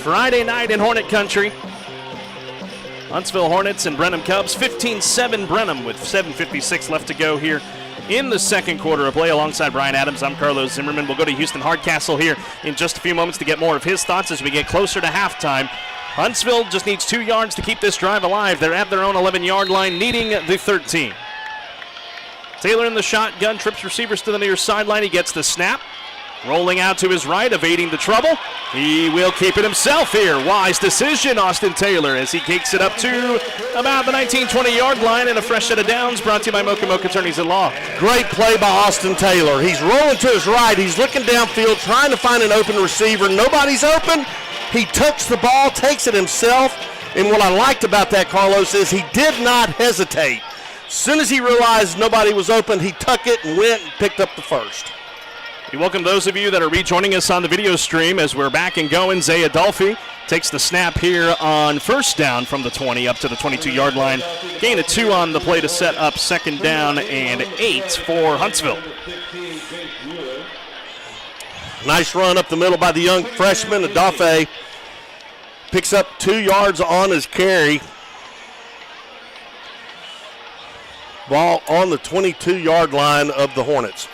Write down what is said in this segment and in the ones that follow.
Friday night in Hornet Country. Huntsville Hornets and Brenham Cubs, 15-7 Brenham with 7:56 left to go here in the second quarter of play. Alongside Brian Adams, I'm Carlos Zimmermann. We'll go to Houston Hardcastle here in just a few moments to get more of his thoughts as we get closer to halftime. Huntsville just needs 2 yards to keep this drive alive. They're at their own 11-yard line, needing the 13. Taylor in the shotgun, trips receivers to the near sideline. He gets the snap. Rolling out to his right, evading the trouble. He will keep it himself here. Wise decision, Austin Taylor, as he kicks it up to about the 19-20-yard line, and a fresh set of downs brought to you by Mocha Mocha Attorneys at Law. Great play by Austin Taylor. He's rolling to his right. He's looking downfield, trying to find an open receiver. Nobody's open. He tucks the ball, takes it himself, and what I liked about that, Carlos, is he did not hesitate. As soon as he realized nobody was open, he tucked it and went and picked up the first. We welcome those of you that are rejoining us on the video stream as we're back and going. Zay Adolphi takes the snap here on first down from the 20 up to the 22-yard line. Gain of 2 on the play to set up second down and 8 for Huntsville. Nice run up the middle by the young freshman. Adolphi picks up 2 yards on his carry. Ball on the 22-yard line of the Hornets.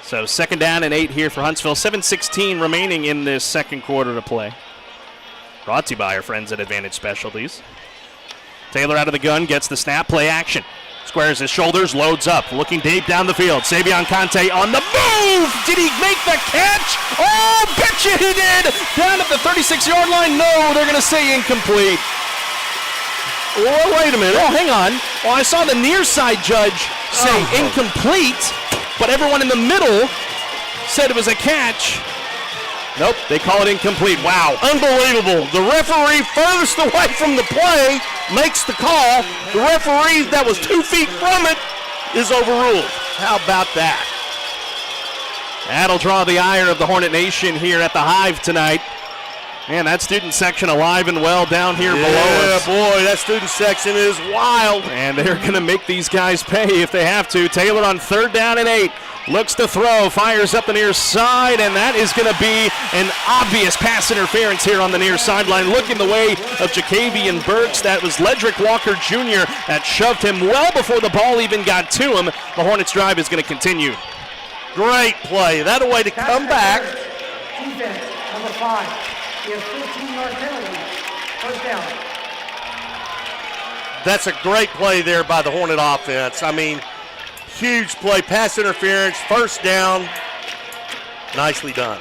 So second down and 8 here for Huntsville. 7:16 remaining in this second quarter to play. Brought to you by our friends at Advantage Specialties. Taylor out of the gun, gets the snap, play action. Squares his shoulders, loads up, looking deep down the field. Savion Conte on the move! Did he make the catch? Oh, betcha he did! Down at the 36-yard line, no, they're gonna say incomplete. Oh, wait a minute. Oh, hang on. Well, I saw the near side judge say incomplete. But everyone in the middle said it was a catch. Nope, they call it incomplete. Wow. Unbelievable. The referee furthest away from the play makes the call. The referee that was 2 feet from it is overruled. How about that? That'll draw the ire of the Hornet Nation here at the Hive tonight. Man, that student section alive and well down here below us. Yeah, boy, that student section is wild. And they're going to make these guys pay if they have to. Taylor on third down and 8. Looks to throw, fires up the near side, and that is going to be an obvious pass interference here on the near sideline. Looking the way of Jacavian Burks. That was Ledrick Walker Jr. that shoved him well before the ball even got to him. The Hornets' drive is going to continue. Great play. That a way to come back. Defense, number 5. He has 15-yard penalty. First down. That's a great play there by the Hornet offense. I mean, huge play, pass interference, first down. Nicely done.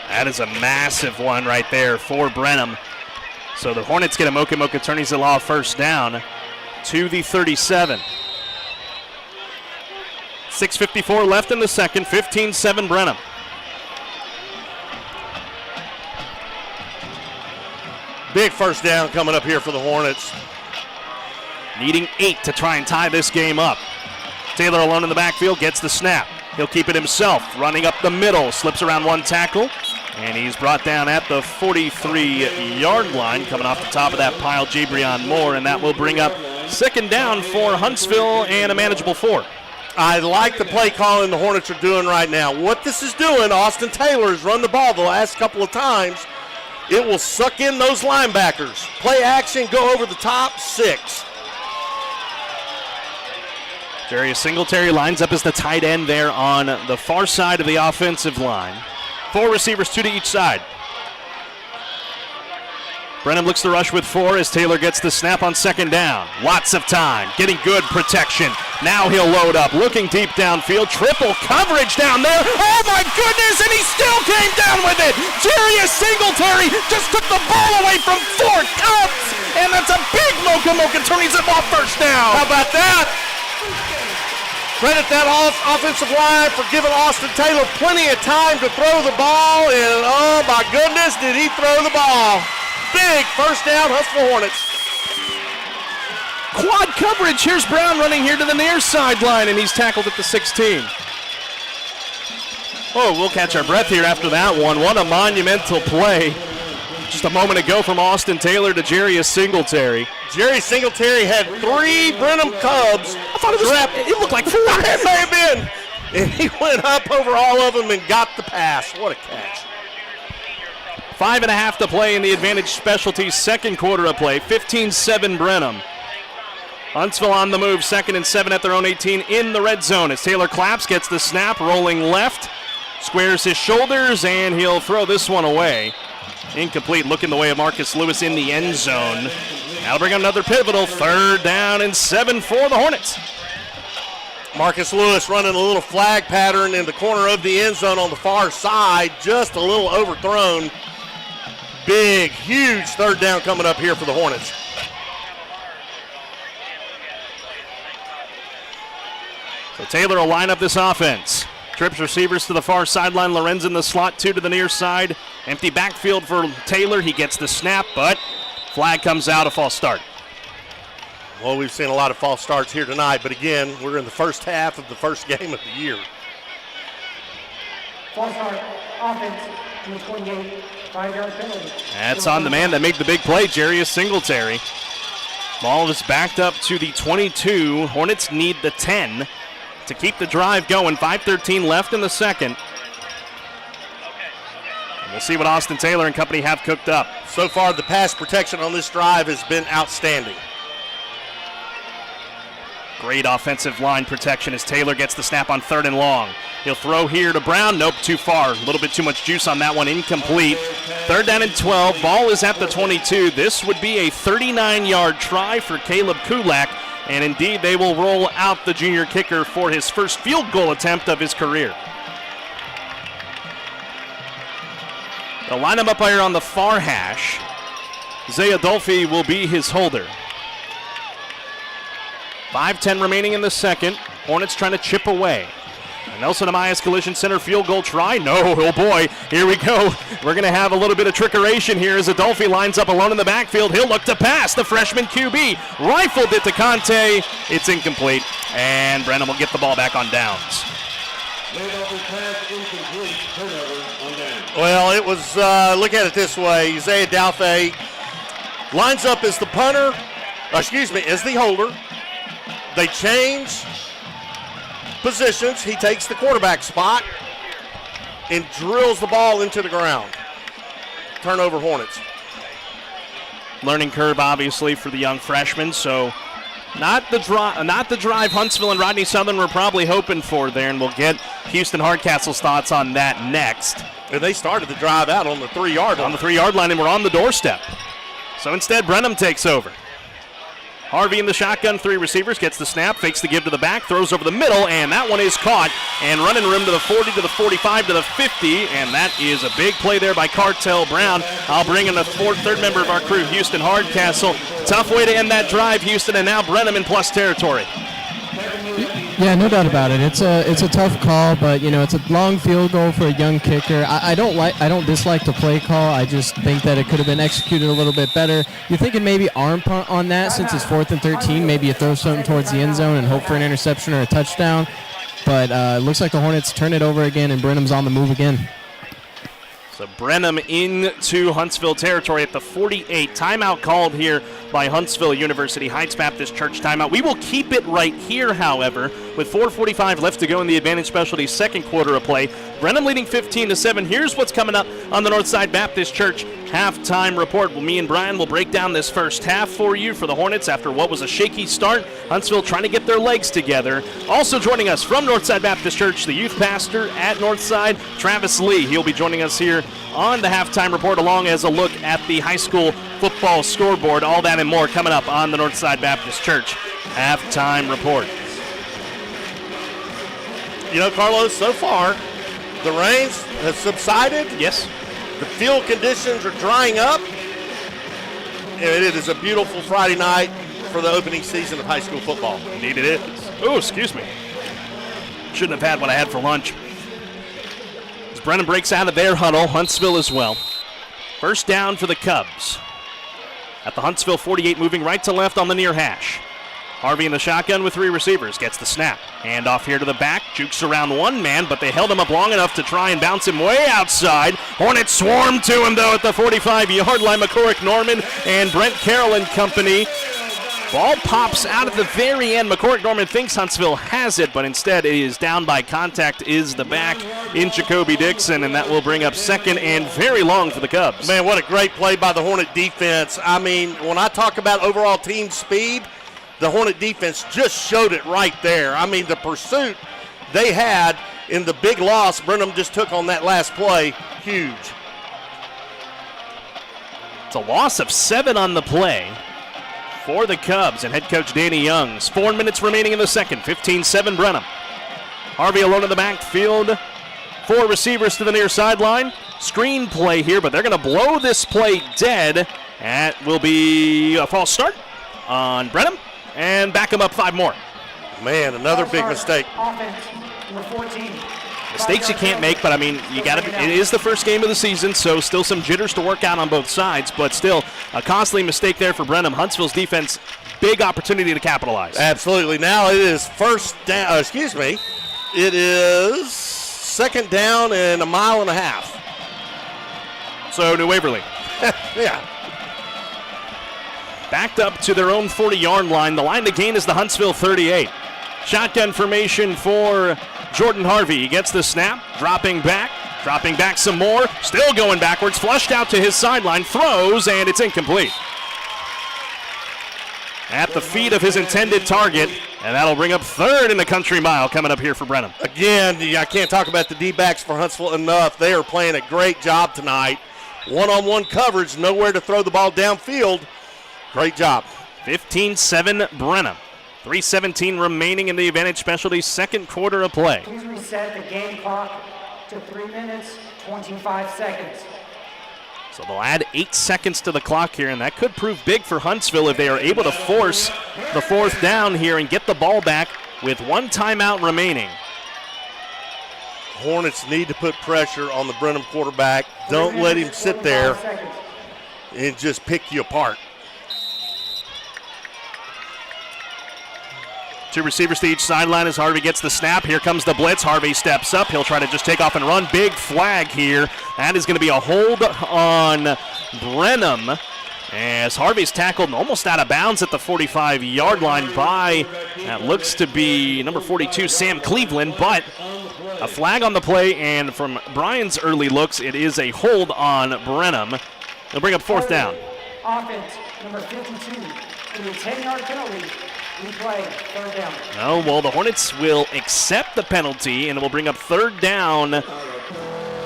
That is a massive one right there for Brenham. So the Hornets get a Mocha Mocha Attorneys at Law first down to the 37. 6:54 left in the second, 15-7 Brenham. Big first down coming up here for the Hornets. Needing 8 to try and tie this game up. Taylor alone in the backfield, gets the snap. He'll keep it himself, running up the middle, slips around one tackle, and he's brought down at the 43-yard line, coming off the top of that pile, Jabrion Moore, and that will bring up second down for Huntsville and a manageable 4. I like the play calling the Hornets are doing right now. What this is doing, Austin Taylor has run the ball the last couple of times. It will suck in those linebackers. Play action, go over the top, 6. Jarius Singletary lines up as the tight end there on the far side of the offensive line. 4 receivers, 2 to each side. Brenham looks to rush with 4 as Taylor gets the snap on second down. Lots of time, getting good protection. Now he'll load up, looking deep downfield, triple coverage down there. Oh my goodness, and he still came down with it. Jarius Singletary just took the ball away from 4 Cubs, and that's a big Mocha Mocha Attorneys at Law first down. How about that? Credit that offensive line for giving Austin Taylor plenty of time to throw the ball, and oh my goodness, did he throw the ball. Big first down, Huntsville Hornets. Quad coverage. Here's Brown running here to the near sideline, and he's tackled at the 16. Oh, we'll catch our breath here after that one. What a monumental play. just a moment ago from Austin Taylor to Jarius Singletary. Jerry Singletary had 3 Brenham Cubs. I thought it looked like 4. It may have been. And he went up over all of them and got the pass. What a catch. 5.5 to play in the Advantage Specialties second quarter of play. 15-7 Brenham. Huntsville on the move, 2nd and 7 at their own 18 in the red zone as Taylor Claps gets the snap, rolling left, squares his shoulders, and he'll throw this one away. Incomplete, looking the way of Marcus Lewis in the end zone. That'll bring another pivotal 3rd down and 7 for the Hornets. Marcus Lewis running a little flag pattern in the corner of the end zone on the far side, just a little overthrown. Big, huge 3rd down coming up here for the Hornets. So Taylor will line up this offense. Trips receivers to the far sideline. Lorenz in the slot, 2 to the near side. Empty backfield for Taylor. He gets the snap, but flag comes out, a false start. Well, we've seen a lot of false starts here tonight, but again, we're in the first half of the first game of the year. False start, offense, number 28, 5-yard penalty. That's on the man that made the big play, Jarius Singletary. Ball is backed up to the 22. Hornets need the 10 to keep the drive going. 5:13 left in the second. And we'll see what Austin Taylor and company have cooked up. So far, the pass protection on this drive has been outstanding. Great offensive line protection as Taylor gets the snap on 3rd and long. He'll throw here to Brown. Nope, too far. A little bit too much juice on that one. Incomplete. 3rd down and 12. Ball is at the 22. This would be a 39-yard try for Caleb Kulak. And indeed, they will roll out the junior kicker for his first field goal attempt of his career. They'll line him up here on the far hash. Zay Adolfi will be his holder. 5:10 remaining in the second. Hornets trying to chip away. A Nelson Amayas Collision Center field goal try. No, oh boy, here we go. We're going to have a little bit of trickeration here as Adolfi lines up alone in the backfield. He'll look to pass. The freshman QB rifled it to Conte. It's incomplete, and Brenham will get the ball back on downs. Well, it was, look at it this way. Zay Adolfi lines up as the punter, as the holder. They change positions. He takes the quarterback spot and drills the ball into the ground. Turnover Hornets. Learning curve, obviously, for the young freshman. So not the drive Huntsville and Rodney Southern were probably hoping for there, and we'll get Houston Hardcastle's thoughts on that next. And they started the drive out on the 3-yard line. On the 3-yard line, and we're on the doorstep. So instead, Brenham takes over. Harvey in the shotgun, 3 receivers, gets the snap, fakes the give to the back, throws over the middle, and that one is caught. And running room to the 40, to the 45, to the 50, and that is a big play there by Cartel Brown. I'll bring in the 3rd member of our crew, Houston Hardcastle. Tough way to end that drive, Houston, and now Brenham in plus territory. Yeah, no doubt about it. It's a tough call, but it's a long field goal for a young kicker. I don't dislike the play call. I just think that it could have been executed a little bit better. You're thinking maybe arm punt on that since it's 4th and 13. Maybe you throw something towards the end zone and hope for an interception or a touchdown. But it looks like the Hornets turn it over again, and Brenham's on the move again. So Brenham into Huntsville territory at the 48. Timeout called here by Huntsville University Heights Baptist Church timeout. We will keep it right here, however, with 4:45 left to go in the Advantage Specialties second quarter of play. Brenham leading 15-7. Here's what's coming up on the Northside Baptist Church halftime report. Well, me and Brian will break down this first half for you for the Hornets after what was a shaky start. Huntsville trying to get their legs together. Also joining us from Northside Baptist Church, the youth pastor at Northside, Travis Lee. He'll be joining us here on the halftime report, along as a look at the high school football scoreboard. All that and more coming up on the Northside Baptist Church halftime report. Carlos, so far, the rains have subsided. Yes. The field conditions are drying up. And it is a beautiful Friday night for the opening season of high school football. Indeed it is. Oh, excuse me. Shouldn't have had what I had for lunch. As Brenham breaks out of their huddle, Huntsville as well. First down for the Cubs. At the Huntsville 48, moving right to left on the near hash. Harvey in the shotgun with 3 receivers. Gets the snap. Hand off here to the back. Jukes around one man, but they held him up long enough to try and bounce him way outside. Hornets swarm to him, though, at the 45-yard line. McCorrick Norman and Brent Carroll and company. Ball pops out at the very end. McCorrick Norman thinks Huntsville has it, but instead it is down by contact is the back in Jacoby Dixon, and that will bring up second and very long for the Cubs. Man, what a great play by the Hornet defense. I mean, when I talk about overall team speed, the Hornet defense just showed it right there. I mean, the pursuit they had in the big loss Brenham just took on that last play, huge. It's a loss of 7 on the play for the Cubs and head coach Danny Youngs. 4 minutes remaining in the second. 15-7 Brenham. Harvey alone in the backfield. 4 receivers to the near sideline. Screen play here, but they're going to blow this play dead. That will be a false start on Brenham and back him up 5 more. Man, another big mistake. Offense, number 14. Mistakes you can't make, but I mean, you got to. It is the first game of the season, so still some jitters to work out on both sides, but still a costly mistake there for Brenham. Huntsville's defense, big opportunity to capitalize. Absolutely. Now it is first down. It is second down and a mile and a half. So New Waverly. Yeah. Backed up to their own 40-yard line. The line to gain is the Huntsville 38. Shotgun formation for Jordan Harvey. He gets the snap, dropping back some more, still going backwards, flushed out to his sideline, throws, and it's incomplete. At the feet of his intended target, and that'll bring up third in the country mile coming up here for Brenham. Again, I can't talk about the D-backs for Huntsville enough. They are playing a great job tonight. One-on-one coverage, nowhere to throw the ball downfield. Great job. 15-7 Brenham. 3:17 remaining in the Advantage Specialties second quarter of play. Please reset the game clock to 3 minutes, 25 seconds. So they'll add 8 seconds to the clock here, and that could prove big for Huntsville if they are able to force the 4th down here and get the ball back with 1 timeout remaining. Hornets need to put pressure on the Brenham quarterback. Don't let him sit there and just pick you apart. 2 receivers to each sideline as Harvey gets the snap. Here comes the blitz. Harvey steps up. He'll try to just take off and run. Big flag here. That is going to be a hold on Brenham as Harvey's tackled and almost out of bounds at the 45-yard line by, that looks to be number 42, Sam Cleveland, but a flag on the play, and from Brian's early looks, it is a hold on Brenham. They'll bring up 4th down. Offense, number 52, in the 10-yard penalty. Replay, 3rd down. Oh, well, the Hornets will accept the penalty, and it will bring up 3rd down.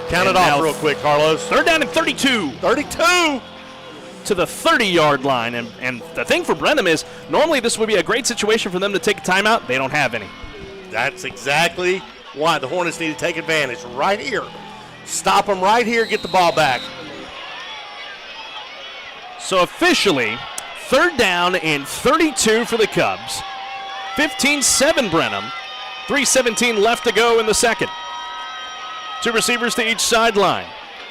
Count it off real quick, Carlos. 3rd down and 32. 32! To the 30-yard line. And the thing for Brenham is, normally this would be a great situation for them to take a timeout. They don't have any. That's exactly why the Hornets need to take advantage right here. Stop them right here, get the ball back. So officially, 3rd down and 32 for the Cubs. 15-7 Brenham. 3:17 left to go in the second. 2 receivers to each sideline.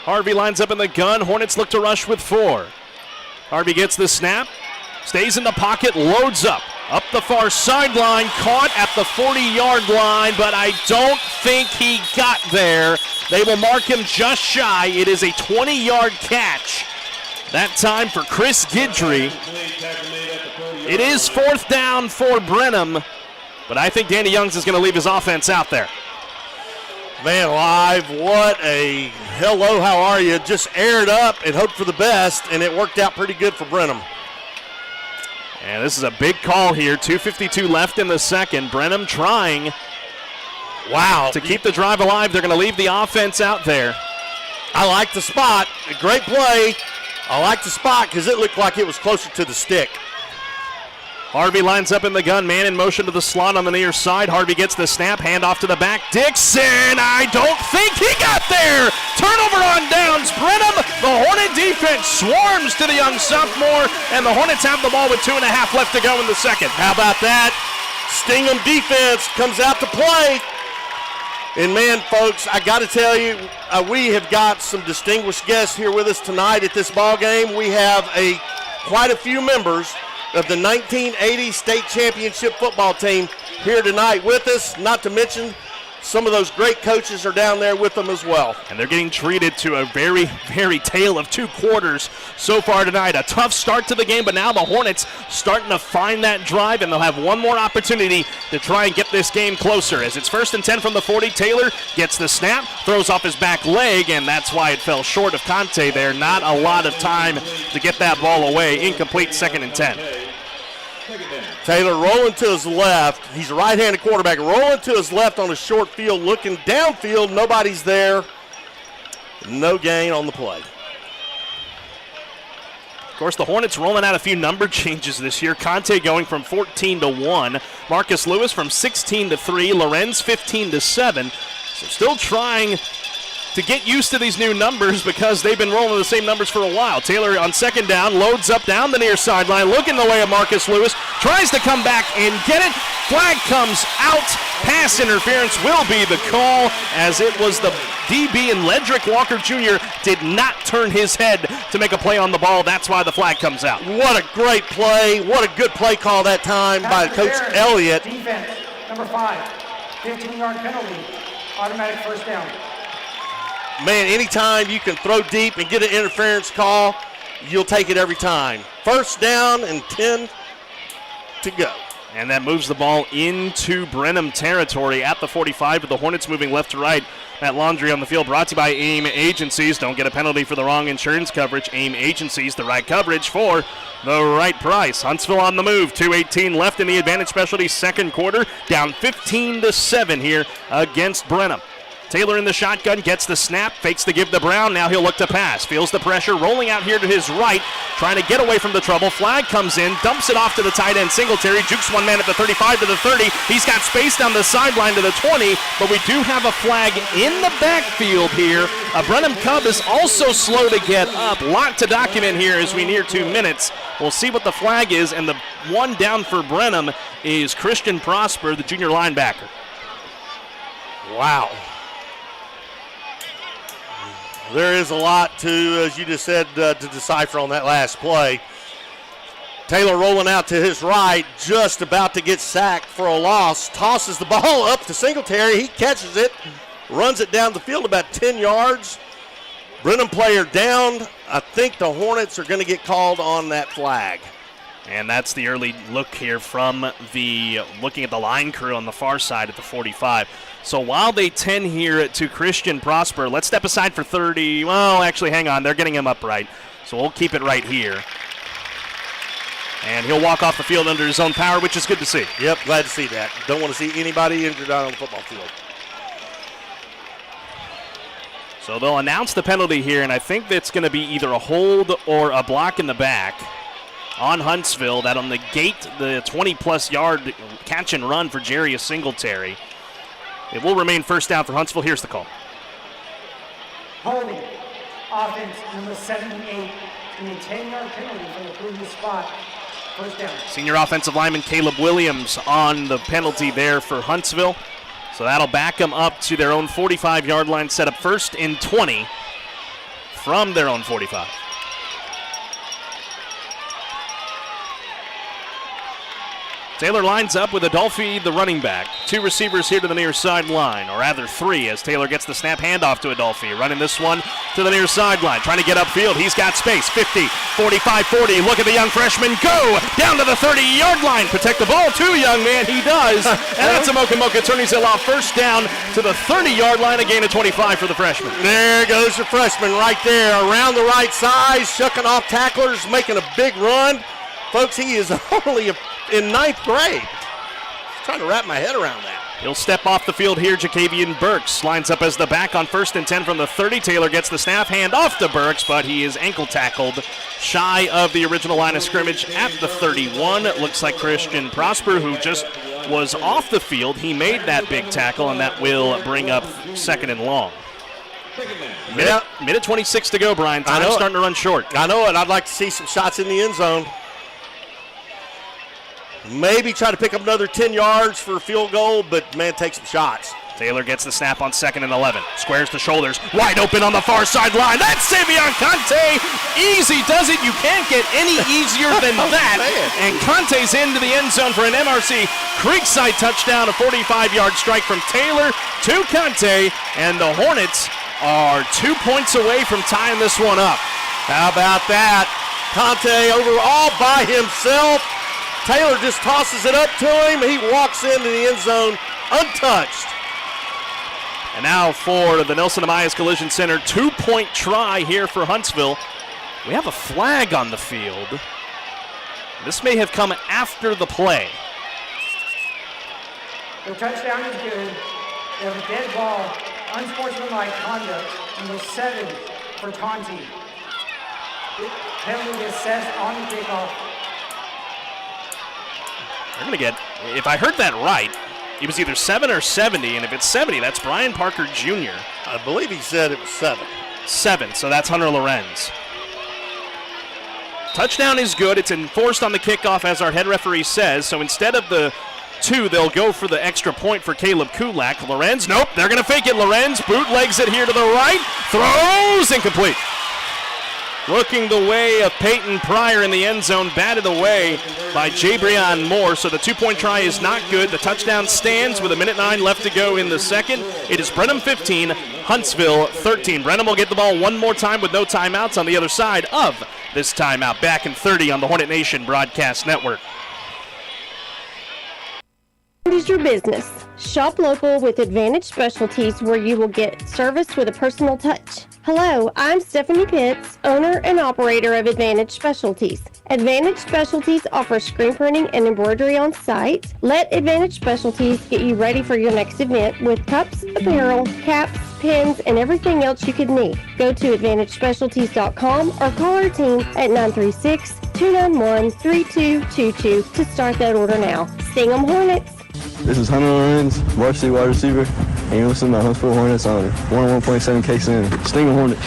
Harvey lines up in the gun. Hornets look to rush with 4. Harvey gets the snap, stays in the pocket, loads up the far sideline, caught at the 40-yard line, but I don't think he got there. They will mark him just shy. It is a 20-yard catch. That time for Chris Guidry. It is 4th down for Brenham, but I think Danny Youngs is going to leave his offense out there. Man alive, what a hello, how are you? Just aired up and hoped for the best, and it worked out pretty good for Brenham. And this is a big call here. 2:52 left in the second. Brenham trying to keep the drive alive. They're going to leave the offense out there. I like the spot. A great play. I like the spot because it looked like it was closer to the stick. Harvey lines up in the gun, man in motion to the slot on the near side. Harvey gets the snap, handoff to the back. Dixon, I don't think he got there. Turnover on downs. Brenham, the Hornet defense swarms to the young sophomore, and the Hornets have the ball with 2.5 left to go in the second. How about that? Stingham defense comes out to play. And man, folks, I got to tell you, we have got some distinguished guests here with us tonight at this ball game. We have quite a few members of the 1980 state championship football team here tonight with us, not to mention some of those great coaches are down there with them as well. And they're getting treated to a very, very tale of 2 quarters so far tonight. A tough start to the game, but now the Hornets starting to find that drive, and they'll have one more opportunity to try and get this game closer. As it's 1st and 10 from the 40, Taylor gets the snap, throws off his back leg, and that's why it fell short of Conte there. Not a lot of time to get that ball away. Incomplete, 2nd and 10. Taylor rolling to his left. He's a right-handed quarterback. Rolling to his left on a short field, looking downfield. Nobody's there. No gain on the play. Of course, the Hornets rolling out a few number changes this year. Conte going from 14 to 1. Marcus Lewis from 16 to 3. Lorenz 15 to 7. So still trying to get used to these new numbers because they've been rolling the same numbers for a while. Taylor on 2nd down, loads up down the near sideline, looking the way of Marcus Lewis, tries to come back and get it. Flag comes out. Pass interference will be the call, as it was the DB, and Ledrick Walker Jr. did not turn his head to make a play on the ball. That's why the flag comes out. What a great play. What a good play call that time by Coach Elliott. Defense, number 5, 15-yard penalty, automatic 1st down. Man, anytime you can throw deep and get an interference call, you'll take it every time. 1st down and 10 to go. And that moves the ball into Brenham territory at the 45, with the Hornets moving left to right. That laundry on the field brought to you by AIM Agencies. Don't get a penalty for the wrong insurance coverage. AIM Agencies, the right coverage for the right price. Huntsville on the move. 2:18 left in the Advantage Specialty 2nd quarter. Down 15 to 7 here against Brenham. Taylor in the shotgun, gets the snap, fakes to give to Brown. Now he'll look to pass. Feels the pressure, rolling out here to his right, trying to get away from the trouble. Flag comes in, dumps it off to the tight end Singletary. Jukes one man at the 35 to the 30. He's got space down the sideline to the 20, but we do have a flag in the backfield here. A Brenham Cub is also slow to get up. Lot to document here as we near 2 minutes. We'll see what the flag is, and the one down for Brenham is Christian Prosper, the junior linebacker. Wow. There is a lot to, as you just said, to decipher on that last play. Taylor rolling out to his right, just about to get sacked for a loss. Tosses the ball up to Singletary. He catches it, runs it down the field about 10 yards. Brenham player down. I think the Hornets are going to get called on that flag. And that's the early look here from the looking at the line crew on the far side at the 45. So while they 10 here to Christian Prosper, let's step aside for 30. Well, actually, hang on. They're getting him upright. So we'll keep it right here. And he'll walk off the field under his own power, which is good to see. Yep, glad to see that. Don't want to see anybody injured out on the football field. So they'll announce the penalty here, and I think that's going to be either a hold or a block in the back on Huntsville. That'll negate the 20-plus yard catch and run for Jarius Singletary. It will remain 1st down for Huntsville. Here's the call. Holding, offense number 78, and a 10-yard penalty from the previous spot. 1st down. Senior offensive lineman Caleb Williams on the penalty there for Huntsville. So that'll back them up to their own 45-yard line, set up 1st and 20 from their own 45. Taylor lines up with Adolphi, the running back. 2 receivers here to the near sideline, or rather 3, as Taylor gets the snap handoff to Adolphi. Running this one to the near sideline, trying to get upfield. He's got space. 50, 45, 40. Look at the young freshman go down to the 30-yard line. Protect the ball too, young man. He does. And that's a Mocha turning it off. 1st down to the 30-yard line. A gain of 25 for the freshman. There goes the freshman right there. Around the right side, shucking off tacklers, making a big run. Folks, he is only in 9th grade. Trying to wrap my head around that. He'll step off the field here. Jacavian Burks lines up as the back on 1st and 10 from the 30. Taylor gets the snap, hand off to Burks, but he is ankle tackled shy of the original line of scrimmage at the 31. It looks like Christian Prosper, who just was off the field, he made that big tackle, and that will bring up 2nd and long. Minute 26 to go, Brian. Time's starting to run short. I know it. I'd like to see some shots in the end zone. Maybe try to pick up another 10 yards for a field goal, but, man, take some shots. Taylor gets the snap on 2nd and 11. Squares the shoulders. Wide open on the far sideline. That's Savion Conte. Easy does it. You can't get any easier than that. And Conte's into the end zone for an MRC Creekside touchdown. A 45-yard strike from Taylor to Conte. And the Hornets are 2 points away from tying this one up. How about that? Conte over all by himself. Taylor just tosses it up to him. He walks into the end zone untouched. And now for the Nelson Amayas Collision Center, 2-point try here for Huntsville. We have a flag on the field. This may have come after the play. The touchdown is good. They have a dead ball, unsportsmanlike conduct, number 7 for taunting. Penalty assessed on the kickoff. They're going to get, if I heard that right, it was either 7 or 70, and if it's 70, that's Brian Parker Jr. I believe he said it was 7. 7, so that's Hunter Lorenz. Touchdown is good. It's enforced on the kickoff, as our head referee says, so instead of the 2, they'll go for the extra point for Caleb Kulak. Lorenz, nope, they're going to fake it. Lorenz bootlegs it here to the right, throws, incomplete. Looking the way of Peyton Pryor in the end zone, batted away by Jabrion Moore. So the 2-point try is not good. The touchdown stands with 1:09 left to go in the second. It is Brenham 15, Huntsville 13. Brenham will get the ball one more time with no timeouts on the other side of this timeout. Back in 30 on the Hornet Nation Broadcast Network. Is your business. Shop local with Advantage Specialties, where you will get service with a personal touch. Hello, I'm Stephanie Pitts, owner and operator of Advantage Specialties. Advantage Specialties offers screen printing and embroidery on site. Let Advantage Specialties get you ready for your next event with cups, apparel, caps, pins, and everything else you could need. Go to AdvantageSpecialties.com or call our team at 936-291-3222 to start that order now. Sting 'em Hornets! This is Hunter Lorenz, varsity wide receiver, and you're listening to Huntsville Hornets on 101.7 KSAM. Sting 'em Hornets.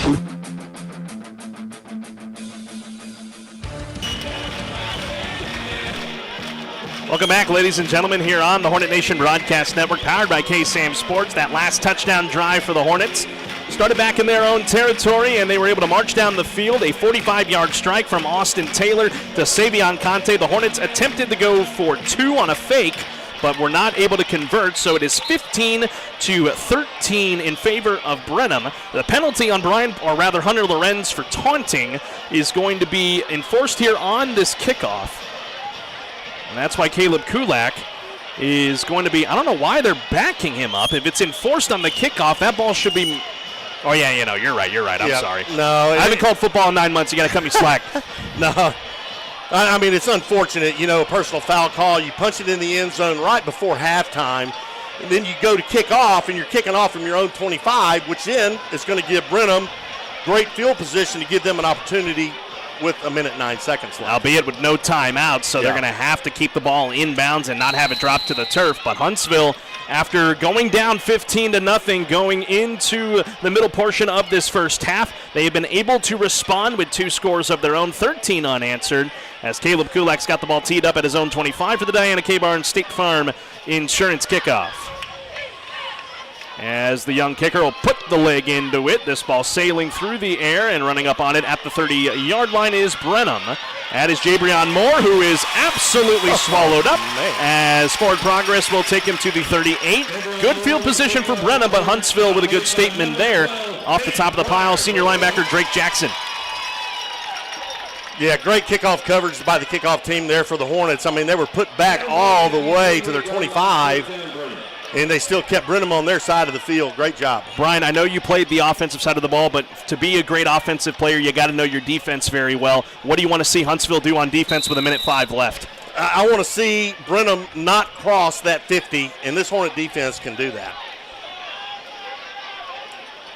Welcome back, ladies and gentlemen, here on the Hornet Nation Broadcast Network, powered by KSAM Sports. That last touchdown drive for the Hornets started back in their own territory, and they were able to march down the field. A 45-yard strike from Austin Taylor to Savion Conte. The Hornets attempted to go for 2 on a fake, but were not able to convert, so it is 15-13 in favor of Brenham. The penalty on Hunter Lorenz for taunting is going to be enforced here on this kickoff. And that's why Caleb Kulak is going to be, I don't know why they're backing him up. If it's enforced on the kickoff, that ball should be, oh yeah, you're right. I'm sorry. No. I haven't called football in 9 months. You got to cut me slack. No. I mean, it's unfortunate, a personal foul call. You punch it in the end zone right before halftime, and then you go to kick off, and you're kicking off from your own 25, which then is going to give Brenham great field position to give them an opportunity with 1:09 left. Albeit with no timeouts, so they're going to have to keep the ball inbounds and not have it drop to the turf. But Huntsville, after going down 15-0 going into the middle portion of this first half, they have been able to respond with 2 scores of their own, 13 unanswered, as Caleb Kulak's got the ball teed up at his own 25 for the Diana K. Barnes State Farm Insurance kickoff. As the young kicker will put the leg into it. This ball sailing through the air and running up on it at the 30-yard line is Brenham. That is Jabrion Moore, who is absolutely swallowed up. As forward progress will take him to the 38. Good field position for Brenham, but Huntsville with a good statement there. Off the top of the pile, senior linebacker Drake Jackson. Yeah, great kickoff coverage by the kickoff team there for the Hornets. I mean, they were put back all the way to their 25, and they still kept Brenham on their side of the field. Great job. Brian, I know you played the offensive side of the ball, but to be a great offensive player, you got to know your defense very well. What do you want to see Huntsville do on defense with 1:05 left? I want to see Brenham not cross that 50, and this Hornet defense can do that.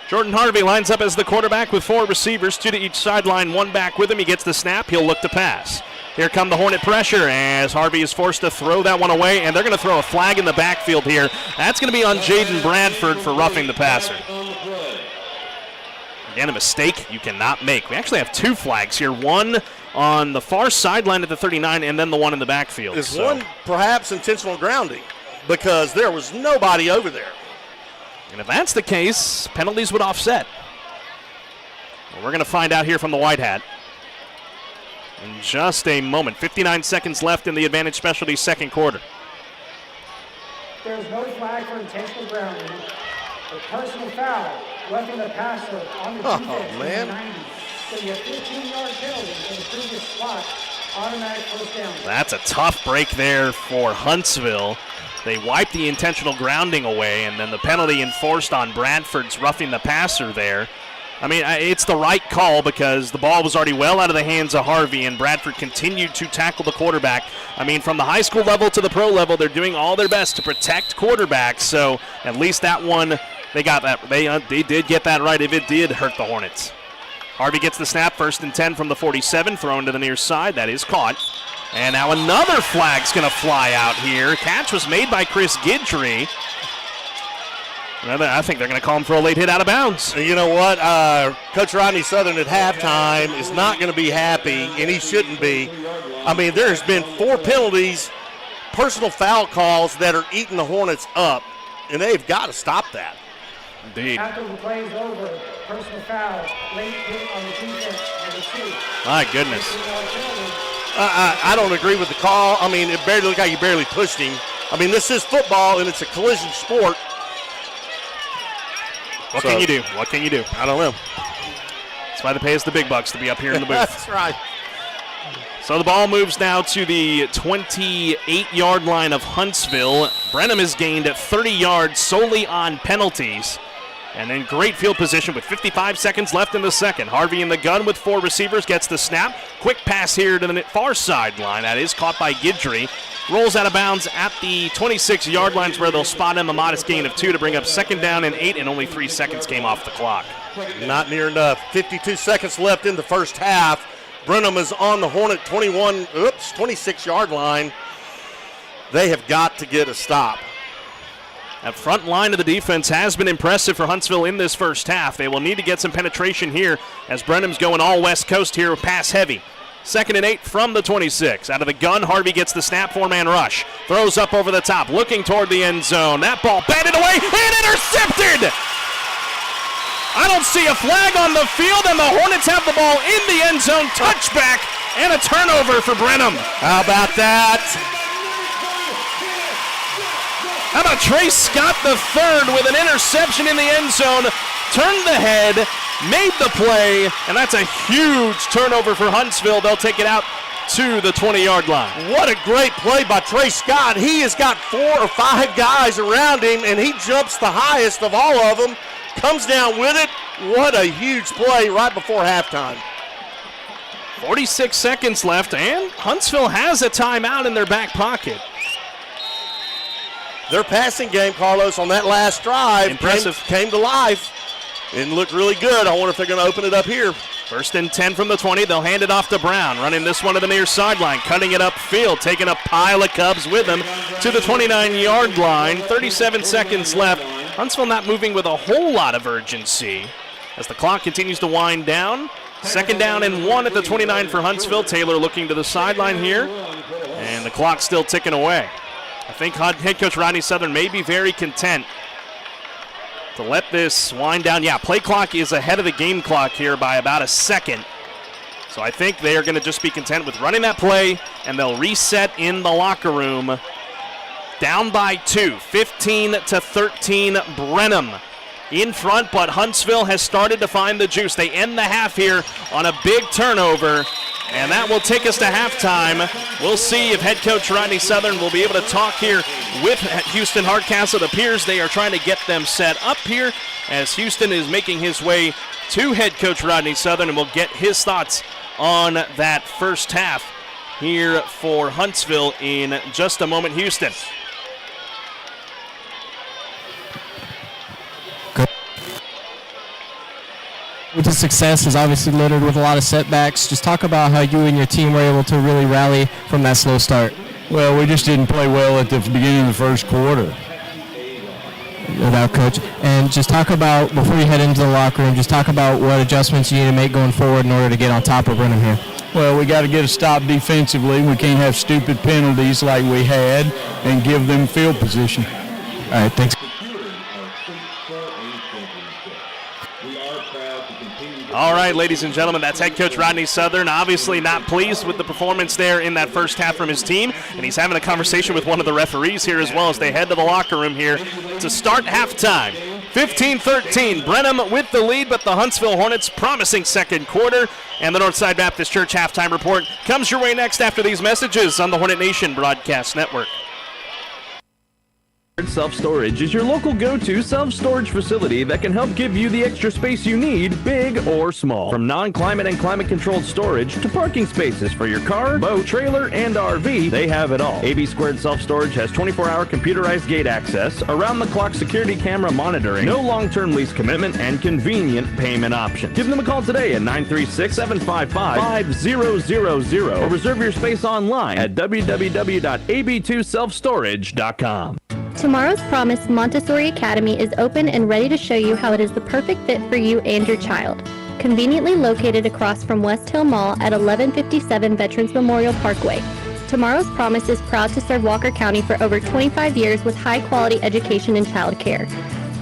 Jordan Harvey lines up as the quarterback with 4 receivers, 2 to each sideline, 1 back with him. He gets the snap. He'll look to pass. Here come the Hornet pressure as Harvey is forced to throw that one away, and they're going to throw a flag in the backfield here. That's going to be on Jaden Bradford for roughing the passer. Again, a mistake you cannot make. We actually have 2 flags here, one on the far sideline at the 39 and then the one in the backfield. Is one perhaps intentional grounding because there was nobody over there. And if that's the case, penalties would offset. Well, we're going to find out here from the White Hat in just a moment. 59 seconds left in the Advantage Specialties second quarter. There is no flag for intentional grounding. A personal foul, roughing the passer on the defense in the 90s. So you have 15-yard penalty in the previous spot, automatic first down. That's a tough break there for Huntsville. They wiped the intentional grounding away, and then the penalty enforced on Bradford's roughing the passer there. I mean, it's the right call because the ball was already well out of the hands of Harvey, and Bradford continued to tackle the quarterback. I mean, from the high school level to the pro level, they're doing all their best to protect quarterbacks, so at least that one, they got that. They did get that right if it did hurt the Hornets. Harvey gets the snap, 1st and 10 from the 47, thrown to the near side. That is caught. And now another flag's going to fly out here. Catch was made by Chris Guidry. I think they're going to call him for a late hit out of bounds. You know what? Coach Rodney Southern at halftime is not going to be happy, and he shouldn't be. I mean, there's been 4 penalties, personal foul calls that are eating the Hornets up, and they've got to stop that. Indeed. After the play is over, personal foul, late hit on the defense, number 2. My goodness. I don't agree with the call. I mean, it barely looked like he barely pushed him. I mean, this is football, and it's a collision sport. What can you do? What can you do? I don't know. That's why they pay us the big bucks to be up here in the booth. That's right. So the ball moves now to the 28-yard line of Huntsville. Brenham has gained 30 yards solely on penalties. And in great field position with 55 seconds left in the second. Harvey in the gun with 4 receivers, gets the snap. Quick pass here to the far sideline. That is caught by Guidry. Rolls out of bounds at the 26-yard lines where they'll spot him, a modest gain of 2 to bring up 2nd down and 8, and only 3 seconds came off the clock. Not near enough. 52 seconds left in the first half. Brenham is on the Hornet 26-yard line. They have got to get a stop. That front line of the defense has been impressive for Huntsville in this first half. They will need to get some penetration here as Brenham's going all West Coast here, pass heavy. 2nd and 8 from the 26. Out of the gun, Harvey gets the snap, 4-man rush. Throws up over the top, looking toward the end zone. That ball batted away and intercepted! I don't see a flag on the field, and the Hornets have the ball in the end zone. Touchback and a turnover for Brenham. How about that? How about Trey Scott III with an interception in the end zone, turned the head, made the play, and that's a huge turnover for Huntsville. They'll take it out to the 20-yard line. What a great play by Trey Scott. He has got 4 or 5 guys around him, and he jumps the highest of all of them, comes down with it. What a huge play right before halftime. 46 seconds left, and Huntsville has a timeout in their back pocket. Their passing game, Carlos, on that last drive came to life and looked really good. I wonder if they're going to open it up here. 1st and 10 from the 20. They'll hand it off to Brown, running this one to the near sideline, cutting it upfield, taking a pile of Cubs with him to the 29-yard line. 37 seconds left. Huntsville not moving with a whole lot of urgency as the clock continues to wind down. 2nd down and 1 at the 29 for Huntsville. Taylor looking to the sideline here, and the clock's still ticking away. I think head coach Rodney Southern may be very content to let this wind down. Yeah, play clock is ahead of the game clock here by about a second. So I think they are going to just be content with running that play, and they'll reset in the locker room. Down by 2, 15-13, Brenham in front, but Huntsville has started to find the juice. They end the half here on a big turnover, and that will take us to halftime. We'll see if head coach Rodney Southern will be able to talk here with Houston Hardcastle. It appears they are trying to get them set up here as Houston is making his way to head coach Rodney Southern, and we'll get his thoughts on that first half here for Huntsville in just a moment. Houston. With the success is obviously littered with a lot of setbacks. Just talk about how you and your team were able to really rally from that slow start. Well, we just didn't play well at the beginning of the first quarter. Without coach. And just talk about, before you head into the locker room, just talk about what adjustments you need to make going forward in order to get on top of Brenham here. Well, we got to get a stop defensively. We can't have stupid penalties like we had and give them field position. All right, thanks. All right, ladies and gentlemen, that's head coach Rodney Southern. Obviously not pleased with the performance there in that first half from his team, and he's having a conversation with one of the referees here as well as they head to the locker room here to start halftime. 15-13, Brenham with the lead, but the Huntsville Hornets promising second quarter. And the Northside Baptist Church halftime report comes your way next after these messages on the Hornet Nation Broadcast Network. Self-Storage is your local go-to self-storage facility that can help give you the extra space you need, big or small. From non-climate and climate-controlled storage to parking spaces for your car, boat, trailer, and RV, they have it all. AB Squared Self-Storage has 24-hour computerized gate access, around-the-clock security camera monitoring, no long-term lease commitment, and convenient payment options. Give them a call today at 936-755-5000 or reserve your space online at www.ab2selfstorage.com. Tomorrow's Promise Montessori Academy is open and ready to show you how it is the perfect fit for you and your child. Conveniently located across from West Hill Mall at 1157 Veterans Memorial Parkway. Tomorrow's Promise is proud to serve Walker County for over 25 years with high-quality education and child care.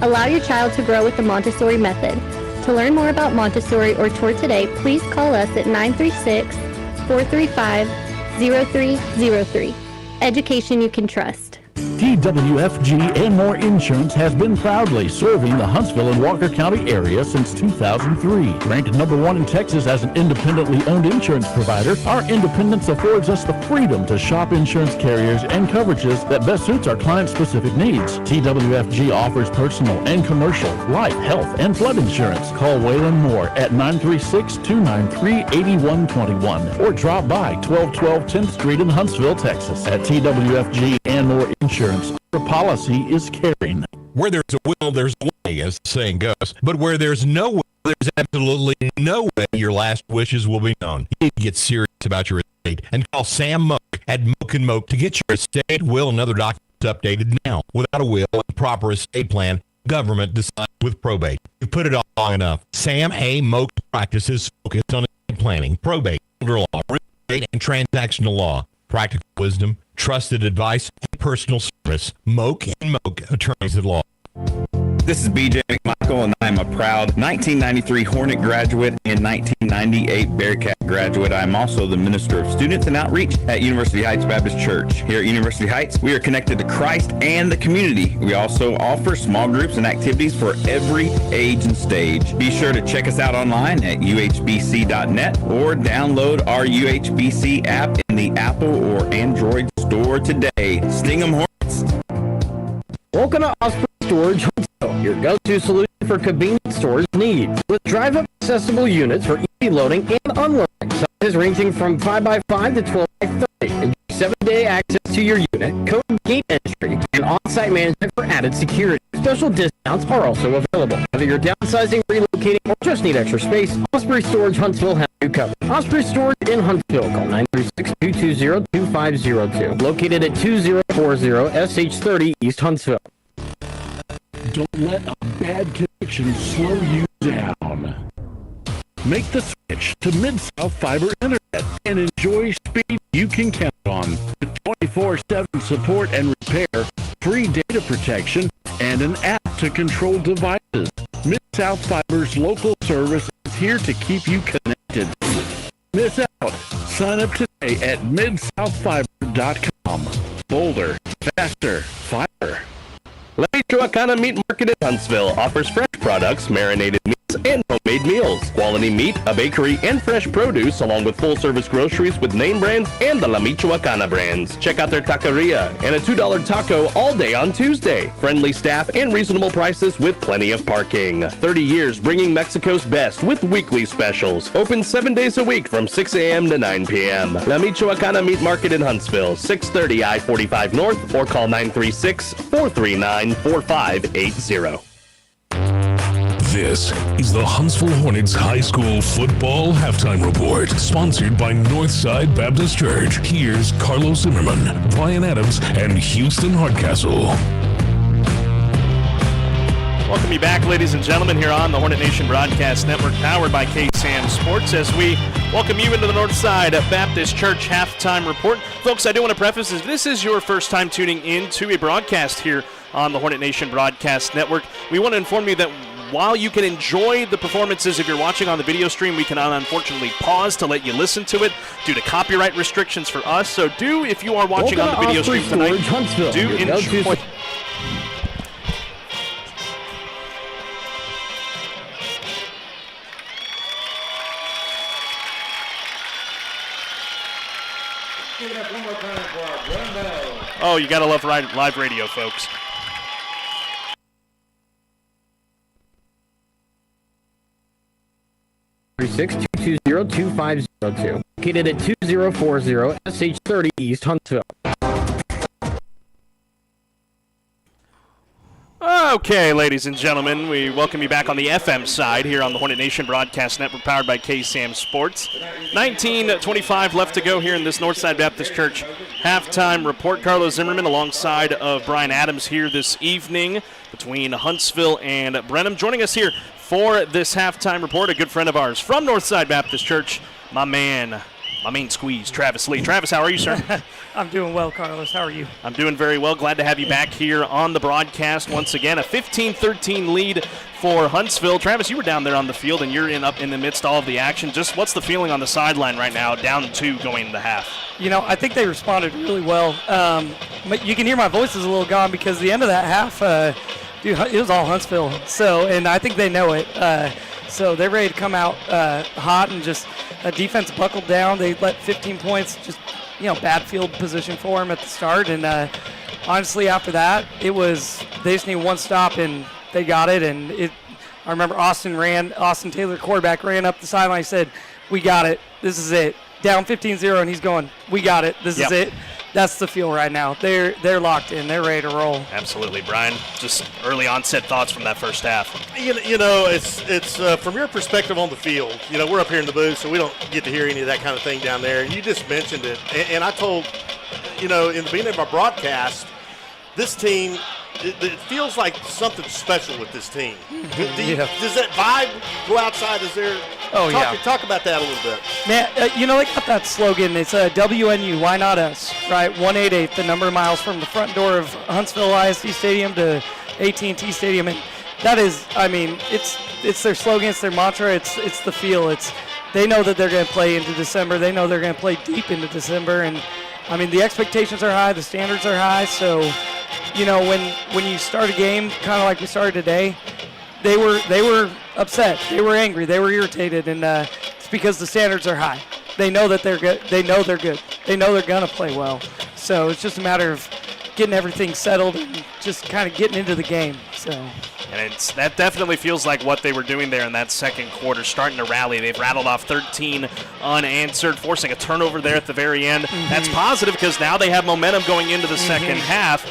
Allow your child to grow with the Montessori method. To learn more about Montessori or tour today, please call us at 936-435-0303. Education you can trust. TWFG and More Insurance has been proudly serving the Huntsville and Walker County area since 2003. Ranked number 1 in Texas as an independently owned insurance provider, our independence affords us the freedom to shop insurance carriers and coverages that best suits our client-specific needs. TWFG offers personal and commercial, life, health, and flood insurance. Call Waylon Moore at 936-293-8121 or drop by 1212 10th Street in Huntsville, Texas. At TWFG and More Insurance, your policy is caring. Where there's a will, there's a way, as the saying goes. But where there's no will, there's absolutely no way your last wishes will be known. You need to get serious about your estate and call Sam Moak at Moak & Moak to get your estate, will, and other documents updated now. Without a will and proper estate plan, government decides with probate. You've put it off long enough. Sam A. Moak practices focused on estate planning, probate, elder law, real estate, and transactional law. Practical wisdom, trusted advice, and personal service. Moak & Moak, attorneys at law. This is BJ McMichael, and I'm a proud 1993 Hornet graduate and 1998 Bearcat graduate. I'm also the Minister of Students and Outreach at University Heights Baptist Church. Here at University Heights, we are connected to Christ and the community. We also offer small groups and activities for every age and stage. Be sure to check us out online at uhbc.net or download our UHBC app in the Apple or Android store today. Sting 'em Hornets! Welcome to Osprey Storage Huntsville, your go-to solution for convenient storage needs. With drive-up accessible units for easy loading and unloading, sizes ranging from 5x5 to 12x30. Enjoy 7-day access to your unit, code gate entry, and on-site management for added security. Special discounts are also available. Whether you're downsizing, relocating, or just need extra space, Osprey Storage Huntsville has you covered. Osprey Storage in Huntsville. Call 936-220-2502. Located at 2040 SH30 East Huntsville. Don't let a bad connection slow you down. Make the switch to Mid-South Fiber Internet and enjoy speed you can count on. With 24/7 support and repair, free data protection, and an app to control devices. Mid-South Fiber's local service is here to keep you connected. Miss out. Sign up today at midsouthfiber.com. Bolder, faster, fiber. La Michoacana Meat Market in Huntsville offers fresh products, marinated meats, and homemade meals. Quality meat, a bakery, and fresh produce, along with full-service groceries with name brands and the La Michoacana brands. Check out their taqueria and a $2 taco all day on Tuesday. Friendly staff and reasonable prices with plenty of parking. 30 years bringing Mexico's best with weekly specials. Open 7 days a week from 6 a.m. to 9 p.m. La Michoacana Meat Market in Huntsville, 630 I-45 North, or call 936-439-4580. This is the Huntsville Hornets High School Football Halftime Report, sponsored by Northside Baptist Church. Here's Carlos Zimmermann, Brian Adams, and Houston Hardcastle. Welcome you back, ladies and gentlemen, here on the Hornet Nation Broadcast Network, powered by KSAM Sports, as we welcome you into the Northside Baptist Church Halftime Report. Folks, I do want to preface, if this is your first time tuning into a broadcast here on the Hornet Nation Broadcast Network, we want to inform you that while you can enjoy the performances if you're watching on the video stream, we cannot unfortunately pause to let you listen to it due to copyright restrictions for us. So do, if you are watching on the video stream tonight, do enjoy. Oh, you gotta love live radio, folks. (36220-2502) located at 2040 SH30 East Huntsville. Okay, ladies and gentlemen, we welcome you back on the FM side here on the Hornet Nation Broadcast Network, powered by KSAM Sports. 19:25 left to go here in this Northside Baptist Church halftime report. Carlos Zimmermann alongside of Brian Adams here this evening between Huntsville and Brenham. Joining us here for this halftime report, a good friend of ours from Northside Baptist Church, my main squeeze, Travis Lee. Travis, how are you, sir? I'm doing well, Carlos. How are you? I'm doing very well. Glad to have you back here on the broadcast once again. A 15-13 lead for Huntsville. Travis, you were down there on the field, and you're up in the midst of all of the action. Just what's the feeling on the sideline right now, down 2 going into half? You know, I think they responded really well. You can hear my voice is a little gone because the end of that half, dude, it was all Huntsville. So, and I think they know it. So they're ready to come out hot, and just defense buckled down. They let 15 points, just, bad field position for them at the start. And honestly, after that, they just need one stop, and they got it. And I remember Austin Taylor, quarterback, ran up the sideline. He said, "We got it. This is it." Down 15-0, and he's going, "We got it. This is it." That's the feel right now. They're locked in. They're ready to roll. Absolutely, Brian. Just early onset thoughts from that first half. It's from your perspective on the field. We're up here in the booth, so we don't get to hear any of that kind of thing down there. You just mentioned it, and I told, in the beginning of our broadcast, this team, it feels like something special with this team. Does that vibe go outside? Is there? Talk about that a little bit. Man, they got that slogan. It's WNU, why not us, right? 188, the number of miles from the front door of Huntsville ISD Stadium to AT&T Stadium. And that is, it's their slogan, it's their mantra, it's the feel. They know that they're going to play into December. They know they're going to play deep into December. And, the expectations are high, the standards are high. So, when you start a game kind of like we started today, they were upset. They were angry. They were irritated, and it's because the standards are high. They know that they're good. They know they're good. They know they're going to play well. So it's just a matter of getting everything settled and just kind of getting into the game. And that definitely feels like what they were doing there in that second quarter, starting to rally. They've rattled off 13 unanswered, forcing a turnover there at the very end. Mm-hmm. That's positive because now they have momentum going into the second half.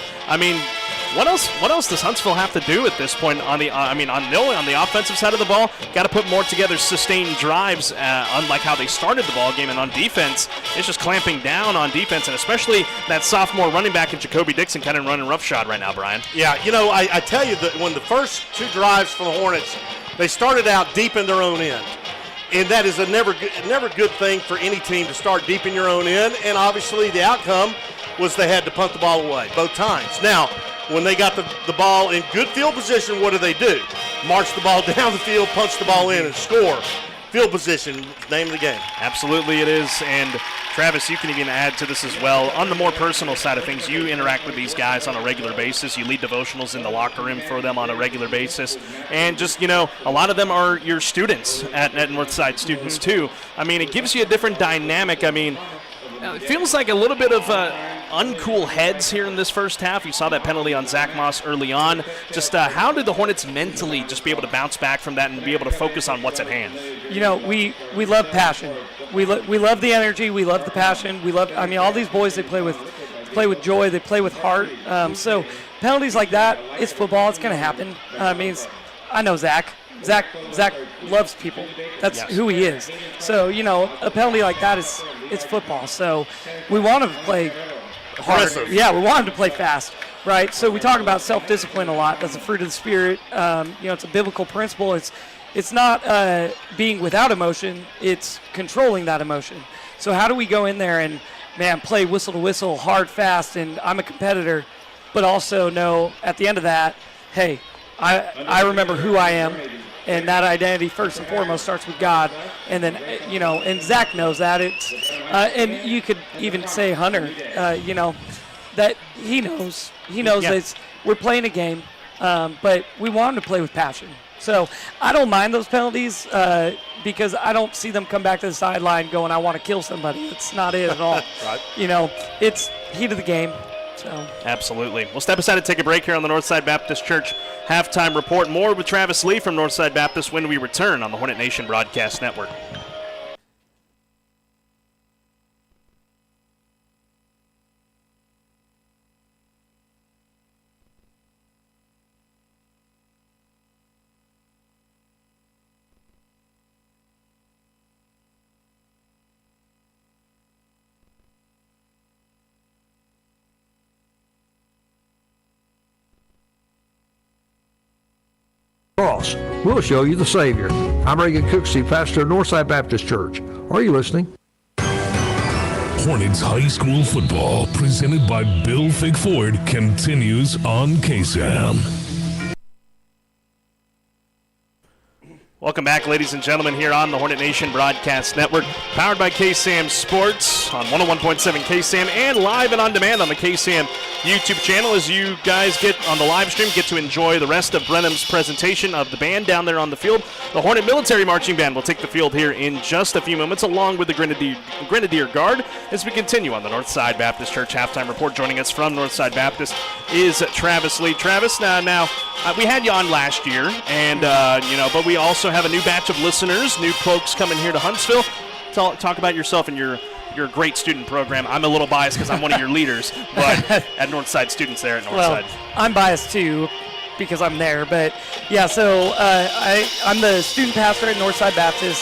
What else does Huntsville have to do at this point on the offensive side of the ball? Got to put more together, sustained drives, unlike how they started the ball game. And on defense, it's just clamping down on defense, and especially that sophomore running back in Jacoby Dixon kind of running roughshod right now, Brian. Yeah, I tell you that when the first 2 drives for the Hornets, they started out deep in their own end. And that is a never good thing for any team to start deep in your own end. And obviously the outcome was they had to punt the ball away both times. Now, when they got the ball in good field position, what do? March the ball down the field, punch the ball in, and score. Field position, name of the game. Absolutely it is. And Travis, you can even add to this as well. On the more personal side of things, you interact with these guys on a regular basis. You lead devotionals in the locker room for them on a regular basis. And just, a lot of them are your students at Northside students too. It gives you a different dynamic. It feels like a little bit of uncool heads here in this first half. You saw that penalty on Zach Moss early on. Just how did the Hornets mentally just be able to bounce back from that and be able to focus on what's at hand? We love passion. We love the energy. We love the passion. We love. All these boys, they play with joy. They play with heart. So penalties like that, it's football. It's going to happen. I know Zach. Zach loves people. That's who he is. So, a penalty like that it's football. So we want him to play hard. Aggressive. Yeah, we want him to play fast. right? So we talk about self-discipline a lot. That's a fruit of the Spirit. It's a biblical principle. It's not being without emotion. It's controlling that emotion. So how do we go in there and, play whistle to whistle, hard, fast, and I'm a competitor, but also know at the end of that, hey, I remember who I am, and that identity first and foremost starts with God. And then, and Zach knows that. And you could even say Hunter, that he knows. He knows that we're playing a game, but we want him to play with passion. So I don't mind those penalties because I don't see them come back to the sideline going, I want to kill somebody. It's not it at all. Right. It's heat of the game. So. Absolutely. We'll step aside and take a break here on the Northside Baptist Church Halftime Report. More with Travis Lee from Northside Baptist when we return on the Hornet Nation Broadcast Network. Cross. We'll show you the Savior. I'm Reagan Cooksey, pastor of Northside Baptist Church. Are you listening? Hornets High School football, presented by Bill Fig Ford, continues on KSAM. Welcome back, ladies and gentlemen, here on the Hornet Nation Broadcast Network, powered by KSAM Sports on 101.7 KSAM and live and on demand on the KSAM YouTube channel. As you guys get on the live stream, get to enjoy the rest of Brenham's presentation of the band down there on the field. The Hornet Military Marching Band will take the field here in just a few moments, along with the Grenadier Guard, as we continue on the Northside Baptist Church Halftime Report. Joining us from Northside Baptist is Travis Lee. Travis, now we had you on last year, and but we also have a new batch of listeners, new folks coming here to Huntsville. Talk about yourself and your great student program. I'm a little biased because I'm one of your leaders, but at Northside students there at Northside. Well, I'm biased too because I'm there, but yeah. So I'm the student pastor at Northside Baptist.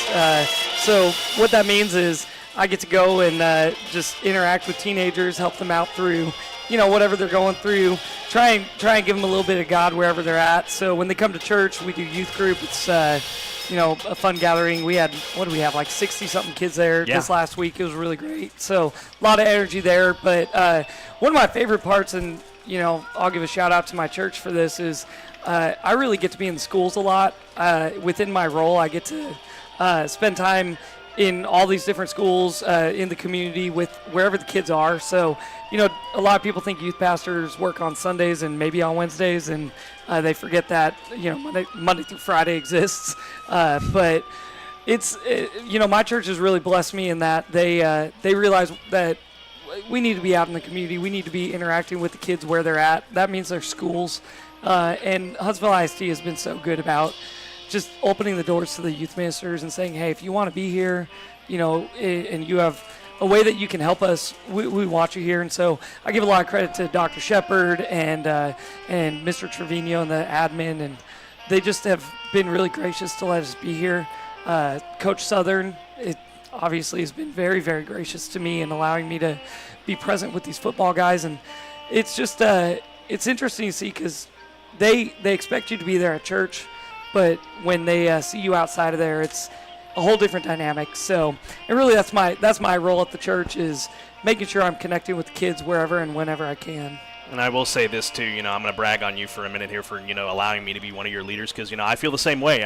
So what that means is I get to go and just interact with teenagers, help them out through whatever they're going through, try and give them a little bit of God wherever they're at. So when they come to church, we do youth group. It's a fun gathering. We had, like 60-something kids there this last week. It was really great. So a lot of energy there. But one of my favorite parts, and I'll give a shout out to my church for this, is I really get to be in the schools a lot. Within my role, I get to spend time in all these different schools in the community with wherever the kids are. So, a lot of people think youth pastors work on Sundays and maybe on Wednesdays, and they forget that, Monday through Friday exists. But it's, my church has really blessed me in that they realize that we need to be out in the community. We need to be interacting with the kids where they're at. That means their schools. And Huntsville ISD has been so good about just opening the doors to the youth ministers and saying, hey, if you want to be here, and you have a way that you can help us, we want you here. And so I give a lot of credit to Dr. Shepard and Mr. Trevino and the admin, and they just have been really gracious to let us be here. Coach Southern, it obviously has been very, very gracious to me in allowing me to be present with these football guys. And it's just, it's interesting to see because they expect you to be there at church, but when they see you outside of there, it's a whole different dynamic. So, and really that's my role at the church, is making sure I'm connecting with the kids wherever and whenever I can. And I will say this too, I'm going to brag on you for a minute here for, allowing me to be one of your leaders, because, I feel the same way.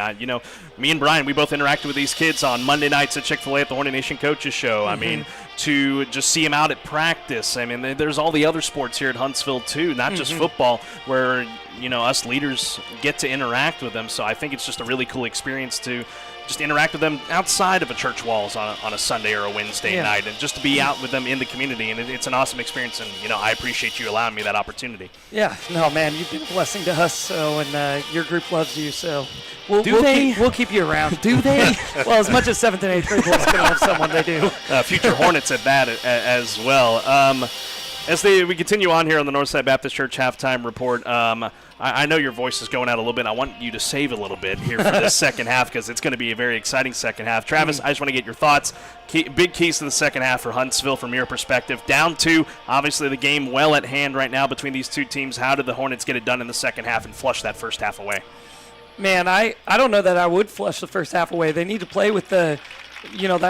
Me and Brian, we both interacted with these kids on Monday nights at Chick-fil-A at the Hornet Nation Coaches Show. I mean, to just see them out at practice. I mean, there's all the other sports here at Huntsville too, not just football, where, us leaders get to interact with them. So I think it's just a really cool experience to just interact with them outside of a church walls on a Sunday or a Wednesday night, and just to be out with them in the community. And it's an awesome experience, and, I appreciate you allowing me that opportunity. Yeah, no, man, you've been a blessing to us, so, and your group loves you, so we'll keep you around. Do they? Well, as much as 7th and 8th grade boys can love someone, they do. Future Hornets at that as well. As we continue on here on the Northside Baptist Church halftime report, I know your voice is going out a little bit. I want you to save a little bit here for this second half because it's going to be a very exciting second half. Travis, I just want to get your thoughts. Big keys to the second half for Huntsville from your perspective. Down 2, obviously the game well at hand right now between these two teams. How did the Hornets get it done in the second half and flush that first half away? Man, I don't know that I would flush the first half away. They need to play with that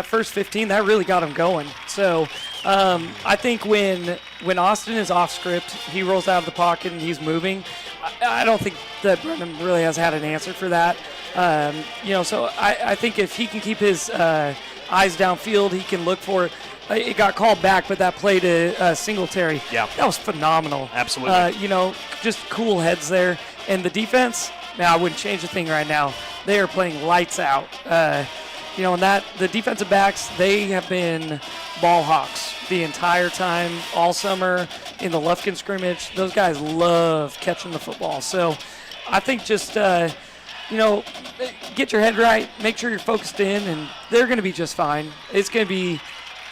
first 15, that really got them going. So I think when Austin is off script, he rolls out of the pocket and he's moving. I don't think that Brenham really has had an answer for that. So I think if he can keep his eyes downfield, he can look for it. It got called back, but that play to Singletary, that was phenomenal. Absolutely. Just cool heads there. And the defense, I wouldn't change a thing right now. They are playing lights out. And the defensive backs, they have been ball hawks the entire time, all summer in the Lufkin scrimmage. Those guys love catching the football. So I think just, get your head right, make sure you're focused in, and they're going to be just fine. It's going to be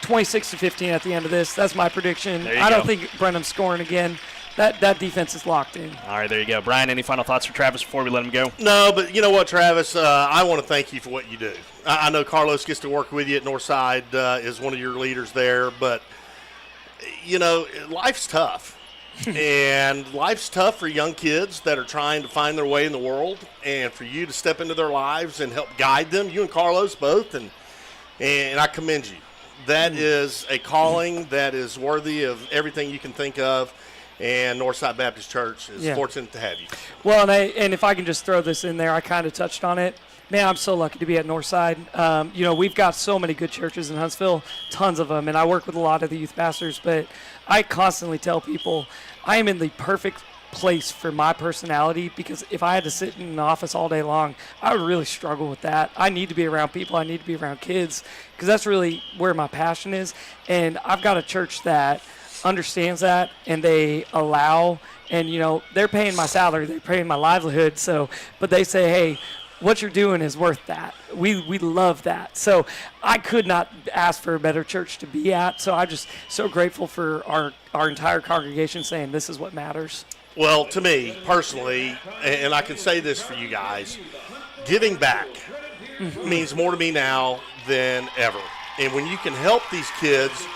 26-15 at the end of this. That's my prediction. I don't think Brenham's scoring again. That defense is locked in. All right, there you go. Brian, any final thoughts for Travis before we let him go? No, but you know what, Travis? I want to thank you for what you do. I know Carlos gets to work with you at Northside, is one of your leaders there, but, life's tough. And life's tough for young kids that are trying to find their way in the world, and for you to step into their lives and help guide them, you and Carlos both, and I commend you. That is a calling that is worthy of everything you can think of. And Northside Baptist Church is fortunate to have you. Well, and if I can just throw this in there, I kind of touched on it. Man, I'm so lucky to be at Northside. We've got so many good churches in Huntsville, tons of them, and I work with a lot of the youth pastors, but I constantly tell people I am in the perfect place for my personality, because if I had to sit in an office all day long, I would really struggle with that. I need to be around people. I need to be around kids, because that's really where my passion is. And I've got a church that understands that, and they allow, and they're paying my salary, they're paying my livelihood, but they say, hey, what you're doing is worth that. We love that. So I could not ask for a better church to be at. So I'm just so grateful for our entire congregation saying this is what matters. Well, to me personally, and I can say this for you guys, giving back means more to me now than ever. And when you can help these kids,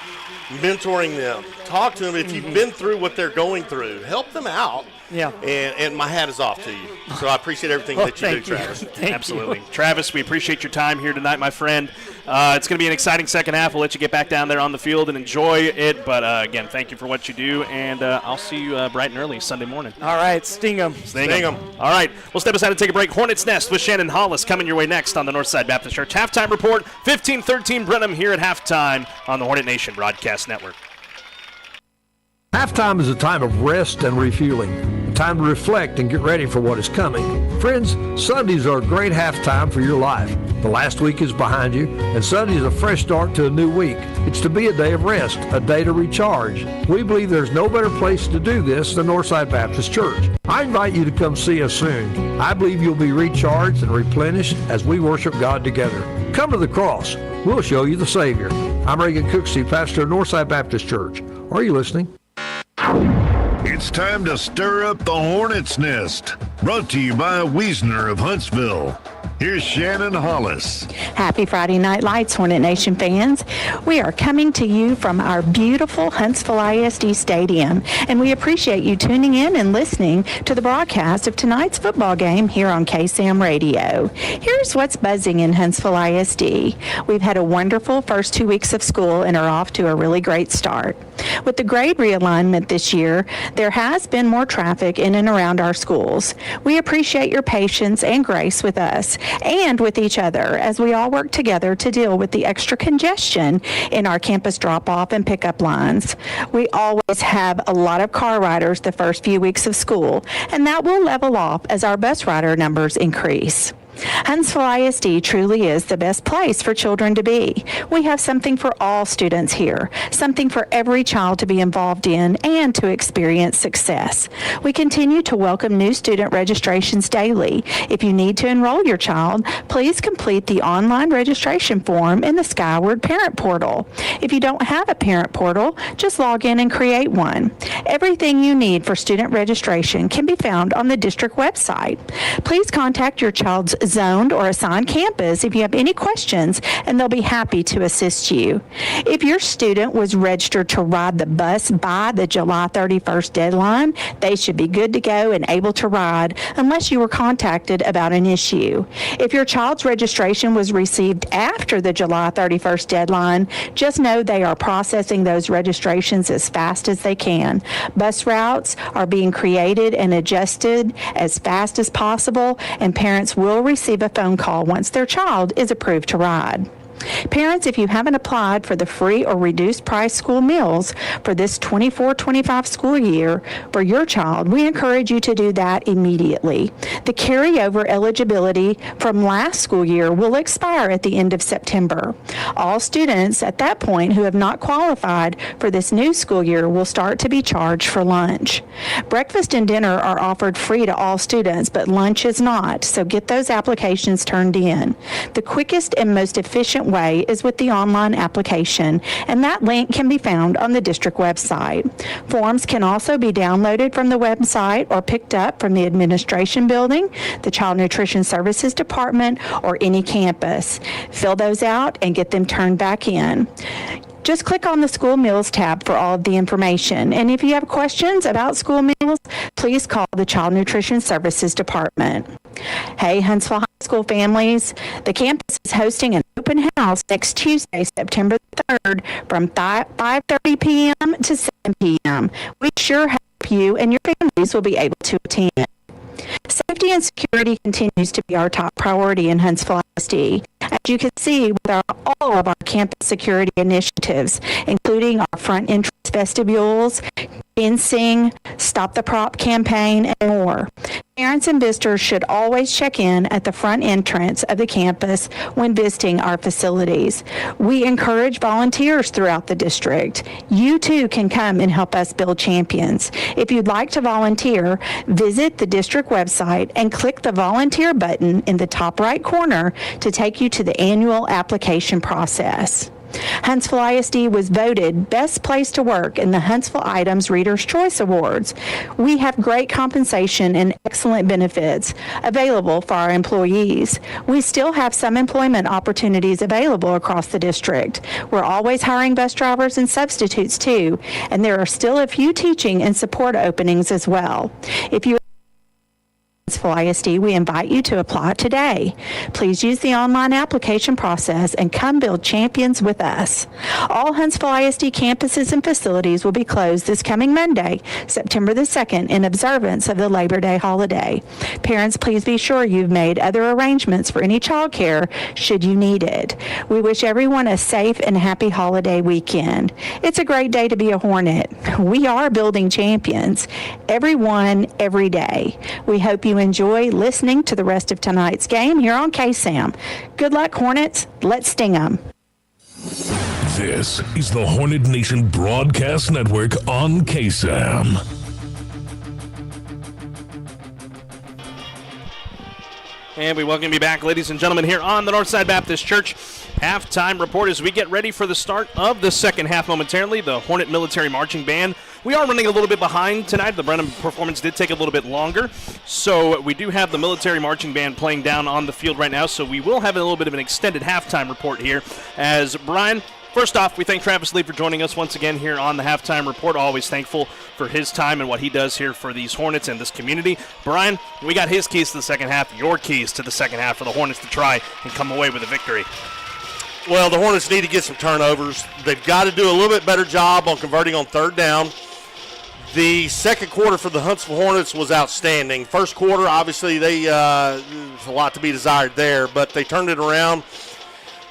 mentoring them, talk to them if you've been through what they're going through, help them out. Yeah. And my hat is off to you. So I appreciate everything that you do, Travis. Absolutely. Travis, we appreciate your time here tonight, my friend. It's going to be an exciting second half. We'll let you get back down there on the field and enjoy it. But, again, thank you for what you do. And I'll see you bright and early Sunday morning. All right. Sting 'em. Sting 'em. All right. We'll step aside and take a break. Hornets Nest with Shannon Hollis coming your way next on the Northside Baptist Church Halftime Report. 15-13 Brenham here at halftime on the Hornet Nation Broadcast Network. Halftime is a time of rest and refueling, a time to reflect and get ready for what is coming. Friends, Sundays are a great halftime for your life. The last week is behind you, and Sunday is a fresh start to a new week. It's to be a day of rest, a day to recharge. We believe there's no better place to do this than Northside Baptist Church. I invite you to come see us soon. I believe you'll be recharged and replenished as we worship God together. Come to the cross. We'll show you the Savior. I'm Reagan Cooksey, pastor of Northside Baptist Church. Are you listening? It's time to stir up the Hornets' Nest. Brought to you by Wiesner of Huntsville. Here's Shannon Hollis. Happy Friday Night Lights, Hornet Nation fans. We are coming to you from our beautiful Huntsville ISD Stadium, and we appreciate you tuning in and listening to the broadcast of tonight's football game here on KSAM Radio. Here's what's buzzing in Huntsville ISD. We've had a wonderful first 2 weeks of school and are off to a really great start. With the grade realignment this year, there has been more traffic in and around our schools. We appreciate your patience and grace with us and with each other as we all work together to deal with the extra congestion in our campus drop-off and pickup lines. We always have a lot of car riders the first few weeks of school, and that will level off as our bus rider numbers increase. Huntsville ISD truly is the best place for children to be. We have something for all students here, something for every child to be involved in and to experience success. We continue to welcome new student registrations daily. If you need to enroll your child, please complete the online registration form in the Skyward Parent Portal. If you don't have a parent portal, just log in and create one. Everything you need for student registration can be found on the district website. Please contact your child's zoned or assigned campus if you have any questions, and they'll be happy to assist you. If your student was registered to ride the bus by the July 31st deadline, they should be good to go and able to ride unless you were contacted about an issue. If your child's registration was received after the July 31st deadline, just know they are processing those registrations as fast as they can. Bus routes are being created and adjusted as fast as possible, and parents will receive a phone call once their child is approved to ride. Parents, if you haven't applied for the free or reduced price school meals for this 24-25 school year for your child, we encourage you to do that immediately. The carryover eligibility from last school year will expire at the end of September. All students at that point who have not qualified for this new school year will start to be charged for lunch. Breakfast and dinner are offered free to all students, but lunch is not, so get those applications turned in. The quickest and most efficient way is with the online application, and that link can be found on the district website. Forms can also be downloaded from the website or picked up from the administration building, the Child Nutrition Services Department, or any campus. Fill those out and get them turned back in. Just click on the School Meals tab for all of the information. And if you have questions about school meals, please call the Child Nutrition Services Department. Hey, Huntsville High School families, the campus is hosting an open house next Tuesday, September 3rd from 5:30 p.m. to 7 p.m. We sure hope you and your families will be able to attend. Safety and security continues to be our top priority in Huntsville ISD. As you can see with all of our campus security initiatives, including our front entrance vestibules, fencing, Stop the Prop campaign, and more. Parents and visitors should always check in at the front entrance of the campus when visiting our facilities. We encourage volunteers throughout the district. You too can come and help us build champions. If you'd like to volunteer, visit the district website and click the volunteer button in the top right corner to take you to the annual application process. Huntsville ISD was voted Best Place to Work in the Huntsville Items Reader's Choice Awards. We have great compensation and excellent benefits available for our employees. We still have some employment opportunities available across the district. We're always hiring bus drivers and substitutes too, and there are still a few teaching and support openings as well. If you Huntsville ISD, we invite you to apply today. Please use the online application process and come build champions with us. All Huntsville ISD campuses and facilities will be closed this coming Monday, September the 2nd, in observance of the Labor Day holiday. Parents, please be sure you've made other arrangements for any child care should you need it. We wish everyone a safe and happy holiday weekend. It's a great day to be a Hornet. We are building champions. Everyone, every day. We hope you enjoy listening to the rest of tonight's game here on KSAM. Good luck, Hornets. Let's sting 'em. This is the Hornet Nation Broadcast Network on KSAM. And we welcome you back, ladies and gentlemen, here on the Northside Baptist Church halftime report as we get ready for the start of the second half momentarily. The Hornet Military Marching Band. We are running a little bit behind tonight. The Brenham performance did take a little bit longer. So we do have the Military Marching Band playing down on the field right now. So we will have a little bit of an extended halftime report here. As Brian, first off, we thank Travis Lee for joining us once again here on the halftime report. Always thankful for his time and what he does here for these Hornets and this community. Brian, we got his keys to the second half, your keys to the second half for the Hornets to try and come away with a victory. Well, the Hornets need to get some turnovers. They've got to do a little bit better job on converting on third down. The second quarter for the Huntsville Hornets was outstanding. First quarter, obviously, there's a lot to be desired there, but they turned it around.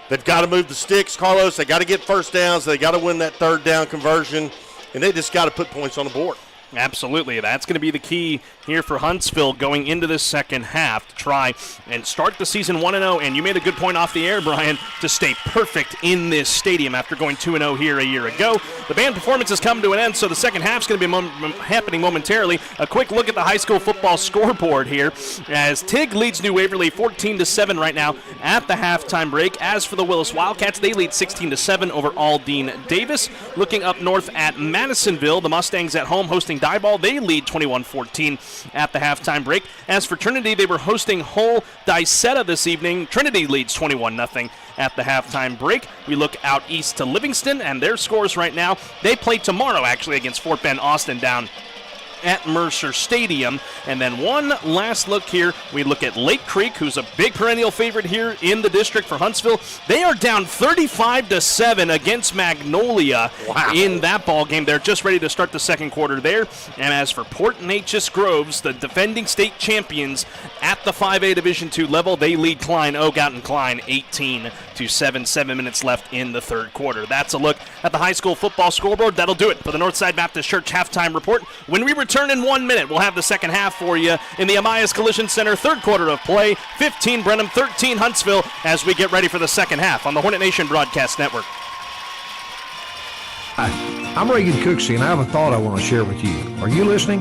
They've got to move the sticks, Carlos. They got to get first downs. They got to win that third down conversion, and they just got to put points on the board. Absolutely. That's going to be the key here for Huntsville going into this second half to try and start the season 1-0. And you made a good point off the air, Brian, to stay perfect in this stadium after going 2-0 here a year ago. The band performance has come to an end, so the second half is going to be happening momentarily. A quick look at the high school football scoreboard here as Tig leads New Waverly 14-7 right now at the halftime break. As for the Willis Wildcats, they lead 16-7 over Aldine Davis. Looking up north at Madisonville, the Mustangs at home hosting Diboll. They lead 21-14 at the halftime break. As for Trinity, they were hosting Hull Dicetta this evening. Trinity leads 21-0 at the halftime break. We look out east to Livingston and their scores right now. They play tomorrow, actually, against Fort Bend Austin down at Mercer Stadium. And then one last look here. We look at Lake Creek, who's a big perennial favorite here in the district for Huntsville. They are down 35-7 against Magnolia in that ball game. They're just ready to start the second quarter there. And as for Port Neches Groves, the defending state champions at the 5A Division II level, they lead Klein, Ogout and Klein 18-7. 7 minutes left in the third quarter. That's a look at the high school football scoreboard. That'll do it for the Northside Baptist Church halftime report. When we return in 1 minute, we'll have the second half for you in the Amayas Collision Center third quarter of play. 15 Brenham, 13 Huntsville as we get ready for the second half on the Hornet Nation Broadcast Network. Hi, I'm Reagan Cooksey, and I have a thought I want to share with you. Are you listening?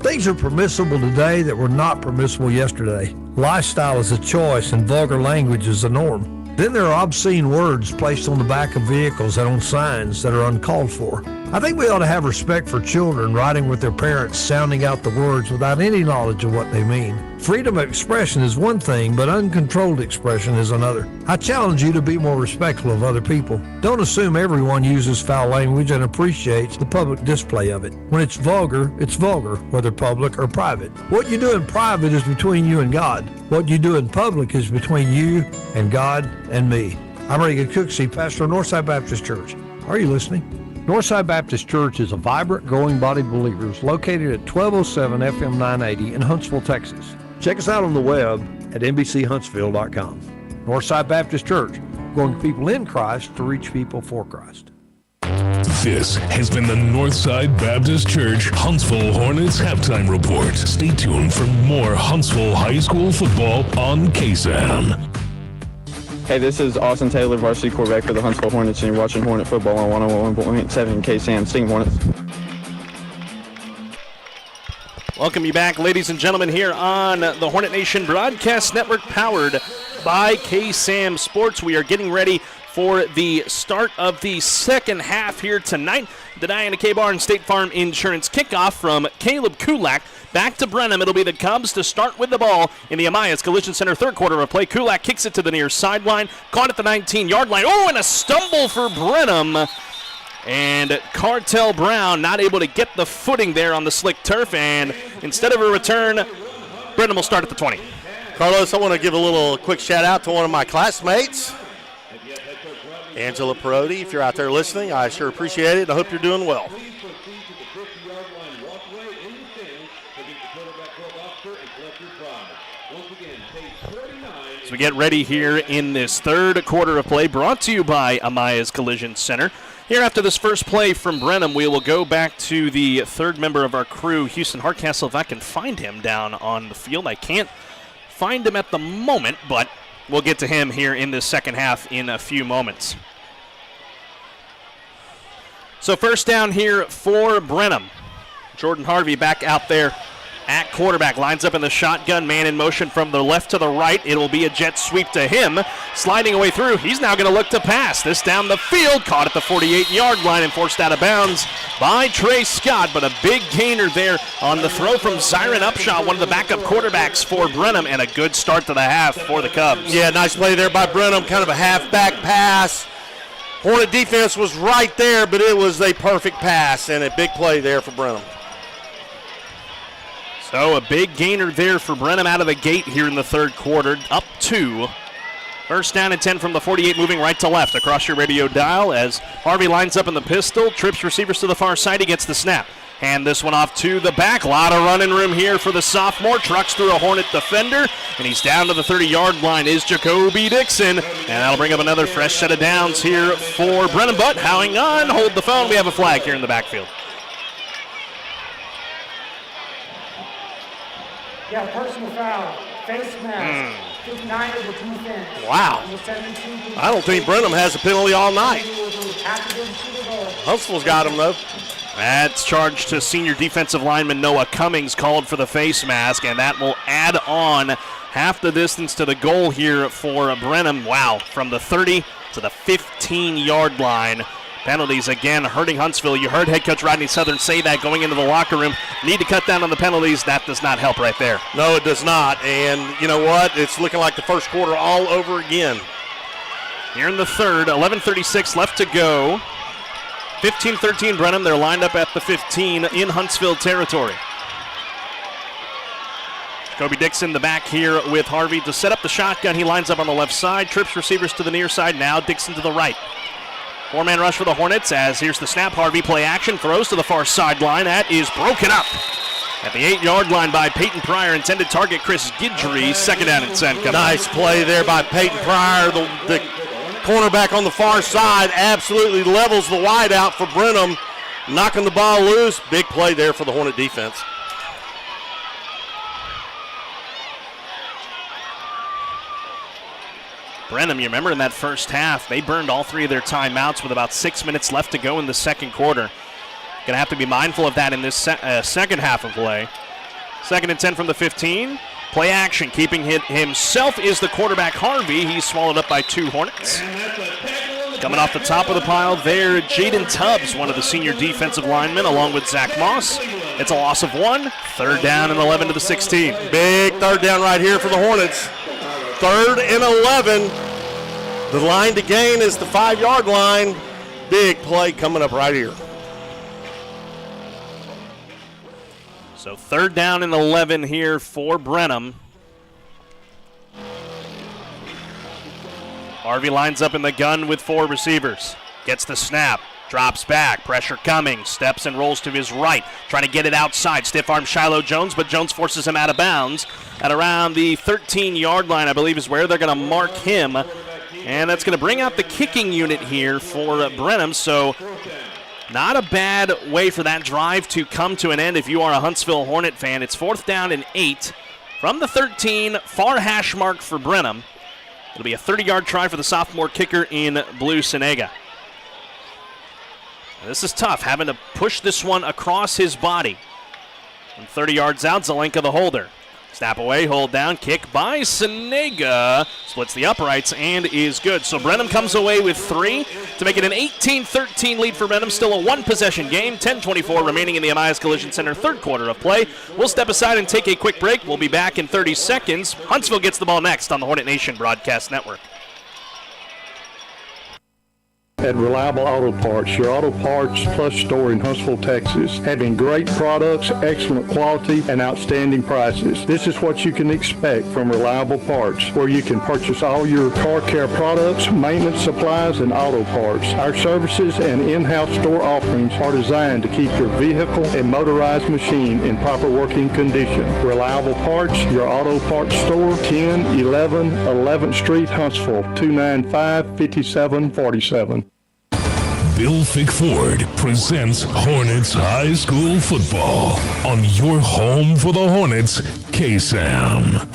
Things are permissible today that were not permissible yesterday. Lifestyle is a choice, and vulgar language is the norm. Then there are obscene words placed on the back of vehicles and on signs that are uncalled for. I think we ought to have respect for children riding with their parents, sounding out the words without any knowledge of what they mean. Freedom of expression is one thing, but uncontrolled expression is another. I challenge you to be more respectful of other people. Don't assume everyone uses foul language and appreciates the public display of it. When it's vulgar, whether public or private. What you do in private is between you and God. What you do in public is between you and God and me. I'm Reagan Cooksey, pastor of Northside Baptist Church. Are you listening? Northside Baptist Church is a vibrant, growing body of believers located at 1207 FM 980 in Huntsville, Texas. Check us out on the web at nbchuntsville.com. Northside Baptist Church, growing people in Christ to reach people for Christ. This has been the Northside Baptist Church Huntsville Hornets halftime report. Stay tuned for more Huntsville High School football on KSAM. Hey, this is Austin Taylor, varsity quarterback for the Huntsville Hornets, and you're watching Hornet football on 101.7 KSAM. Sting Hornets. Welcome you back, ladies and gentlemen, here on the Hornet Nation Broadcast Network, powered by KSAM Sports. We are getting ready for the start of the second half here tonight. The Diana K. Bar and State Farm Insurance kickoff from Caleb Kulak. Back to Brenham. It'll be the Cubs to start with the ball in the Amayas Collision Center third quarter of play. Kulak kicks it to the near sideline. Caught at the 19-yard line. Oh, and a stumble for Brenham. And Cartel Brown not able to get the footing there on the slick turf. And instead of a return, Brenham will start at the 20. Carlos, I want to give a little quick shout out to one of my classmates, Angela Perotti. If you're out there listening, I sure appreciate it. I hope you're doing well. As we get ready here in this third quarter of play, brought to you by Amaya's Collision Center. Here after this first play from Brenham, we will go back to the third member of our crew, Houston Hardcastle, if I can find him down on the field. I can't find him at the moment, but we'll get to him here in this second half in a few moments. So first down here for Brenham. Jordan Harvey back out there at quarterback. Lines up in the shotgun, man in motion from the left to the right. It will be a jet sweep to him. Sliding away through. He's now going to look to pass. This down the field. Caught at the 48-yard line and forced out of bounds by Trey Scott. But a big gainer there on the throw from Zyron Upshaw, one of the backup quarterbacks for Brenham, and a good start to the half for the Cubs. Yeah, nice play there by Brenham. Kind of a halfback pass. Hornet defense was right there, but it was a perfect pass and a big play there for Brenham. So a big gainer there for Brenham out of the gate here in the third quarter. Up 2. First down and 10 from the 48, moving right to left across your radio dial as Harvey lines up in the pistol, trips receivers to the far side. He gets the snap. Hand this one off to the back. A lot of running room here for the sophomore. Trucks through a Hornet defender, and he's down to the 30-yard line is Jacoby Dixon. And that'll bring up another fresh set of downs here for Brenham. But hang on, hold the phone. We have a flag here in the backfield. Yeah, personal foul. Face mask. 59 of the defense. Wow. I don't think Brenham has a penalty all night. Huntsville's got him, though. That's charged to senior defensive lineman Noah Cummings, called for the face mask, and that will add on half the distance to the goal here for Brenham. Wow, from the 30 to the 15-yard line. Penalties again hurting Huntsville. You heard head coach Rodney Southern say that going into the locker room. Need to cut down on the penalties. That does not help right there. No, it does not. And you know what? It's looking like the first quarter all over again. Here in the third, 11:36 left to go. 15-13 Brenham. They're lined up at the 15 in Huntsville territory. Kobe Dixon, the back here with Harvey to set up the shotgun. He lines up on the left side, trips receivers to the near side. Now Dixon to the right. Four-man rush for the Hornets as here's the snap. Harvey play action, throws to the far sideline. That is broken up at the 8-yard line by Peyton Pryor. Intended target Chris Guidry. Second down and 10. Nice play there by Peyton Pryor. The cornerback on the far side absolutely levels the wide out for Brenham, knocking the ball loose. Big play there for the Hornet defense. Brenham, you remember in that first half, they burned all three of their timeouts with about 6 minutes left to go in the second quarter. Going to have to be mindful of that in this second half of play. Second and 10 from the 15. Play action, keeping himself is the quarterback Harvey. He's swallowed up by two Hornets. Coming off the top of the pile there, Jaden Tubbs, one of the senior defensive linemen, along with Zach Moss. It's a loss of one. Third down and 11 to the 16. Big third down right here for the Hornets. Third and 11. The line to gain is the 5-yard line. Big play coming up right here. So third down and 11 here for Brenham. Harvey lines up in the gun with four receivers. Gets the snap. Drops back. Pressure coming. Steps and rolls to his right. Trying to get it outside. Stiff arm Shiloh Jones, but Jones forces him out of bounds. At around the 13-yard line, I believe, is where they're going to mark him. And that's going to bring out the kicking unit here for Brenham. So not a bad way for that drive to come to an end if you are a Huntsville Hornet fan. It's fourth down and 8 from the 13, far hash mark for Brenham. It'll be a 30-yard try for the sophomore kicker in Blue Senega. This is tough, having to push this one across his body. From 30 yards out, Zelenka the holder. Snap away, hold down, kick by Senega. Splits the uprights and is good. So Brenham comes away with 3 to make it an 18-13 lead for Brenham. Still a one-possession game. 10:24 remaining in the Amias Collision Center third quarter of play. We'll step aside and take a quick break. We'll be back in 30 seconds. Huntsville gets the ball next on the Hornet Nation Broadcast Network. At Reliable Auto Parts, your auto parts plus store in Huntsville, Texas, having great products, excellent quality, and outstanding prices. This is what you can expect from Reliable Parts, where you can purchase all your car care products, maintenance supplies, and auto parts. Our services and in-house store offerings are designed to keep your vehicle and motorized machine in proper working condition. Reliable Parts, your auto parts store, 1011 11th Street, Huntsville, 295-5747. Bill Fick Ford presents Hornets High School Football on your home for the Hornets, KSAM.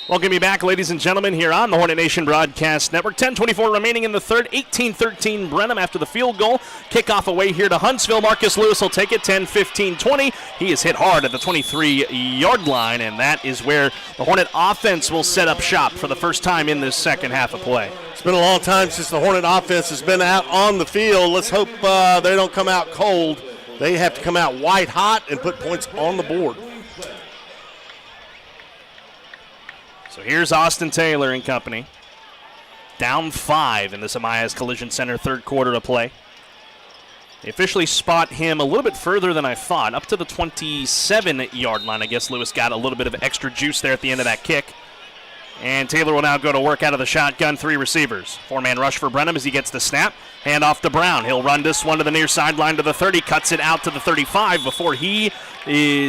Welcome you back, ladies and gentlemen, here on the Hornet Nation Broadcast Network. 10:24 remaining in the third. 18-13 Brenham after the field goal. Kickoff away here to Huntsville. Marcus Lewis will take it 10-15-20. He is hit hard at the 23-yard line, and that is where the Hornet offense will set up shop for the first time in this second half of play. It's been a long time since the Hornet offense has been out on the field. Let's hope they don't come out cold. They have to come out white hot and put points on the board. So here's Austin Taylor and company. Down 5 in this Amias Collision Center third quarter of play. They officially spot him a little bit further than I thought, up to the 27-yard line. I guess Lewis got a little bit of extra juice there at the end of that kick. And Taylor will now go to work out of the shotgun, 3 receivers. 4-man rush for Brenham as he gets the snap. Hand off to Brown. He'll run this one to the near sideline to the 30, cuts it out to the 35 before he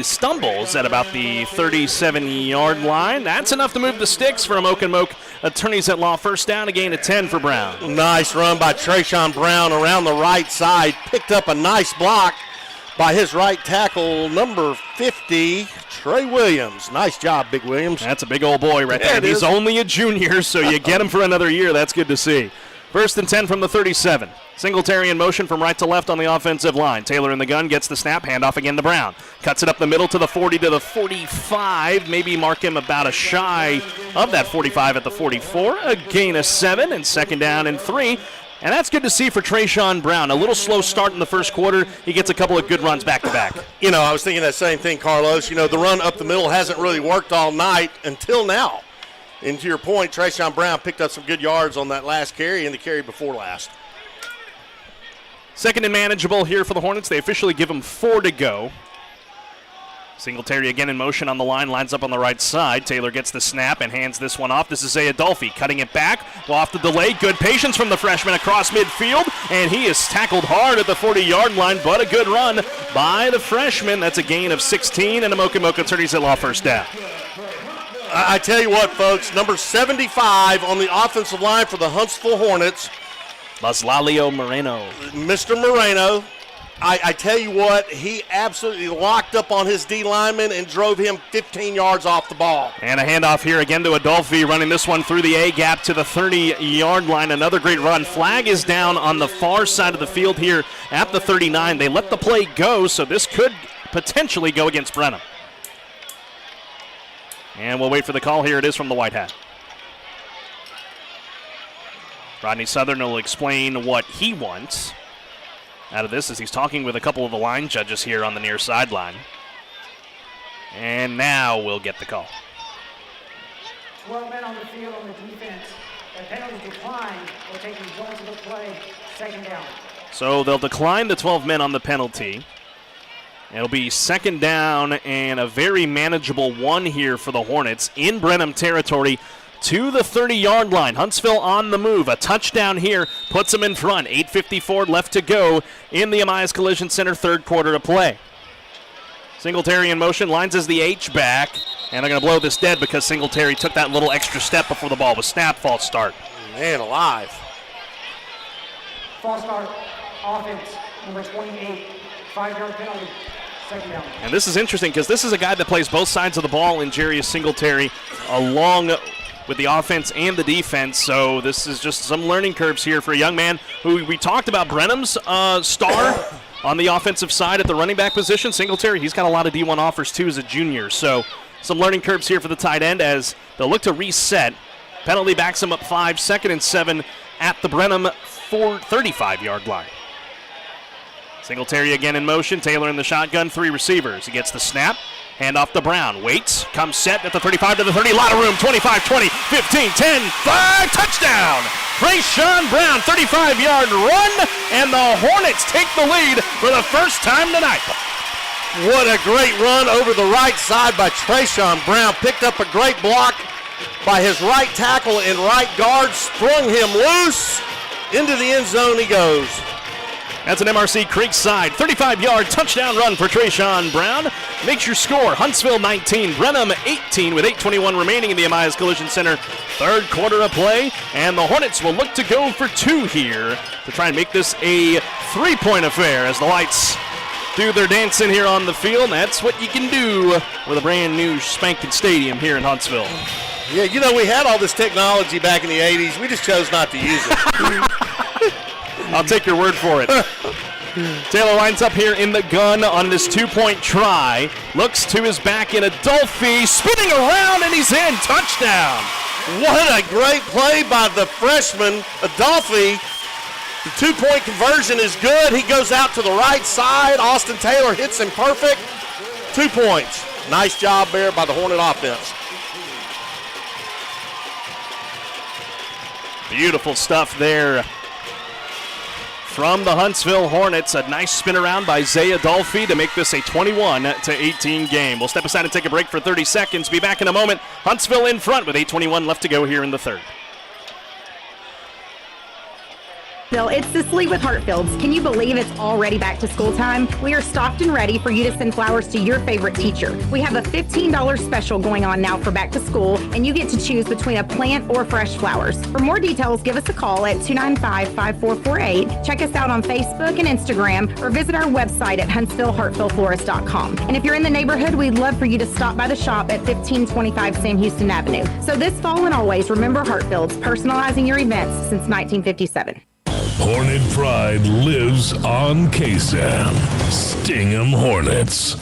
stumbles at about the 37-yard line. That's enough to move the sticks for Moke and Moke attorneys at law. First down, a gain of 10 for Brown. Nice run by Trayshawn Brown around the right side. Picked up a nice block by his right tackle, number 50, Trey Williams. Nice job, Big Williams. That's a big old boy right there. He's only a junior, so you get him for another year. That's good to see. 1st and 10 from the 37. Singletary in motion from right to left on the offensive line. Taylor in the gun, gets the snap, handoff again to Brown. Cuts it up the middle to the 40 to the 45. Maybe mark him about a shy of that 45 at the 44. A gain of 7 and 2nd down and 3. And that's good to see for Trayshawn Brown. A little slow start in the first quarter. He gets a couple of good runs back to back. You know, I was thinking that same thing, Carlos. You know, the run up the middle hasn't really worked all night until now. And to your point, Trayshawn Brown picked up some good yards on that last carry and the carry before last. 2nd and manageable here for the Hornets. They officially give him 4 to go. Singletary again in motion on the line, lines up on the right side. Taylor gets the snap and hands this one off. This is Adolphe cutting it back. Off the delay. Good patience from the freshman across midfield. And he is tackled hard at the 40-yard line, but a good run by the freshman. That's a gain of 16, and Amoka turns it off 1st down. I tell you what, folks, number 75 on the offensive line for the Huntsville Hornets, Laslalio Moreno. Mr. Moreno, I tell you what, he absolutely locked up on his D lineman and drove him 15 yards off the ball. And a handoff here again to Adolphe, running this one through the A gap to the 30-yard line. Another great run. Flag is down on the far side of the field here at the 39. They let the play go, so this could potentially go against Brenham. And we'll wait for the call. Here it is from the White Hat. Rodney Southern will explain what he wants out of this as he's talking with a couple of the line judges here on the near sideline. And now we'll get the call. 12 men on the field on the defense. The penalty declined. We're taking points of the play. 2nd down. So they'll decline the 12 men on the penalty. It'll be 2nd down and a very manageable one here for the Hornets in Brenham territory to the 30-yard line. Huntsville on the move. A touchdown here puts them in front. 8:54 left to go in the Amias Collision Center, 3rd quarter to play. Singletary in motion, lines as the H back, and they're going to blow this dead because Singletary took that little extra step before the ball was snapped. False start. Man alive. False start. Offense, number 28. 5-yard penalty. 2nd down. And this is interesting because this is a guy that plays both sides of the ball in Jarius Singletary along with the offense and the defense. So this is just some learning curves here for a young man who we talked about Brenham's star on the offensive side at the running back position. Singletary, he's got a lot of D1 offers too as a junior. So some learning curves here for the tight end as they'll look to reset. Penalty backs him up 5, 2nd and 7 at the Brenham 35-yard line. Singletary again in motion. Taylor in the shotgun. 3 receivers. He gets the snap. Hand off to Brown. Waits. Comes set at the 35 to the 30. Lot of room. 25, 20, 15, 10, 5. Touchdown. Trayshawn Brown. 35-yard run. And the Hornets take the lead for the first time tonight. What a great run over the right side by Trayshawn Brown. Picked up a great block by his right tackle and right guard. Sprung him loose. Into the end zone he goes. That's an MRC Creekside 35-yard touchdown run for Trayshawn Brown. Makes your score Huntsville 19, Brenham 18 with 8:21 remaining in the Amias Collision Center. 3rd quarter of play, and the Hornets will look to go for 2 here to try and make this a 3-point affair as the lights do their dancing here on the field. That's what you can do with a brand new spanking stadium here in Huntsville. Yeah, you know, we had all this technology back in the 80s. We just chose not to use it. I'll take your word for it. Taylor lines up here in the gun on this 2-point try. Looks to his back in Adolphe, spinning around, and he's in. Touchdown. What a great play by the freshman, Adolphe. The 2-point conversion is good. He goes out to the right side. Austin Taylor hits him perfect. 2 points. Nice job there by the Hornet offense. Beautiful stuff there from the Huntsville Hornets. A nice spin around by Zay Adolphe to make this a 21-18 game. We'll step aside and take a break for 30 seconds. Be back in a moment. Huntsville in front with 8:21 left to go here in the 3rd. Bill, it's Cicely with Hartfields. Can you believe it's already back to school time? We are stocked and ready for you to send flowers to your favorite teacher. We have a $15 special going on now for back to school, and you get to choose between a plant or fresh flowers. For more details, give us a call at 295-5448. Check us out on Facebook and Instagram, or visit our website at huntsvillehartfieldflorist.com. And if you're in the neighborhood, we'd love for you to stop by the shop at 1525 Sam Houston Avenue. So this fall and always, remember Hartfields, personalizing your events since 1957. Hornet pride lives on KSAM. Sting 'em Hornets.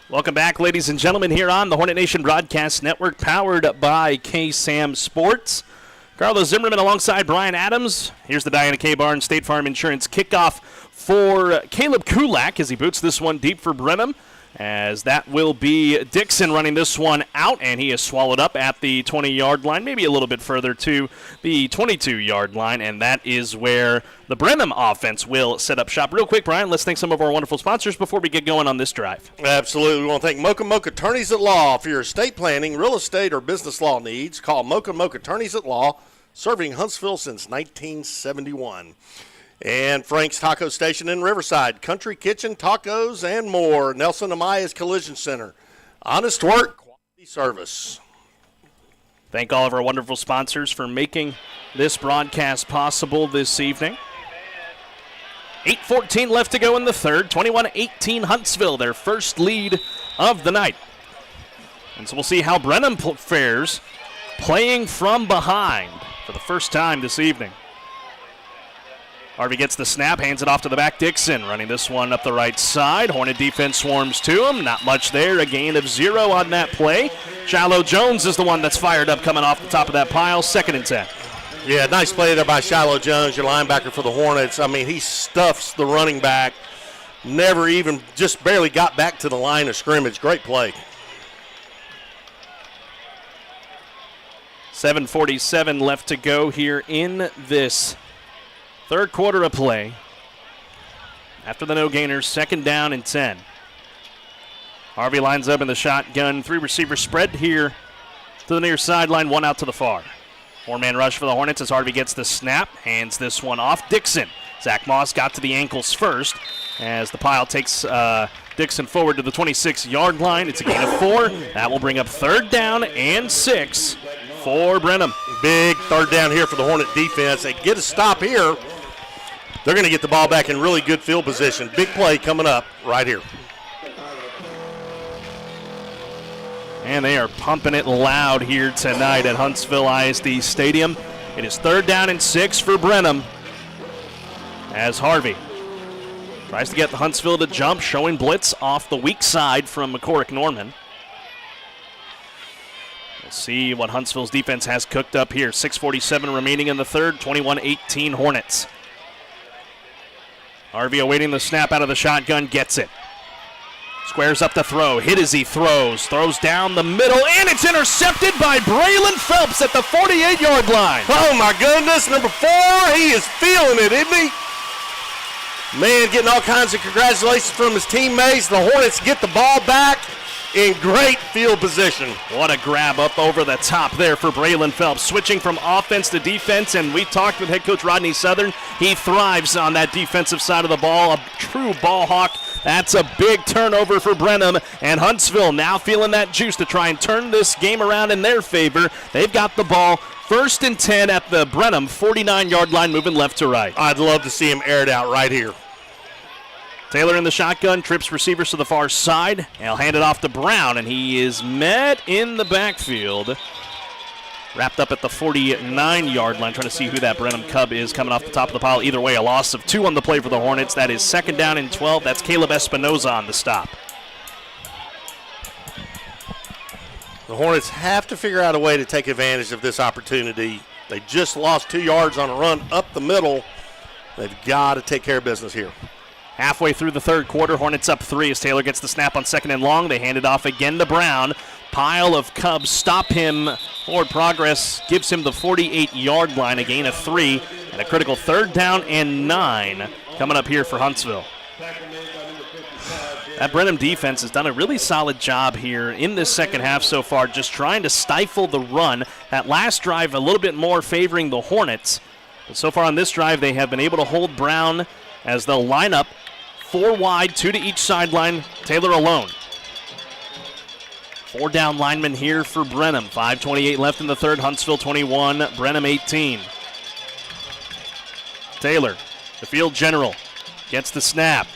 Welcome back, ladies and gentlemen, here on the Hornet Nation Broadcast Network, powered by KSAM Sports. Carlos Zimmermann alongside Brian Adams. Here's the Diana K. Barnes State Farm Insurance kickoff for Caleb Kulak as he boots this one deep for Brenham, as that will be Dixon running this one out, and he is swallowed up at the 20-yard line, maybe a little bit further to the 22-yard line, and that is where the Brenham offense will set up shop. Real quick, Brian, let's thank some of our wonderful sponsors before we get going on this drive. Absolutely. We want to thank Mocha Mocha Attorneys at Law. For your estate planning, real estate, or business law needs, call Mocha Mocha Attorneys at Law, serving Huntsville since 1971. And Frank's Taco Station in Riverside, Country Kitchen, tacos, and more. Nelson Amaya's Collision Center. Honest work, quality service. Thank all of our wonderful sponsors for making this broadcast possible this evening. 8:14 left to go in the third. 21-18 Huntsville, their first lead of the night. And so we'll see how Brenham fares playing from behind for the first time this evening. Harvey gets the snap, hands it off to the back. Dixon running this one up the right side. Hornet defense swarms to him. Not much there. A gain of 0 on that play. Shiloh Jones is the one that's fired up coming off the top of that pile. 2nd and 10. Yeah, nice play there by Shiloh Jones, your linebacker for the Hornets. I mean, he stuffs the running back. Never even, just barely got back to the line of scrimmage. Great play. 7:47 left to go here in this third quarter of play. After the no gainers, 2nd down and 10. Harvey lines up in the shotgun. 3-receiver spread here to the near sideline, 1 out to the far. 4-man rush for the Hornets as Harvey gets the snap, hands this one off. Dixon. Zach Moss got to the ankles first as the pile takes Dixon forward to the 26-yard line. It's a gain of 4. That will bring up 3rd down and 6 for Brenham. Big 3rd down here for the Hornet defense. They get a stop here. They're going to get the ball back in really good field position. Big play coming up right here. And they are pumping it loud here tonight at Huntsville ISD Stadium. It is 3rd down and 6 for Brenham as Harvey tries to get the Huntsville to jump, showing blitz off the weak side from McCorrick Norman. We'll see what Huntsville's defense has cooked up here. 6:47 remaining in the third, 21-18 Hornets. Harvey awaiting the snap out of the shotgun, gets it. Squares up the throw, hit as he throws down the middle, and it's intercepted by Braylon Phelps at the 48-yard line. Oh my goodness, number 4, he is feeling it, isn't he? Man, getting all kinds of congratulations from his teammates. The Hornets get the ball back in great field position. What a grab up over the top there for Braylon Phelps. Switching from offense to defense, and we talked with head coach Rodney Southern. He thrives on that defensive side of the ball, a true ball hawk. That's a big turnover for Brenham, and Huntsville now feeling that juice to try and turn this game around in their favor. They've got the ball 1st and 10 at the Brenham 49-yard line, moving left to right. I'd love to see him air it out right here. Taylor in the shotgun, trips receivers to the far side. He'll hand it off to Brown, and he is met in the backfield. Wrapped up at the 49-yard line, trying to see who that Brenham Cub is coming off the top of the pile. Either way, a loss of 2 on the play for the Hornets. That is 2nd down and 12. That's Caleb Espinoza on the stop. The Hornets have to figure out a way to take advantage of this opportunity. They just lost 2 yards on a run up the middle. They've got to take care of business here. Halfway through the third quarter, Hornets up 3 as Taylor gets the snap on 2nd and long. They hand it off again to Brown. Pile of Cubs stop him. Forward progress gives him the 48-yard line, a gain of 3, and a critical 3rd down and 9 coming up here for Huntsville. That Brenham defense has done a really solid job here in this second half so far, just trying to stifle the run. That last drive a little bit more favoring the Hornets. But so far on this drive, they have been able to hold Brown as they'll line up 4 wide, 2 to each sideline. Taylor alone. 4 down linemen here for Brenham. 5:28 left in the third. Huntsville 21, Brenham 18. Taylor, the field general, gets the snap.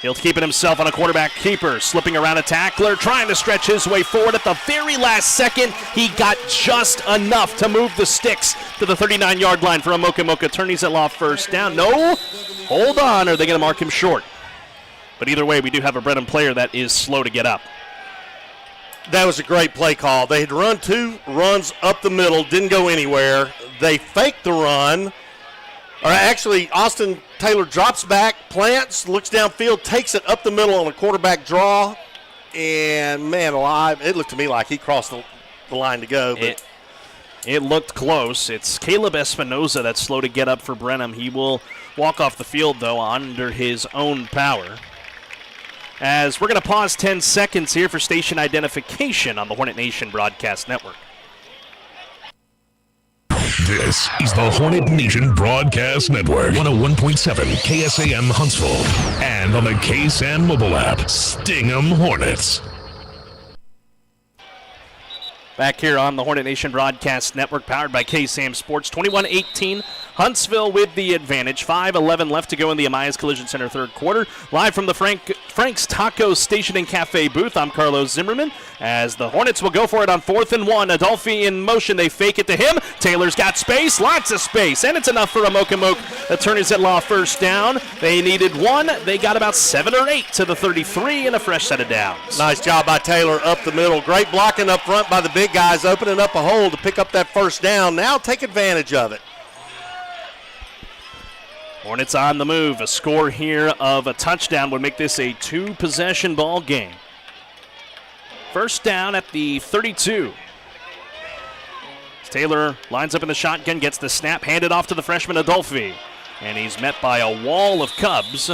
He'll keep it himself on a quarterback keeper, slipping around a tackler, trying to stretch his way forward. At the very last second, he got just enough to move the sticks to the 39-yard line for a Mocha Attorneys at law first down. No, hold on, or are they going to mark him short? But either way, we do have a Brenham player that is slow to get up. That was a great play call. They had run 2 runs up the middle, didn't go anywhere. They faked the run. Or actually, Austin Taylor drops back, plants, looks downfield, takes it up the middle on a quarterback draw, and man alive, it looked to me like he crossed the line to go. But it looked close. It's Caleb Espinoza that's slow to get up for Brenham. He will walk off the field, though, under his own power. As we're going to pause 10 seconds here for station identification on the Hornet Nation Broadcast Network. This is the Hornet Nation Broadcast Network, 101.7 KSAM Huntsville, and on the KSAM mobile app, Sting 'em Hornets. Back here on the Hornet Nation Broadcast Network, powered by KSAM Sports, 21-18, Huntsville with the advantage. 5:11 left to go in the Amayas Collision Center third quarter. Live from the Frank's Taco Station and Cafe booth, I'm Carlos Zimmermann, as the Hornets will go for it on 4th and 1. Adolphi in motion, they fake it to him. Taylor's got space, lots of space, and it's enough for a Mocha Attorneys at law first down. They needed 1, they got about 7 or 8 to the 33 and a fresh set of downs. Nice job by Taylor up the middle. Great blocking up front by the big guys, opening up a hole to pick up that first down. Now take advantage of it. Hornets on the move. A score here of a touchdown would make this a 2-possession ball game. First down at the 32. Taylor lines up in the shotgun, gets the snap, handed off to the freshman Adolphi. And he's met by a wall of Cubs.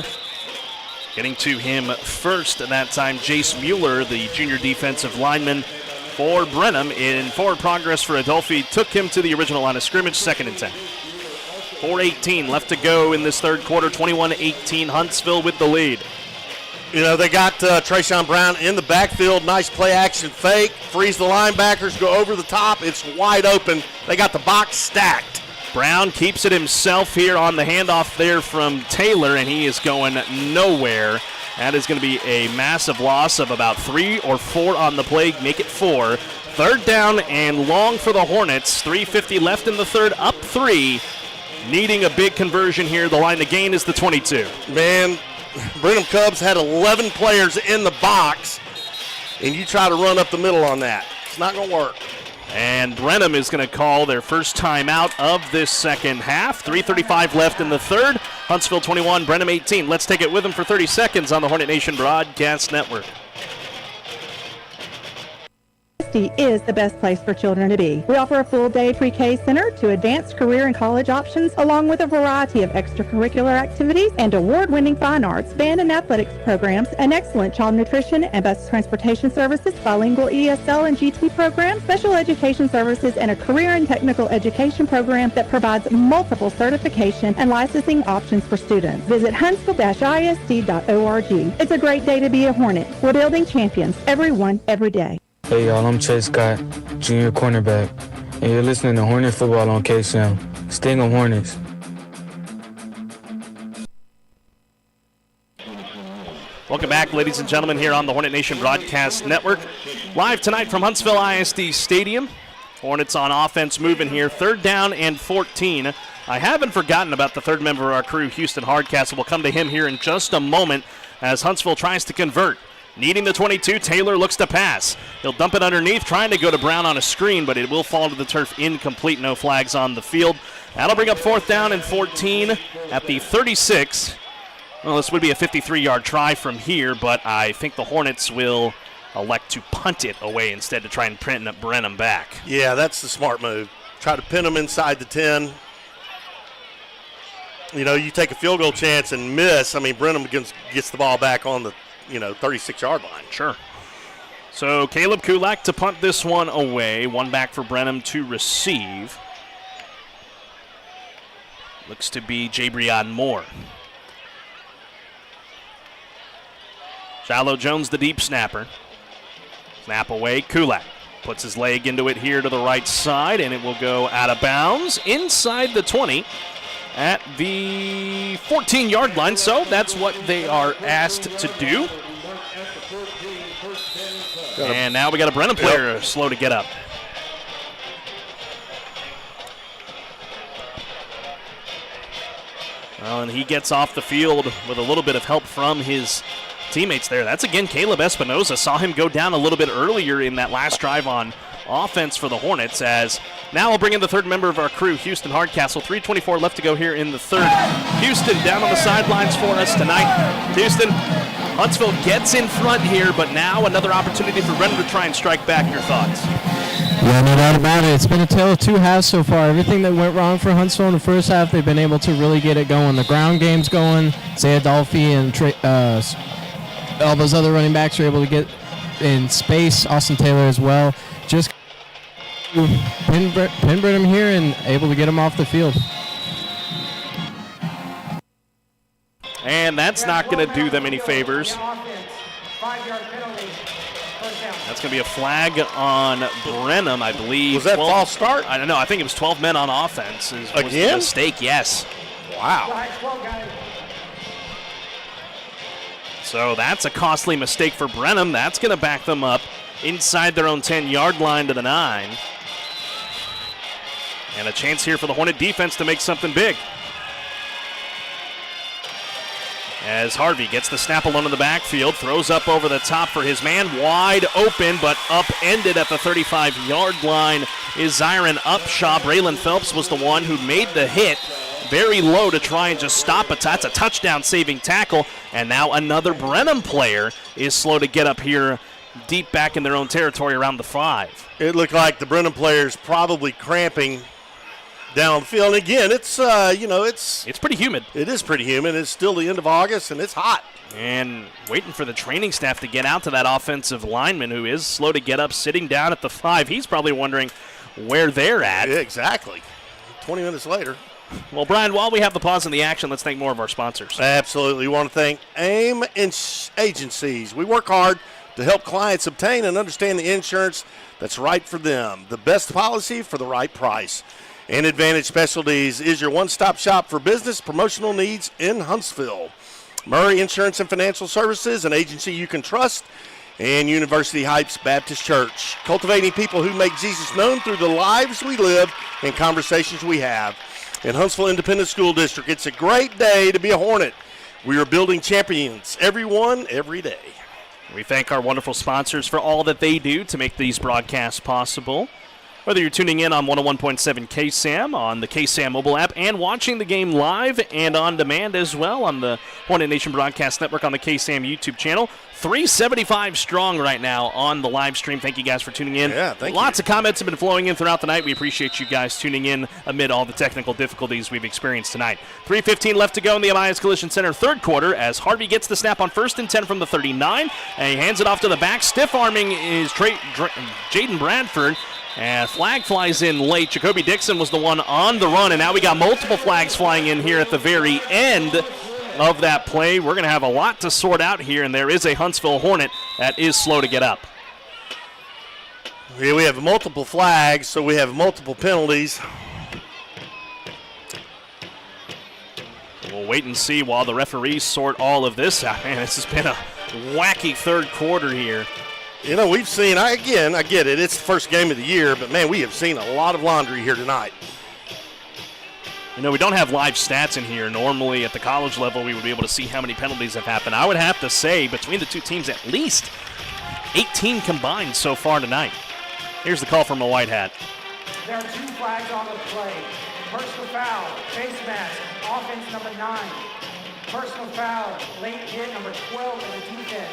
Getting to him first that time, Jace Mueller, the junior defensive lineman for Brenham, in forward progress for Adolphi. Took him to the original line of scrimmage, 2nd and 10. 4:18 left to go in this third quarter, 21-18, Huntsville with the lead. You know, they got Trayshawn Brown in the backfield. Nice play action fake. Freeze the linebackers, go over the top. It's wide open. They got the box stacked. Brown keeps it himself here on the handoff there from Taylor, and he is going nowhere. That is going to be a massive loss of about 3 or 4 on the play. Make it 4. Third down and long for the Hornets. 3:50 left in the third, up 3. Needing a big conversion here. The line to gain is the 22. Man, Brenham Cubs had 11 players in the box, and you try to run up the middle on that. It's not going to work. And Brenham is going to call their first timeout of this second half. 3:35 left in the third. Huntsville 21, Brenham 18. Let's take it with them for 30 seconds on the Hornet Nation Broadcast Network. Is the best place for children to be. We offer a full-day pre-K center to advanced career and college options, along with a variety of extracurricular activities and award-winning fine arts, band and athletics programs, an excellent child nutrition and bus transportation services, bilingual ESL and GT programs, special education services, and a career and technical education program that provides multiple certification and licensing options for students. Visit huntsville-isd.org. It's a great day to be a Hornet. We're building champions, everyone, every day. Hey y'all, I'm Chase Scott, junior cornerback, and you're listening to Hornet Football on KSAM. Sting 'em Hornets. Welcome back, ladies and gentlemen, here on the Hornet Nation Broadcast Network. Live tonight from Huntsville ISD Stadium. Hornets on offense moving here. 3rd down and 14. I haven't forgotten about the third member of our crew, Houston Hardcastle. We'll come to him here in just a moment as Huntsville tries to convert. Needing the 22, Taylor looks to pass. He'll dump it underneath, trying to go to Brown on a screen, but it will fall to the turf incomplete. No flags on the field. That'll bring up 4th down and 14 at the 36. Well, this would be a 53-yard try from here, but I think the Hornets will elect to punt it away instead to try and pin Brenham back. Yeah, that's the smart move. Try to pin them inside the 10. you take a field goal chance and miss. I mean, Brenham gets the ball back on the, 36-yard line. Sure. So Caleb Kulak to punt this one away. One back for Brenham to receive. Looks to be Jabrion Moore. Shiloh Jones, the deep snapper. Snap away, Kulak puts his leg into it here to the right side, and it will go out of bounds inside the 20 at the 14-yard line. So that's what they are asked to do. And now we got a Brenham player slow to get up. Well, and he gets off the field with a little bit of help from his teammates there. That's again Caleb Espinoza. Saw him go down a little bit earlier in that last drive on offense for the Hornets. As now we'll bring in the third member of our crew, Houston Hardcastle. 3:24 left to go here in the third. Houston down on the sidelines for us tonight. Houston, Huntsville gets in front here, but now another opportunity for Brenham to try and strike back. Your thoughts? Yeah, no doubt about it. It's been a tale of two halves so far. Everything that went wrong for Huntsville in the first half, they've been able to really get it going. The ground game's going. Zay Adolphi and all those other running backs are able to get in space. Austin Taylor as well. Just pin Brenham here and able to get him off the field. And that's not going to do them any favors. That's going to be a flag on Brenham, I believe. Was that false start? I don't know. I think it was 12 men on offense. Was Again? the mistake, yes. Wow. So that's a costly mistake for Brenham. That's going to back them up inside their own 10-yard line to the 9. And a chance here for the Hornet defense to make something big. As Harvey gets the snap alone in the backfield, throws up over the top for his man, wide open, but upended at the 35-yard line is Zyron Upshaw. Braylon Phelps was the one who made the hit very low to try and just stop it. That's a touchdown-saving tackle, and now another Brenham player is slow to get up here deep back in their own territory around the 5. It looked like the Brenham players probably cramping down the field. And again, it's it's pretty humid. It is pretty humid. It's still the end of August, and it's hot. And waiting for the training staff to get out to that offensive lineman who is slow to get up, sitting down at the 5. He's probably wondering where they're at. Yeah, exactly. 20 minutes later. Well, Brian, while we have the pause in the action, let's thank more of our sponsors. Absolutely. We want to thank AIM Agencies. We work hard to help clients obtain and understand the insurance that's right for them. The best policy for the right price. And Advantage Specialties is your one-stop shop for business promotional needs in Huntsville. Murray Insurance and Financial Services, an agency you can trust. And University Heights Baptist Church, cultivating people who make Jesus known through the lives we live and conversations we have. In Huntsville Independent School District, it's a great day to be a Hornet. We are building champions, everyone, every day. We thank our wonderful sponsors for all that they do to make these broadcasts possible. Whether you're tuning in on 101.7 KSAM, on the KSAM mobile app, and watching the game live and on demand as well on the Hornet Nation Broadcast Network on the KSAM YouTube channel. 375 strong right now on the live stream. Thank you guys for tuning in. Yeah, thank you. Lots of comments have been flowing in throughout the night. We appreciate you guys tuning in amid all the technical difficulties we've experienced tonight. 3:15 left to go in the Elias Collision Center third quarter as Harvey gets the snap on 1st and 10 from the 39, and he hands it off to the back. Stiff-arming is Jaden Bradford. And flag flies in late. Jacoby Dixon was the one on the run, and now we got multiple flags flying in here at the very end of that play. We're going to have a lot to sort out here, and there is a Huntsville Hornet that is slow to get up. Yeah, we have multiple flags, so we have multiple penalties. We'll wait and see while the referees sort all of this out. Man, this has been a wacky third quarter here. You know, we've seen, I get it, it's the first game of the year, but, man, we have seen a lot of laundry here tonight. You know, we don't have live stats in here. Normally at the college level, we would be able to see how many penalties have happened. I would have to say between the two teams, at least 18 combined so far tonight. Here's the call from a white hat. There are 2 flags on the play. Personal foul, face mask, offense number 9. Personal foul, late hit number 12 of the defense.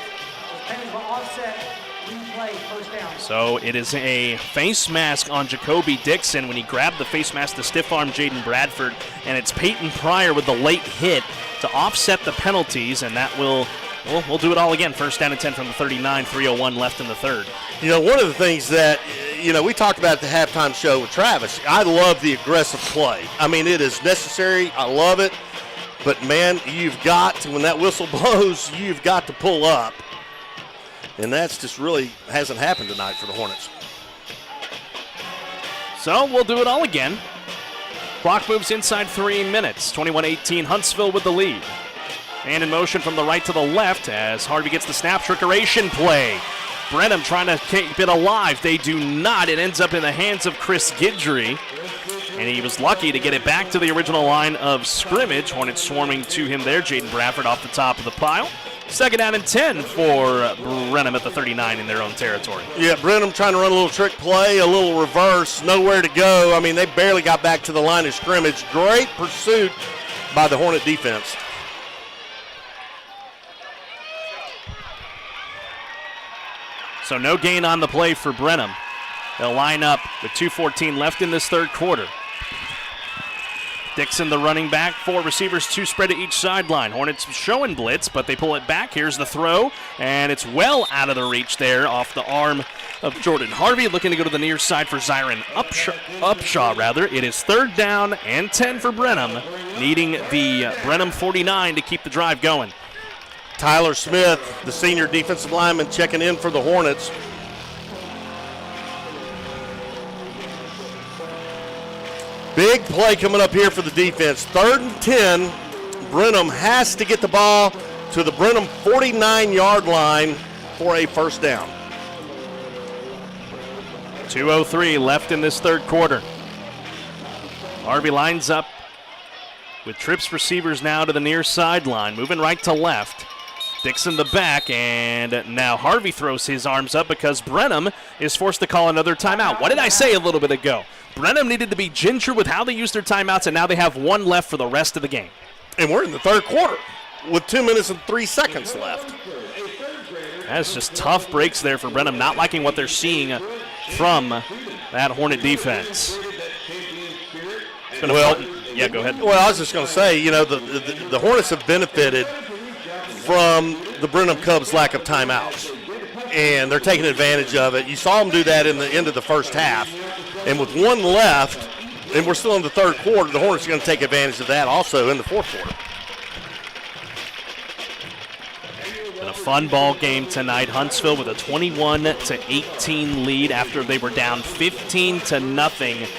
Those penalties were offset Replay, first down. So it is a face mask on Jacoby Dixon when he grabbed the face mask to stiff arm Jaden Bradford, and it's Peyton Pryor with the late hit to offset the penalties, and that will, we'll do it all again. First down and 10 from the 39, 3:01 left in the third. You know, one of the things that, we talked about at the halftime show with Travis, I love the aggressive play. I mean, it is necessary. I love it. But, man, you've got to, when that whistle blows, you've got to pull up. And that's just really hasn't happened tonight for the Hornets. So we'll do it all again. Clock moves inside 3 minutes. 21-18, Huntsville with the lead. And in motion from the right to the left as Harvey gets the snap. Trickeration play. Brenham trying to keep it alive. They do not. It ends up in the hands of Chris Guidry. And he was lucky to get it back to the original line of scrimmage. Hornets swarming to him there. Jaden Bradford off the top of the pile. Second down and 10 for Brenham at the 39 in their own territory. Yeah, Brenham trying to run a little trick play, a little reverse, nowhere to go. I mean, they barely got back to the line of scrimmage. Great pursuit by the Hornet defense. So no gain on the play for Brenham. They'll line up with 2:14 left in this third quarter. Dixon, the running back, 4 receivers, 2 spread to each sideline. Hornets showing blitz, but they pull it back. Here's the throw, and it's well out of the reach there off the arm of Jordan Harvey, looking to go to the near side for Zyron Upshaw. It is third down and 10 for Brenham, needing the Brenham 49 to keep the drive going. Tyler Smith, the senior defensive lineman, checking in for the Hornets. Big play coming up here for the defense. 3rd and 10. Brenham has to get the ball to the Brenham 49-yard line for a first down. 2:03 left in this third quarter. Harvey lines up with trips receivers now to the near sideline, moving right to left. Dixon the back, and now Harvey throws his arms up because Brenham is forced to call another timeout. What did I say a little bit ago? Brenham needed to be ginger with how they used their timeouts, and now they have 1 left for the rest of the game. And we're in the third quarter with 2 minutes and 3 seconds left. That's just tough breaks there for Brenham, not liking what they're seeing from that Hornet defense. Yeah, go ahead. Well, I was just going to say, the Hornets have benefited from the Brenham Cubs' lack of timeouts, and they're taking advantage of it. You saw them do that in the end of the first half, and with 1 left, and we're still in the third quarter, the Hornets are going to take advantage of that also in the fourth quarter. Been a fun ball game tonight. Huntsville with a 21-18 lead after they were down 15-0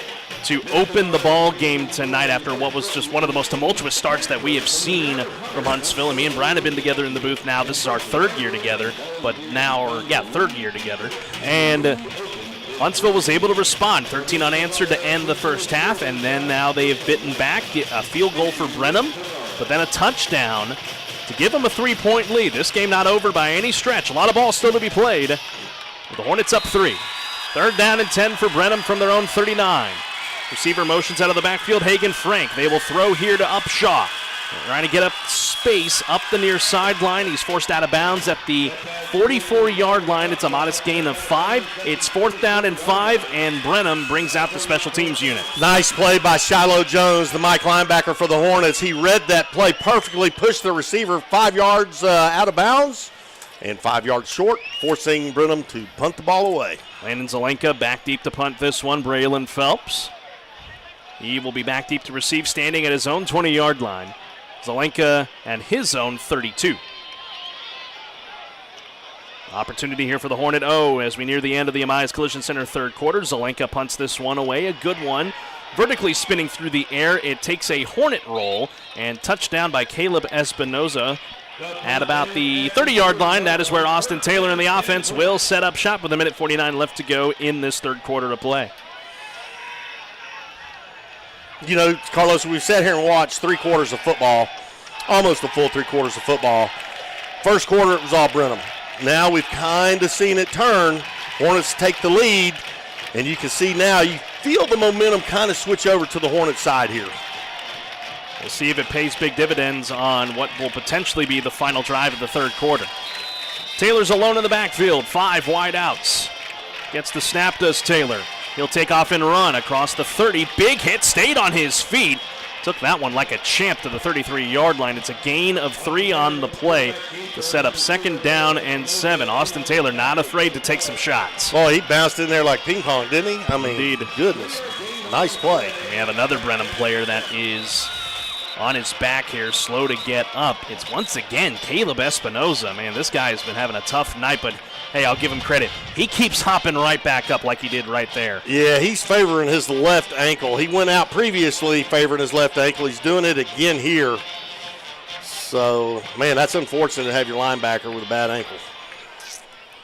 to open the ball game tonight after what was just one of the most tumultuous starts that we have seen from Huntsville. And me and Brian have been together in the booth now. This is our 3rd year together, third year together. And Huntsville was able to respond. 13 unanswered to end the first half, and then now they have bitten back. A field goal for Brenham, but then a touchdown to give them a 3-point lead. This game not over by any stretch. A lot of ball still to be played. The Hornets up 3. Third down and 10 for Brenham from their own 39. Receiver motions out of the backfield. Hagan Frank. They will throw here to Upshaw. Trying to get up space up the near sideline. He's forced out of bounds at the 44-yard line. It's a modest gain of 5. It's 4th down and 5, and Brenham brings out the special teams unit. Nice play by Shiloh Jones, the Mike linebacker for the Hornets. He read that play perfectly, pushed the receiver 5 yards out of bounds and 5 yards short, forcing Brenham to punt the ball away. Landon Zelenka back deep to punt this one. Braylon Phelps. He will be back deep to receive, standing at his own 20-yard line. Zelenka and his own 32. Opportunity here for the Hornet O as we near the end of the Amias Collision Center third quarter. Zelenka punts this one away, a good one. Vertically spinning through the air, it takes a Hornet roll, and touchdown by Caleb Espinoza at about the 30-yard line. That is where Austin Taylor and the offense will set up shop with 1:49 left to go in this third quarter of play. You know, Carlos, we've sat here and watched 3 quarters of football, almost a full 3 quarters of football. First quarter, it was all Brenham. Now we've kind of seen it turn. Hornets take the lead, and you can see now, you feel the momentum kind of switch over to the Hornet side here. We'll see if it pays big dividends on what will potentially be the final drive of the third quarter. Taylor's alone in the backfield, 5 wide outs. Gets the snap, does Taylor. He'll take off and run across the 30. Big hit, stayed on his feet. Took that one like a champ to the 33-yard line. It's a gain of 3 on the play to set up 2nd down and 7. Austin Taylor not afraid to take some shots. Boy, he bounced in there like ping pong, didn't he? I mean, Indeed. Goodness. Nice play. We have another Brenham player that is on his back here, slow to get up. It's once again Caleb Espinoza. Man, this guy has been having a tough night, but hey, I'll give him credit. He keeps hopping right back up like he did right there. Yeah, he's favoring his left ankle. He went out previously favoring his left ankle. He's doing it again here. So, man, that's unfortunate to have your linebacker with a bad ankle.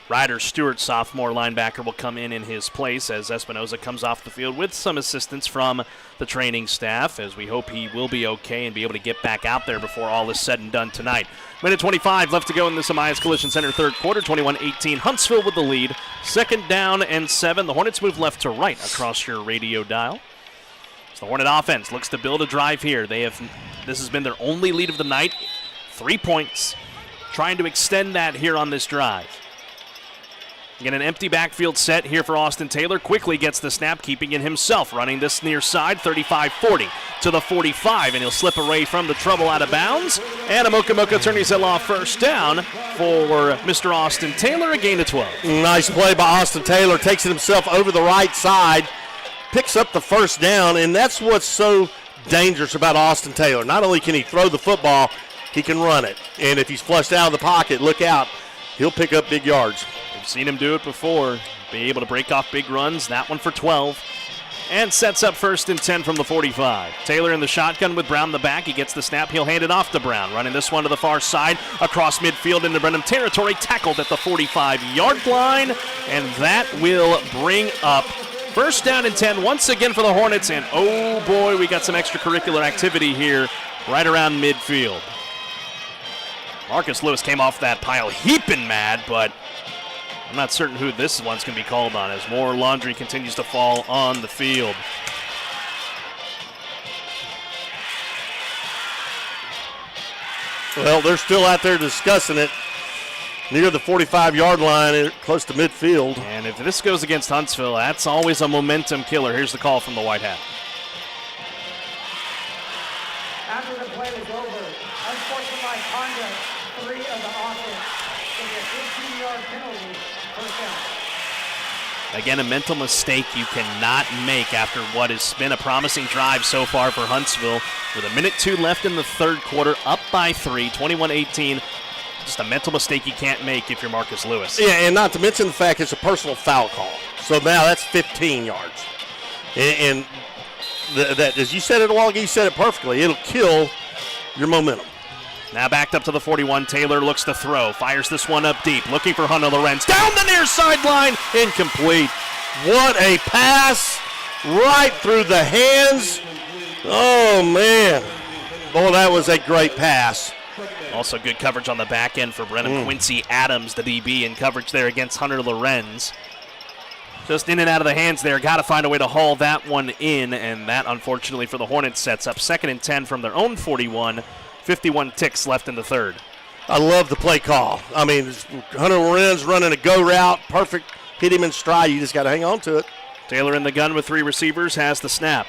Ryder Stewart, sophomore linebacker, will come in his place as Espinoza comes off the field with some assistance from the training staff, as we hope he will be okay and be able to get back out there before all is said and done tonight. Minute 25 left to go in the Amayas Collision Center third quarter. 21-18, Huntsville with the lead. 2nd down and 7. The Hornets move left to right across your radio dial. So the Hornet offense looks to build a drive here. This has been their only lead of the night. 3 points. Trying to extend that here on this drive. Again, an empty backfield set here for Austin Taylor. Quickly gets the snap, keeping it himself. Running this near side, 35-40 to the 45, and he'll slip away from the trouble out of bounds. And a Mocha attorney's law first down for Mr. Austin Taylor, a gain of 12. Nice play by Austin Taylor. Takes it himself over the right side. Picks up the first down, and that's what's so dangerous about Austin Taylor. Not only can he throw the football, he can run it. And if he's flushed out of the pocket, look out. He'll pick up big yards. We've seen him do it before. Be able to break off big runs. That one for 12. And sets up 1st and 10 from the 45. Taylor in the shotgun with Brown in the back. He gets the snap. He'll hand it off to Brown. Running this one to the far side. Across midfield into Brenham territory. Tackled at the 45-yard line. And that will bring up 1st down and 10 once again for the Hornets. And oh boy, we got some extracurricular activity here right around midfield. Marcus Lewis came off that pile heaping mad, but I'm not certain who this one's going to be called on as more laundry continues to fall on the field. Well, they're still out there discussing it near the 45-yard line, close to midfield. And if this goes against Huntsville, that's always a momentum killer. Here's the call from the White Hat. After the play was over, unsportsmanlike conduct, 3 of the offense. Will be a 15-yard penalty, first down. Again, a mental mistake you cannot make after what has been a promising drive so far for Huntsville. With 1:02 left in the third quarter, up by 3, 21-18. Just a mental mistake you can't make if you're Marcus Lewis. Yeah, and not to mention the fact it's a personal foul call. So now that's 15 yards. And that, as you said it a while ago, you said it perfectly. It'll kill your momentum. Now backed up to the 41. Taylor looks to throw. Fires this one up deep. Looking for Hunter Lorenz. Down the near sideline. Incomplete. What a pass right through the hands. Oh, man. Boy, that was a great pass. Also good coverage on the back end for Brenham. Quincy Adams, the DB, in coverage there against Hunter Lorenz. Just in and out of the hands there. Got to find a way to haul that one in, and that, unfortunately, for the Hornets sets up 2nd and 10 from their own 41. 51 ticks left in the third. I love the play call. I mean, Hunter Lorenz running a go route. Perfect. Hit him in stride. You just got to hang on to it. Taylor in the gun with 3 receivers has the snap.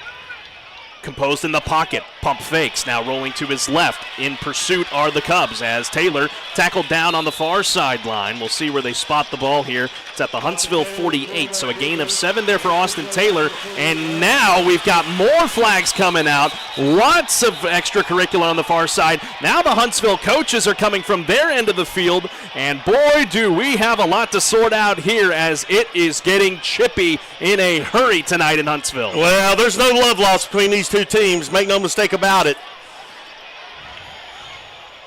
Composed in the pocket. Pump fakes. Now rolling to his left. In pursuit are the Cubs as Taylor tackled down on the far sideline. We'll see where they spot the ball here. It's at the Huntsville 48. So a gain of 7 there for Austin Taylor. And now we've got more flags coming out. Lots of extracurricular on the far side. Now the Huntsville coaches are coming from their end of the field. And boy, do we have a lot to sort out here as it is getting chippy in a hurry tonight in Huntsville. Well, there's no love lost between these two teams. Make no mistake about it.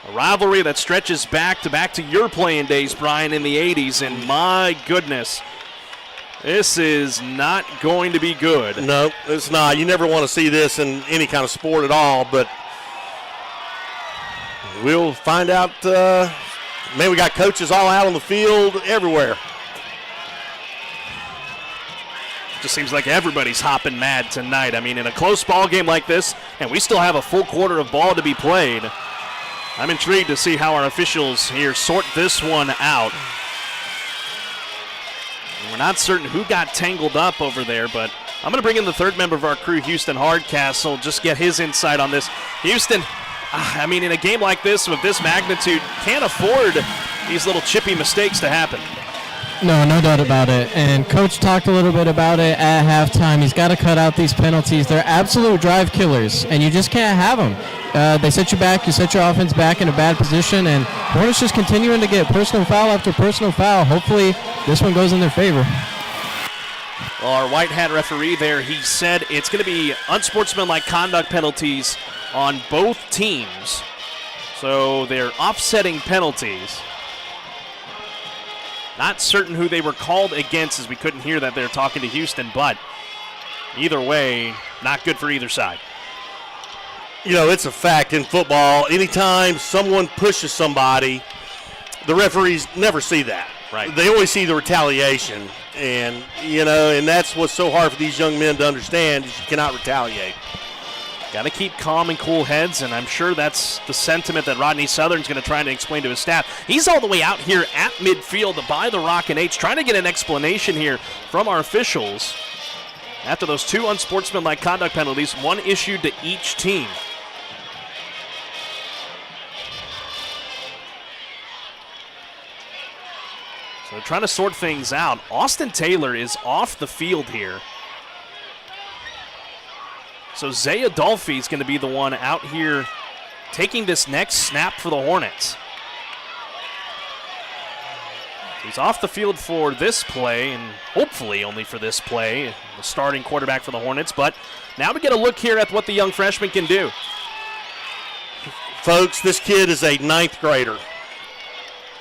A rivalry that stretches back to your playing days, Brian, in the 80s. And my goodness, this is not going to be good. No, it's not. You never want to see this in any kind of sport at all, but we'll find out. Man, we got coaches all out on the field everywhere. Just seems like everybody's hopping mad tonight. I mean, in a close ball game like this, and we still have a full quarter of ball to be played, I'm intrigued to see how our officials here sort this one out. And we're not certain who got tangled up over there, but I'm going to bring in the third member of our crew, Houston Hardcastle, just get his insight on this. Houston, I mean, in a game like this, with this magnitude, can't afford these little chippy mistakes to happen. No doubt about it. And Coach talked a little bit about it at halftime. He's got to cut out these penalties. They're absolute drive killers, and you just can't have them. They set you back. You set your offense back in a bad position, and Hornets just continuing to get personal foul after personal foul. Hopefully this one goes in their favor. Well, our white hat referee there, he said it's going to be unsportsmanlike conduct penalties on both teams. So they're offsetting penalties. Not certain who they were called against, as we couldn't hear that they're talking to Houston, but either way, not good for either side. You know, it's a fact in football. Anytime someone pushes somebody, the referees never see that. Right. They always see the retaliation. And, you know, and that's what's so hard for these young men to understand is you cannot retaliate. Got to keep calm and cool heads, and I'm sure that's the sentiment that Rodney Southern's going to try to explain to his staff. He's all the way out here at midfield by the Rockin' H, trying to get an explanation here from our officials after those two unsportsmanlike conduct penalties, one issued to each team. So they're trying to sort things out. Austin Taylor is off the field here. So Zay Adolphe is going to be the one out here taking this next snap for the Hornets. He's off the field for this play, and hopefully only for this play, the starting quarterback for the Hornets. But now we get a look here at what the young freshman can do. Folks, this kid is a 9th grader.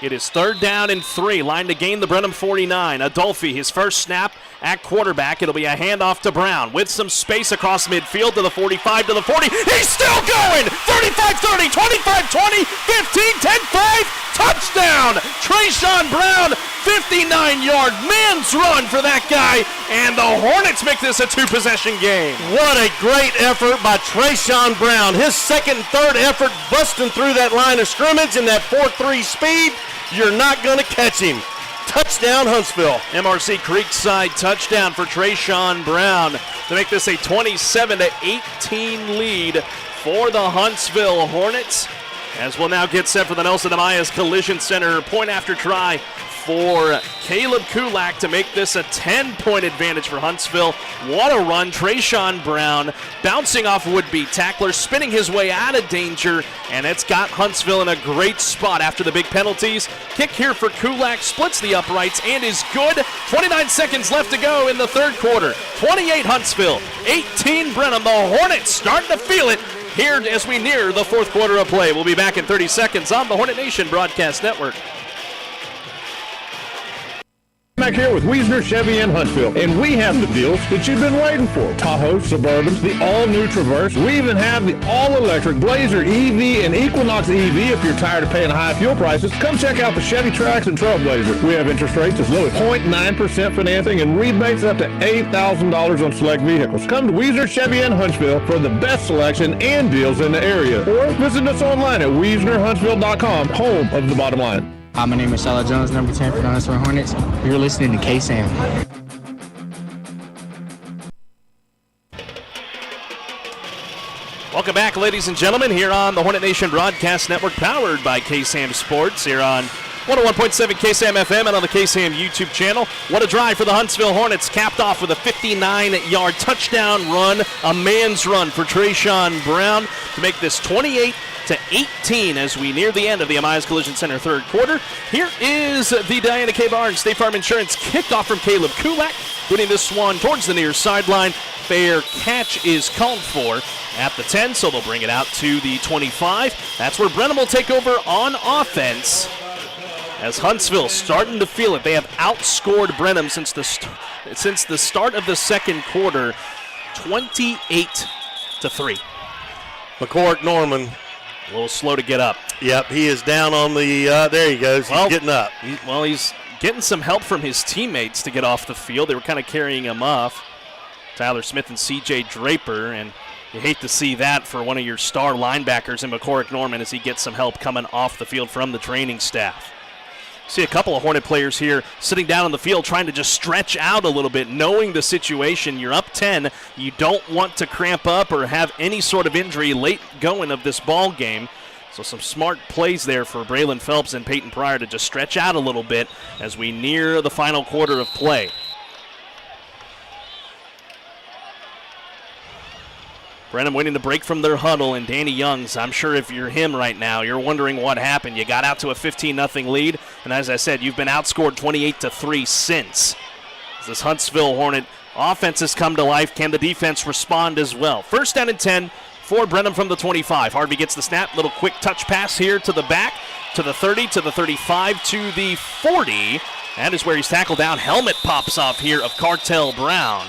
It is 3rd down and 3. Line to gain the Brenham 49. Adolphe, his first snap at quarterback. It'll be a handoff to Brown with some space across midfield to the 45, to the 40. He's still going! 35-30, 25-20, 15-10-5. Touchdown! Trayshawn Brown, 59-yard man's run for that guy. And the Hornets make this a 2-possession game. What a great effort by Trayshawn Brown. His second and third effort busting through that line of scrimmage in that 4-3 speed. You're not going to catch him. Touchdown, Huntsville. MRC Creekside touchdown for Trayshawn Brown to make this a 27-18 lead for the Huntsville Hornets. As we'll now get set for the Nelson Ameyas Collision Center point after try for Caleb Kulak to make this a 10-point advantage for Huntsville. What a run. Trayshawn Brown bouncing off would-be tackler, spinning his way out of danger, and it's got Huntsville in a great spot after the big penalties. Kick here for Kulak, splits the uprights, and is good. 29 seconds left to go in the third quarter. 28 Huntsville, 18 Brenham. The Hornets starting to feel it here as we near the fourth quarter of play. We'll be back in 30 seconds on the Hornet Nation Broadcast Network. Back here with Wiesner Chevy in Huntsville, and we have the deals that you've been waiting for. Tahoe, Suburbans, the all-new Traverse. We even have the all-electric Blazer EV and Equinox EV. If you're tired of paying high fuel prices, come check out the Chevy Trax and Trailblazer. We have interest rates as low as 0.9% financing and rebates up to $8,000 on select vehicles. Come to Wiesner Chevy in Huntsville for the best selection and deals in the area. Or visit us online at WiesnerHuntsville.com, home of the bottom line. Hi, my name is Salah Jones, number 10 for the Huntsville Hornets. You're listening to KSAM. Welcome back, ladies and gentlemen, here on the Hornet Nation Broadcast Network, powered by KSAM Sports, here on 101.7 KSAM-FM and on the KSAM YouTube channel. What a drive for the Huntsville Hornets, capped off with a 59-yard touchdown run, a man's run for Trayshawn Brown to make this 28-18 as we near the end of the Ameyas Collision Center third quarter. Here is the Diana K. Barnes State Farm Insurance kickoff from Caleb Kulak, putting this one towards the near sideline. Fair catch is called for at the 10, so they'll bring it out to the 25. That's where Brenham will take over on offense. As Huntsville starting to feel it, they have outscored Brenham since the start of the second quarter, 28-3. McCork Norman. A little slow to get up. Yep, he is down on the, there he goes, he's getting up. He's getting some help from his teammates to get off the field. They were kind of carrying him off. Tyler Smith and C.J. Draper, and You hate to see that for one of your star linebackers in McCorrick Norman as he gets some help coming off the field from the training staff. See a couple of Hornet players here sitting down on the field trying to just stretch out a little bit, knowing the situation. You're up 10. You don't want to cramp up or have any sort of injury late going of this ball game. So some smart plays there for Braylon Phelps and Peyton Pryor to just stretch out a little bit as we near the final quarter of play. Brenham waiting to break from their huddle, and Danny Youngs, I'm sure if you're him right now, you're wondering what happened. You got out to a 15-0 lead, and as I said, you've been outscored 28-3 since. As this Huntsville Hornet offense has come to life, can the defense respond as well? First down and 10 for Brenham from the 25. Harvey gets the snap, little quick touch pass here to the back, to the 30, to the 35, to the 40. That is where he's tackled down. Helmet pops off here of Cartel Brown.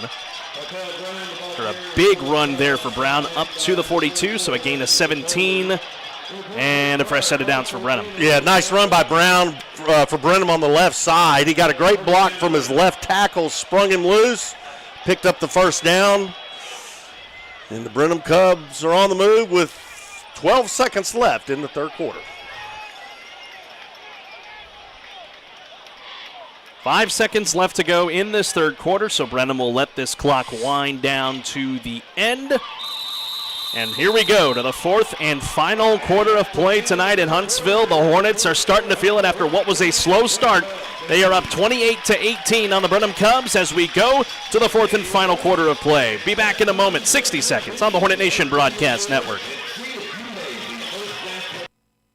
For a big run there for Brown up to the 42, so a gain of 17 and a fresh set of downs for Brenham. Yeah, nice run by Brown for Brenham on the left side. He got a great block from his left tackle, sprung him loose, picked up the first down, and the Brenham Cubs are on the move with 12 seconds left in the third quarter. 5 seconds left to go in this third quarter, so Brenham will let this clock wind down to the end. And here we go to the fourth and final quarter of play tonight in Huntsville. The Hornets are starting to feel it after what was a slow start. They are up 28-18 on the Brenham Cubs as we go to the fourth and final quarter of play. Be back in a moment, 60 seconds on the Hornet Nation Broadcast Network.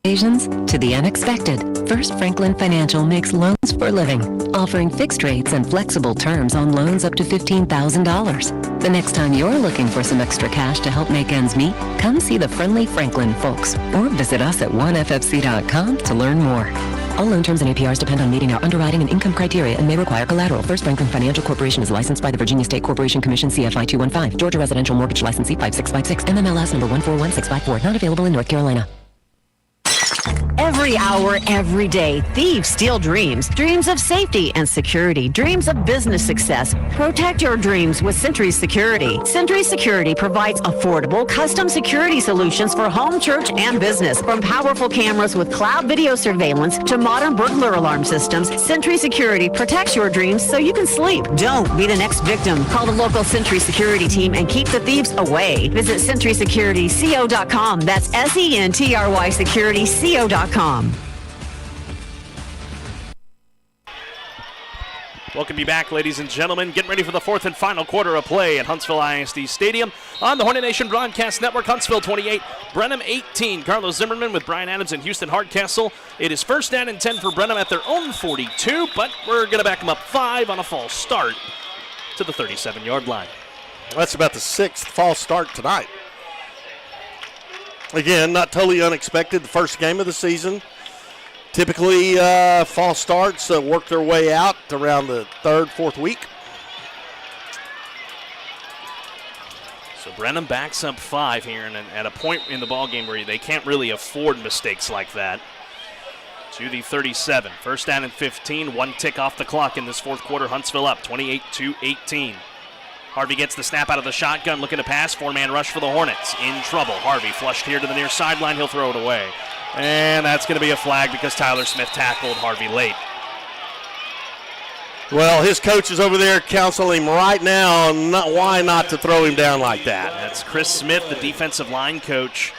Occasions to the unexpected. First Franklin Financial makes loans for living, offering fixed rates and flexible terms on loans up to $15,000. The next time you're looking for some extra cash to help make ends meet, come see the friendly Franklin folks or visit us at oneffc.com to learn more. All loan terms and APRs depend on meeting our underwriting and income criteria and may require collateral. First Franklin Financial Corporation is licensed by the Virginia State Corporation Commission CFI 215. Georgia Residential Mortgage Licensee 5656. MMLS number 141654. Not available in North Carolina. Every hour, every day, thieves steal dreams. Dreams of safety and security. Dreams of business success. Protect your dreams with Century Security. Century Security provides affordable, custom security solutions for home, church, and business. From powerful cameras with cloud video surveillance to modern burglar alarm systems, Century Security protects your dreams so you can sleep. Don't be the next victim. Call the local Century Security team and keep the thieves away. Visit CenturySecurityCO.com. That's SENTRY SecurityCO.com. Welcome you back, ladies and gentlemen. Getting ready for the fourth and final quarter of play at Huntsville ISD Stadium on the Hornet Nation Broadcast Network. Huntsville 28, Brenham 18. Carlos Zimmermann with Brian Adams and Houston Hardcastle. It is first down and 10 for Brenham at their own 42, but we're going to back them up 5 on a false start to the 37-yard line. That's about the 6th false start tonight. Again, not totally unexpected. The first game of the season. Typically, false starts work their way out around the 3rd, 4th week. So Brenham backs up 5 here, and at a point in the ballgame where they can't really afford mistakes like that. To the 37. First down and 15. 1 tick off the clock in this fourth quarter. Huntsville up 28-18. Harvey gets the snap out of the shotgun, looking to pass. 4-man rush for the Hornets. In trouble. Harvey flushed here to the near sideline. He'll throw it away. And that's going to be a flag because Tyler Smith tackled Harvey late. Well, his coach is over there counseling him right now why not to throw him down like that. That's Chris Smith, the defensive line coach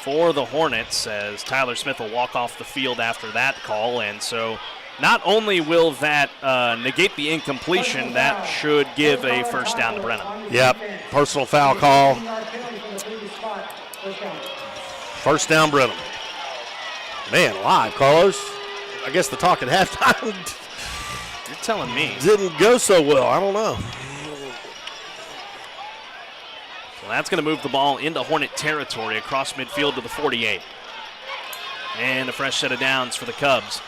for the Hornets, as Tyler Smith will walk off the field after that call. And so not only will that negate the incompletion, that should give a first down to Brenham. Yep, personal foul call. First down, Brenham. Man, live, Carlos. I guess the talk at halftime You're telling me. didn't go so well. I don't know. So that's going to move the ball into Hornet territory across midfield to the 48. And a fresh set of downs for the Cubs.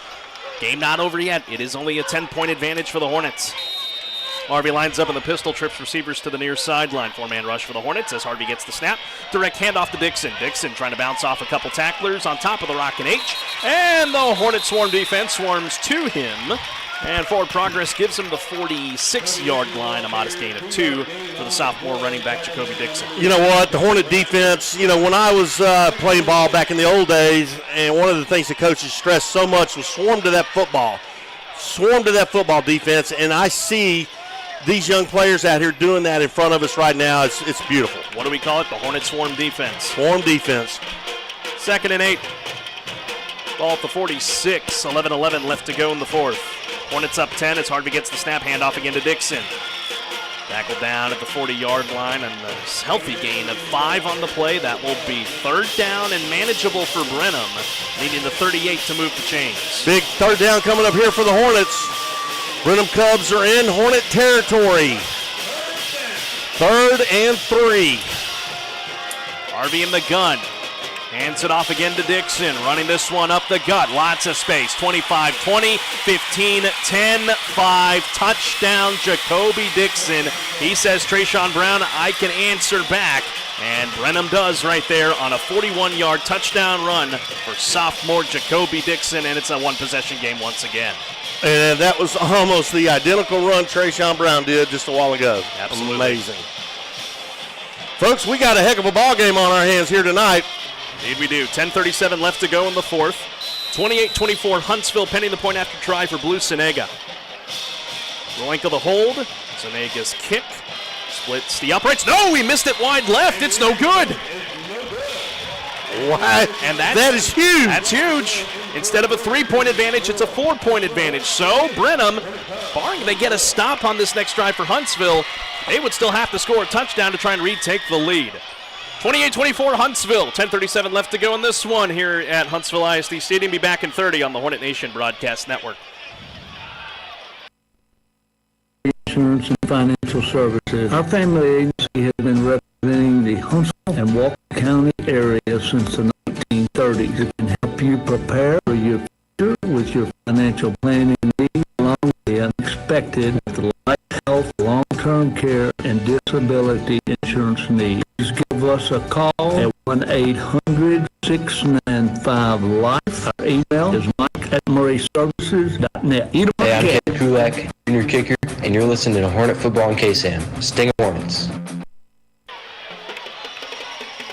Game not over yet. It is only a 10-point advantage for the Hornets. Harvey lines up in the pistol, trips receivers to the near sideline. 4-man rush for the Hornets as Harvey gets the snap. Direct handoff to Dixon. Dixon trying to bounce off a couple tacklers on top of the Rocket H. And the Hornet swarm defense swarms to him. And forward progress gives him the 46-yard line, a modest gain of 2 for the sophomore running back, Jacoby Dixon. You know what? The Hornet defense, when I was playing ball back in the old days, and one of the things the coaches stressed so much was swarm to that football defense, and I see these young players out here doing that in front of us right now. It's beautiful. What do we call it? The Hornet swarm defense. Swarm defense. 2nd and 8. Ball at the 46, 11-11 left to go in the fourth. Hornets up 10 as Harvey gets the snap, handoff again to Dixon. Tackled down at the 40-yard line, and a healthy gain of 5 on the play. That will be 3rd down and manageable for Brenham, needing the 38 to move the chains. Big 3rd down coming up here for the Hornets. Brenham Cubs are in Hornet territory. 3rd and 3. Harvey in the gun. Hands it off again to Dixon, running this one up the gut. Lots of space. 25-20, 15-10, 5. Touchdown, Jacoby Dixon. He says, Trayshawn Brown, I can answer back. And Brenham does right there on a 41-yard touchdown run for sophomore Jacoby Dixon, and it's a one-possession game once again. And that was almost the identical run Trayshawn Brown did just a while ago. Absolutely. Amazing. Folks, we got a heck of a ball game on our hands here tonight. Indeed we do. 10:37 left to go in the fourth. 28-24 Huntsville pending the point after try for Blue Senega. Roenkel the hold. Senega's kick. Splits the uprights. No, he missed it wide left. It's no good. What? And that is huge. That's huge. Instead of a 3-point advantage, it's a 4-point advantage. So Brenham, barring they get a stop on this next drive for Huntsville, they would still have to score a touchdown to try and retake the lead. 28-24 Huntsville. 10:37 left to go in this one here at Huntsville ISD Stadium. Be back in 30 on the Hornet Nation Broadcast Network. Insurance and Financial Services. Our family agency has been representing the Huntsville and Walker County area since the 1930s. It can help you prepare for your future with your financial planning needs, along with the unexpected, the life, health, long-term care, and disability insurance needs. Just give us a call at 1-800-695-LIFE. Our email is mike@murrayservices.net. Hey, I'm Ken Kulak, junior kicker, and you're listening to Hornet Football on KSAM. Sting Hornets.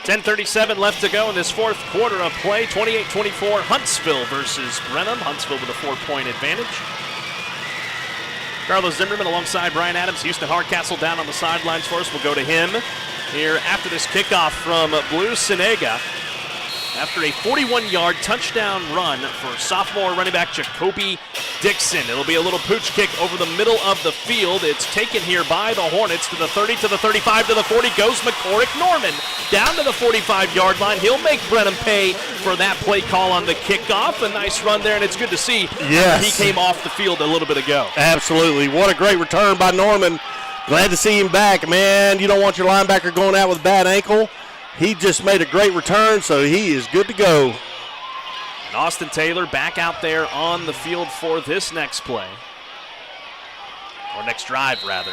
10:37 left to go in this fourth quarter of play. 28-24 Huntsville versus Brenham. Huntsville with a 4-point advantage. Carlos Zimmermann alongside Brian Adams. Houston Hardcastle down on the sidelines for us. We'll go to him here after this kickoff from Blue Senega. After a 41-yard touchdown run for sophomore running back Jacoby Dixon. It'll be a little pooch kick over the middle of the field. It's taken here by the Hornets to the 30, to the 35, to the 40. Goes McCorrick Norman down to the 45-yard line. He'll make Brenham pay for that play call on the kickoff. A nice run there, and it's good to see. Yes. He came off the field a little bit ago. Absolutely. What a great return by Norman. Glad to see him back. Man, you don't want your linebacker going out with a bad ankle. He just made a great return, so he is good to go. And Austin Taylor back out there on the field for this next play. Or next drive, rather.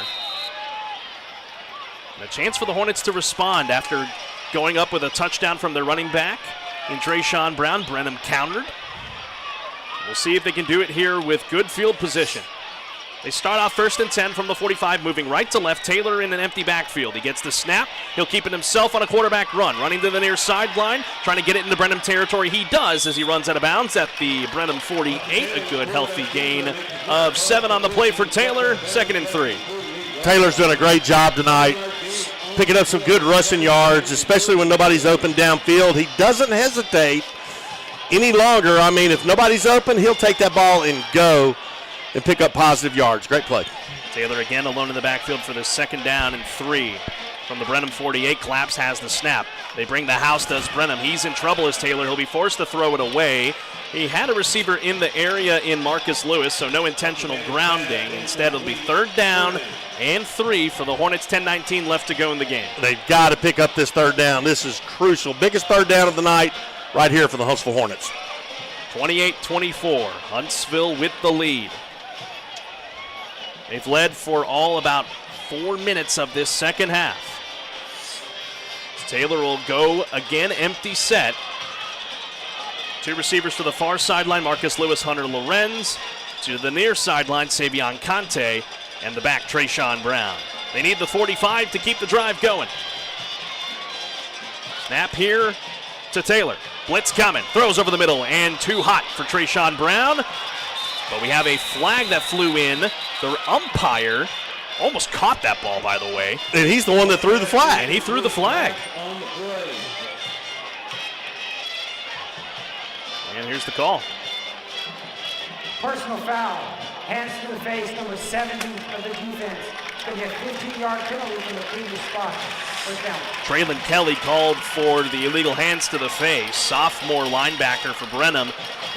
And a chance for the Hornets to respond after going up with a touchdown from their running back in Trayshawn Brown. Brenham countered. We'll see if they can do it here with good field position. They start off 1st and 10 from the 45, moving right to left. Taylor in an empty backfield. He gets the snap. He'll keep it himself on a quarterback run. Running to the near sideline, trying to get it into Brenham territory. He does as he runs out of bounds at the Brenham 48. A good, healthy gain of 7 on the play for Taylor. 2nd and 3. Taylor's done a great job tonight, picking up some good rushing yards, especially when nobody's open downfield. He doesn't hesitate any longer. I mean, if nobody's open, he'll take that ball and go and pick up positive yards. Great play. Taylor again alone in the backfield for the 2nd down and 3. From the Brenham 48, Claps has the snap. They bring the house, does Brenham. He's in trouble as Taylor. He'll be forced to throw it away. He had a receiver in the area in Marcus Lewis, so no intentional grounding. Instead, it'll be 3rd down and 3 for the Hornets. 10:19 left to go in the game. They've got to pick up this 3rd down. This is crucial. Biggest 3rd down of the night right here for the Huntsville Hornets. 28-24, Huntsville with the lead. They've led for all about 4 minutes of this second half. Taylor will go again, empty set. 2 receivers to the far sideline, Marcus Lewis, Hunter Lorenz. To the near sideline, Savion Conte, and the back, Trayshawn Brown. They need the 45 to keep the drive going. Snap here to Taylor. Blitz coming, throws over the middle, and too hot for Trayshawn Brown. But we have a flag that flew in. The umpire almost caught that ball, by the way. And he's the one that threw the flag. And he threw the flag. And here's the call. Personal foul. Hands to the face, number 70 of the defense. It's going to be a 15-yard penalty from the previous spot. First down. Traylon Kelly called for the illegal hands to the face. Sophomore linebacker for Brenham.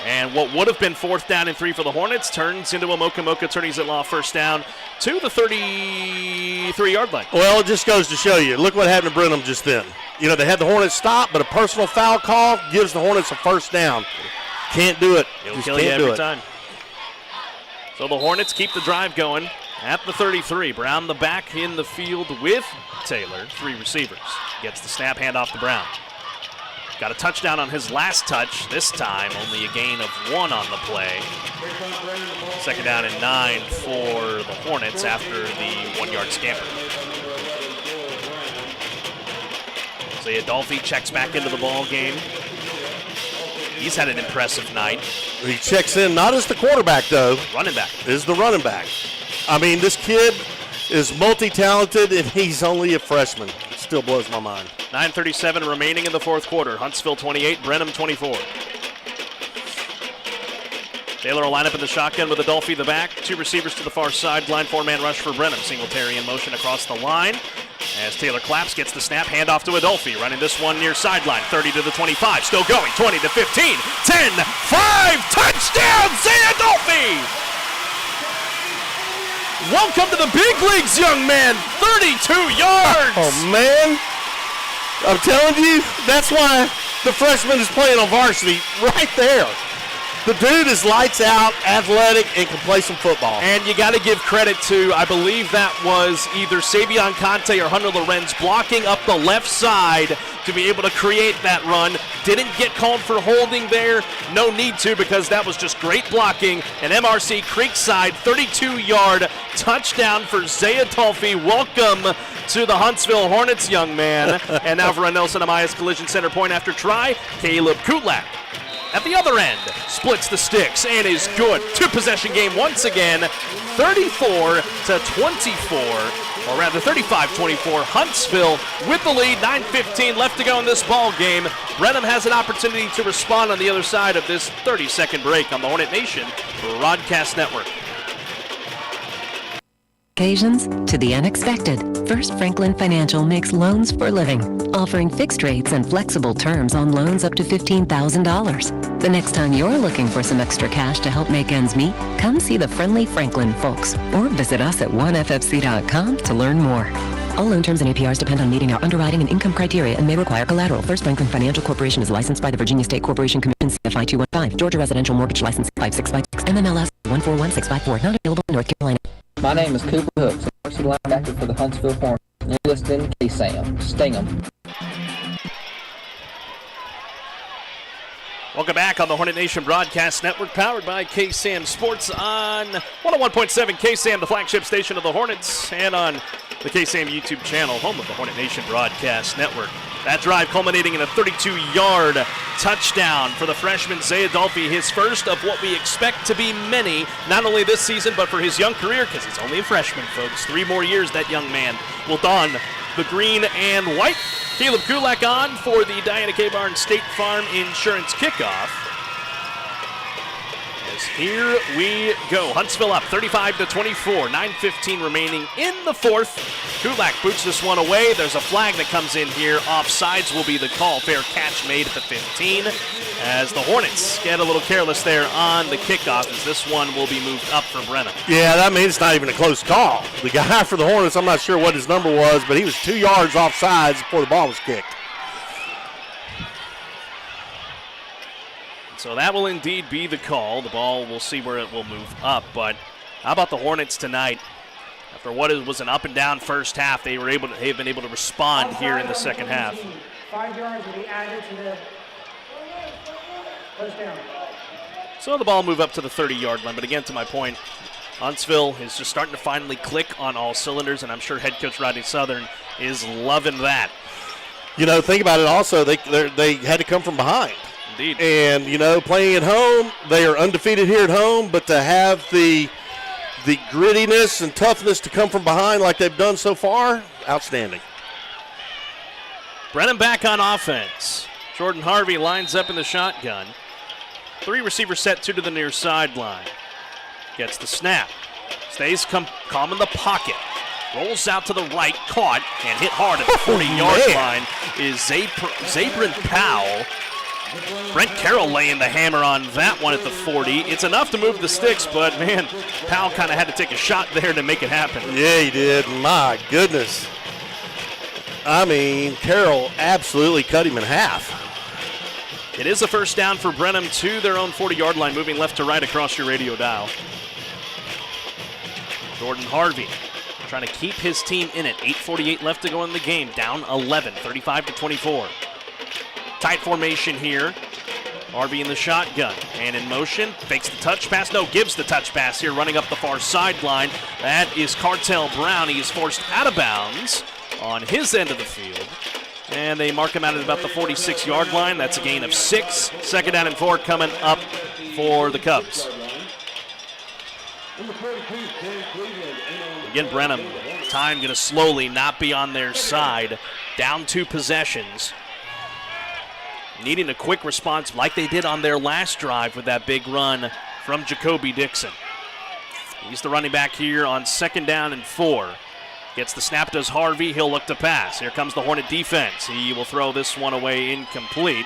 And what would have been 4th down and 3 for the Hornets turns into a Mocha attorneys at law first down to the 33-yard line. Well, it just goes to show you. Look what happened to Brenham just then. You know, they had the Hornets stop, but a personal foul call gives the Hornets a first down. Can't do it. It'll kill you every time. So the Hornets keep the drive going at the 33. Brown the back in the field with Taylor. 3 receivers. Gets the snap, hand off to Brown. Got a touchdown on his last touch. This time only a gain of 1 on the play. 2nd down and 9 for the Hornets after the 1-yard scamper. Isaiah Dolphy checks back into the ball game. He's had an impressive night. He checks in not as the quarterback, though. Running back. Is the running back. I mean, this kid is multi-talented, and he's only a freshman. It still blows my mind. 9:37 remaining in the 4th quarter. Huntsville 28, Brenham 24. Taylor will line up in the shotgun with Adolphe the back. 2 receivers to the far sideline. 4-man rush for Brenham. Singletary in motion across the line. As Taylor claps, gets the snap, handoff to Adolphe. Running this one near sideline. 30 to the 25. Still going. 20 to 15. 10, 5. Touchdown, Zay Adolphe! Welcome to the big leagues, young man. 32 yards. Oh, man. I'm telling you, that's why the freshman is playing on varsity right there. The dude is lights out, athletic, and can play some football. And you got to give credit to, I believe that was either Savion Conte or Hunter Lorenz blocking up the left side to be able to create that run. Didn't get called for holding there. No need to, because that was just great blocking. An MRC Creekside 32-yard touchdown for Zay Adolphe. Welcome to the Huntsville Hornets, young man. And now for a Nelson Amayas Collision Center point after try, Caleb Kutlak. At the other end, splits the sticks and is good. 2-possession game once again, 34 to 24, or rather 35-24. Huntsville with the lead, 9:15 left to go in this ball game. Brenham has an opportunity to respond on the other side of this 30-second break on the Hornet Nation Broadcast Network. Occasions to the unexpected. First Franklin Financial makes loans for living, offering fixed rates and flexible terms on loans up to $15,000. The next time you're looking for some extra cash to help make ends meet, come see the friendly Franklin folks or visit us at oneffc.com to learn more. All loan terms and APRs depend on meeting our underwriting and income criteria and may require collateral. First Franklin Financial Corporation is licensed by the Virginia State Corporation Commission, CFI 215, Georgia Residential Mortgage License 5656, MMLS 141654, not available in North Carolina. My name is Cooper Hooks, varsity linebacker for the Huntsville Hornets. You're listening to KSAM. Sting 'em. Welcome back on the Hornet Nation Broadcast Network, powered by KSAM Sports on 101.7 KSAM, the flagship station of the Hornets, and on the KSAM YouTube channel, home of the Hornet Nation Broadcast Network. That drive culminating in a 32-yard touchdown for the freshman Zay Adolphe, his first of what we expect to be many, not only this season, but for his young career, because he's only a freshman, folks. 3 more years that young man will don the green and white. Caleb Kulak on for the Diana K. Barnes State Farm Insurance kickoff. As here we go. Huntsville up 35-24, 9:15 remaining in the 4th. Kulak boots this one away. There's a flag that comes in here. Offsides will be the call. Fair catch made at the 15 as the Hornets get a little careless there on the kickoff, as this one will be moved up for Brenham. Yeah, that means it's not even a close call. The guy for the Hornets, I'm not sure what his number was, but he was 2 yards offsides before the ball was kicked. So that will indeed be the call. The ball, we'll see where it will move up. But how about the Hornets tonight? After what was an up-and-down first half, they've been able to respond here in the second half. 5 yards will be added to the first down. So the ball will move up to the 30-yard line. But again, to my point, Huntsville is just starting to finally click on all cylinders, and I'm sure head coach Rodney Southern is loving that. You know, think about it also. They had to come from behind. Indeed. And, you know, playing at home, they are undefeated here at home, but to have the grittiness and toughness to come from behind like they've done so far, outstanding. Brenham back on offense. Jordan Harvey lines up in the shotgun. 3 receivers set, 2 to the near sideline. Gets the snap. Stays calm in the pocket. Rolls out to the right, caught, and hit hard at the 40-yard line is Zabrin Powell. Brent Carroll laying the hammer on that one at the 40. It's enough to move the sticks, but, man, Powell kind of had to take a shot there to make it happen. Yeah, he did. My goodness. I mean, Carroll absolutely cut him in half. It is a first down for Brenham to their own 40-yard line, moving left to right across your radio dial. Jordan Harvey trying to keep his team in it. 8:48 left to go in the game. Down 11, 35-24. Tight formation here. Harvey in the shotgun and in motion. Fakes the touch pass. No, gives the touch pass here, running up the far sideline. That is Cartel Brown. He is forced out of bounds on his end of the field. And they mark him out at about the 46-yard line. That's a gain of 6. 2nd down and 4 coming up for the Cubs. Again, Brenham, time going to slowly not be on their side. Down 2 possessions. Needing a quick response like they did on their last drive with that big run from Jacoby Dixon. He's the running back here on 2nd down and 4. Gets the snap, does Harvey. He'll look to pass. Here comes the Hornet defense. He will throw this one away incomplete.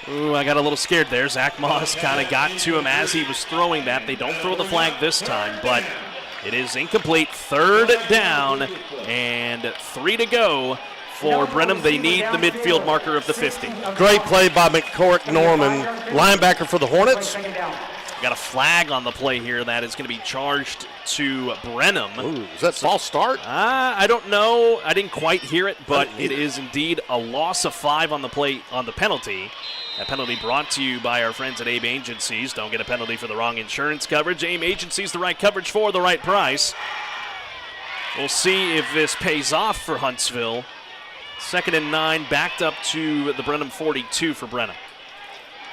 Ooh, I got a little scared there. Zach Moss kind of got to him as he was throwing that. They don't throw the flag this time, but it is incomplete. 3rd down and 3 to go for Brenham. They need the midfield marker of the 50. Great play by McCork Norman, linebacker for the Hornets. Got a flag on the play here that is going to be charged to Brenham. Ooh, is that false start? I don't know. I didn't quite hear it, but it is indeed a loss of 5 on the play on the penalty. That penalty brought to you by our friends at AIM Agencies. Don't get a penalty for the wrong insurance coverage. AIM Agencies, the right coverage for the right price. We'll see if this pays off for Huntsville. 2nd and 9, backed up to the Brenham 42 for Brenham.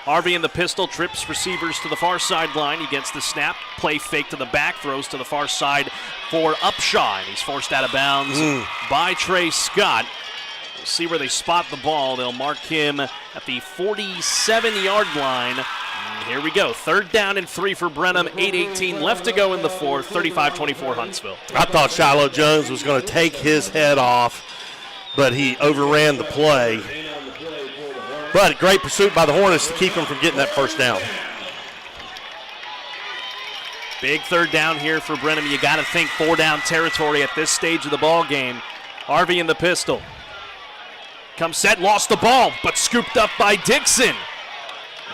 Harvey in the pistol, trips receivers to the far sideline. He gets the snap, play fake to the back, throws to the far side for Upshaw, and he's forced out of bounds by Trey Scott. We'll see where they spot the ball. They'll mark him at the 47-yard line. And here we go, 3rd down and 3 for Brenham, 8:18 left to go in the 4th, 35-24 Huntsville. I thought Shiloh Jones was going to take his head off, but he overran the play. But great pursuit by the Hornets to keep them from getting that first down. Big 3rd down here for Brenham. You got to think 4-down territory at this stage of the ball game. Harvey in the pistol. Comes set, lost the ball, but scooped up by Dixon.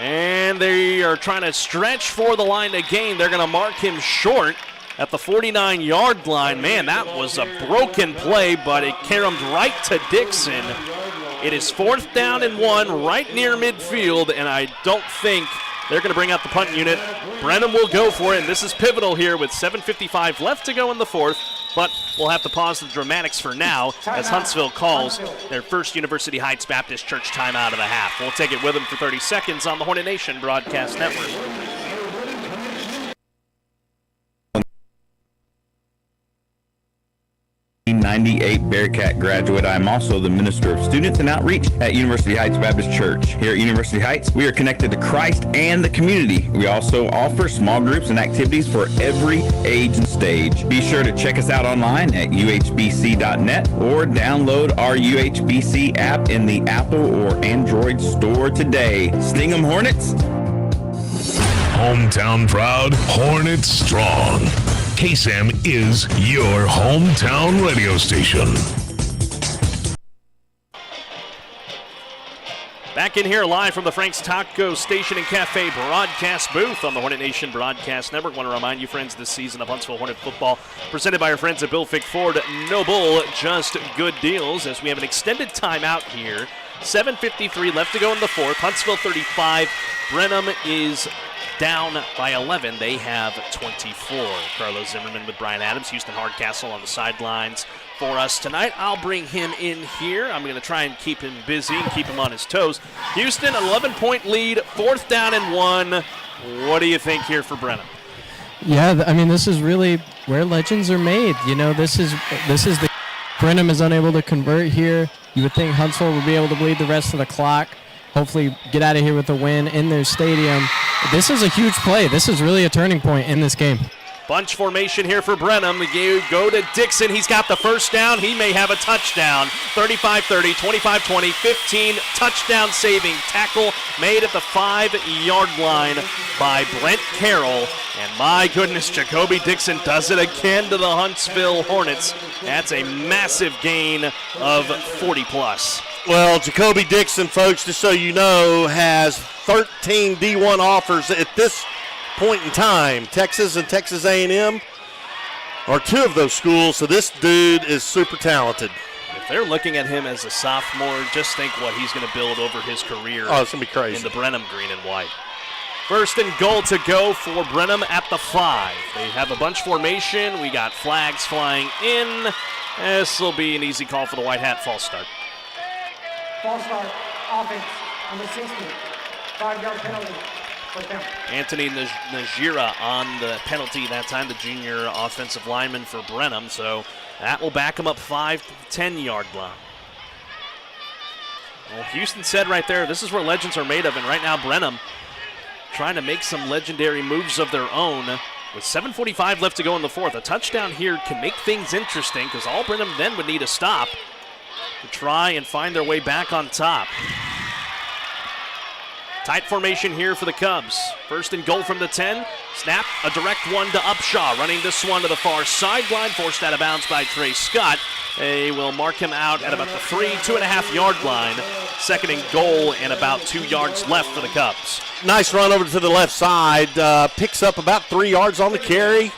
And they are trying to stretch for the line to gain. They're going to mark him short at the 49-yard line. Man, that was a broken play, but it caromed right to Dixon. It is 4th down and 1 right near midfield, and I don't think they're going to bring out the punt unit. Brenham will go for it, and this is pivotal here with 7:55 left to go in the 4th, but we'll have to pause the dramatics for now as Huntsville calls their first University Heights Baptist Church timeout of the half. We'll take it with them for 30 seconds on the Hornet Nation Broadcast Network. 1998 Bearcat graduate. I'm also the Minister of Students and Outreach at University Heights Baptist Church. Here at University Heights, we are connected to Christ and the community. We also offer small groups and activities for every age and stage. Be sure to check us out online at uhbc.net or download our UHBC app in the Apple or Android store today. Sting 'em Hornets! Hometown proud, Hornets strong. KSAM is your hometown radio station. Back in here live from the Frank's Taco Station and Cafe broadcast booth on the Hornet Nation Broadcast Network. Want to remind you, friends, this season of Huntsville Hornet football presented by our friends at Bill Fick Ford. No bull, just good deals, as we have an extended timeout here. 7:53 left to go in the 4th. Huntsville 35. Brenham is down by 11. They have 24. Carlos Zimmermann with Brian Adams. Houston Hardcastle on the sidelines for us tonight. I'll bring him in here. I'm going to try and keep him busy and keep him on his toes. Houston, an 11-point lead, 4th down and 1. What do you think here for Brenham? Yeah, I mean, this is really where legends are made. You know, this is the Brenham is unable to convert here. You would think Huntsville would be able to bleed the rest of the clock. Hopefully get out of here with a win in their stadium. This is a huge play. This is really a turning point in this game. Bunch formation here for Brenham. They go to Dixon. He's got the first down. He may have a touchdown. 35-30, 25-20, 15. Touchdown saving tackle made at the 5-yard line by Brent Carroll. And my goodness, Jacoby Dixon does it again to the Huntsville Hornets. That's a massive gain of 40-plus. Well, Jacoby Dixon, folks, just so you know, has 13 D1 offers at this point in time. Texas and Texas A&M are two of those schools, so this dude is super talented. If they're looking at him as a sophomore, just think what he's going to build over his career. Oh, it's going to be crazy. In the Brenham green and white. 1st and goal to go for Brenham at the 5. They have a bunch formation. We got flags flying in. This will be an easy call for the White Hat. False start. False start. Offense on the 60. 5-yard penalty. Anthony Najira on the penalty that time, the junior offensive lineman for Brenham. So that will back him up 5 to the 10-yard line. Well, Houston said right there, this is where legends are made of. And right now, Brenham trying to make some legendary moves of their own. With 7:45 left to go in the 4th, a touchdown here can make things interesting because all Brenham then would need a stop to try and find their way back on top. Tight formation here for the Cubs. 1st and goal from the 10. Snap, a direct one to Upshaw. Running this one to the far sideline. Forced out of bounds by Trey Scott. They will mark him out at about the 2.5-yard line. 2nd and goal and about 2 yards left for the Cubs. Nice run over to the left side. Picks up about 3 yards on the carry.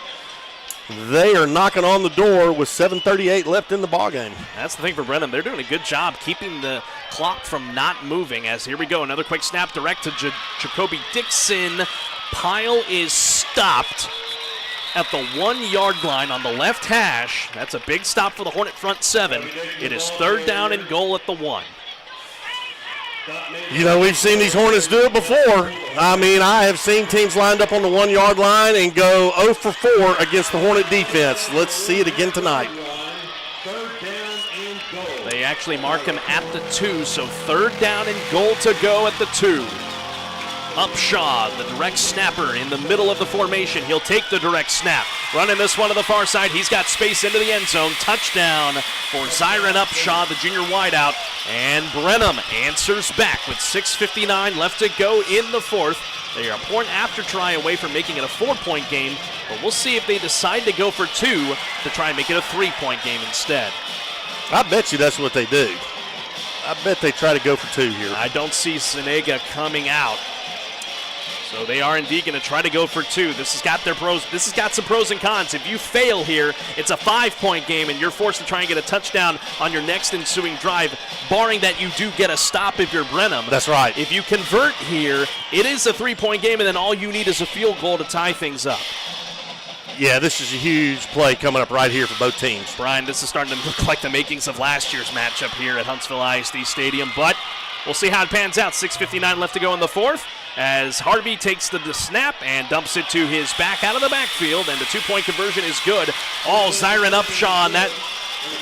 They are knocking on the door with 7:38 left in the ballgame. That's the thing for Brenham. They're doing a good job keeping the clock from not moving. As here we go, another quick snap direct to Jacoby Dixon. Pile is stopped at the 1-yard line on the left hash. That's a big stop for the Hornet front 7. It is 3rd down and goal at the 1. You know, we've seen these Hornets do it before. I mean, I have seen teams lined up on the 1-yard line and go 0 for 4 against the Hornet defense. Let's see it again tonight. They actually mark him at the 2, so 3rd down and goal to go at the 2. Upshaw, the direct snapper in the middle of the formation. He'll take the direct snap. Running this one to the far side. He's got space into the end zone. Touchdown for Zyron Upshaw, the junior wideout. And Brenham answers back with 6:59 left to go in the 4th. They are a point after try away from making it a 4-point game, but we'll see if they decide to go for 2 to try and make it a 3-point game instead. I bet you that's what they do. I bet they try to go for 2 here. I don't see Senega coming out. So they are indeed going to try to go for 2. This has got their pros. This has got some pros and cons. If you fail here, it's a 5-point game, and you're forced to try and get a touchdown on your next ensuing drive, barring that you do get a stop if you're Brenham. That's right. If you convert here, it is a 3-point game, and then all you need is a field goal to tie things up. Yeah, this is a huge play coming up right here for both teams. Brian, this is starting to look like the makings of last year's matchup here at Huntsville ISD Stadium, but we'll see how it pans out. 6:59 left to go in the 4th. As Harvey takes the snap and dumps it to his back out of the backfield, and the 2-point conversion is good. All Zyron Upshaw on that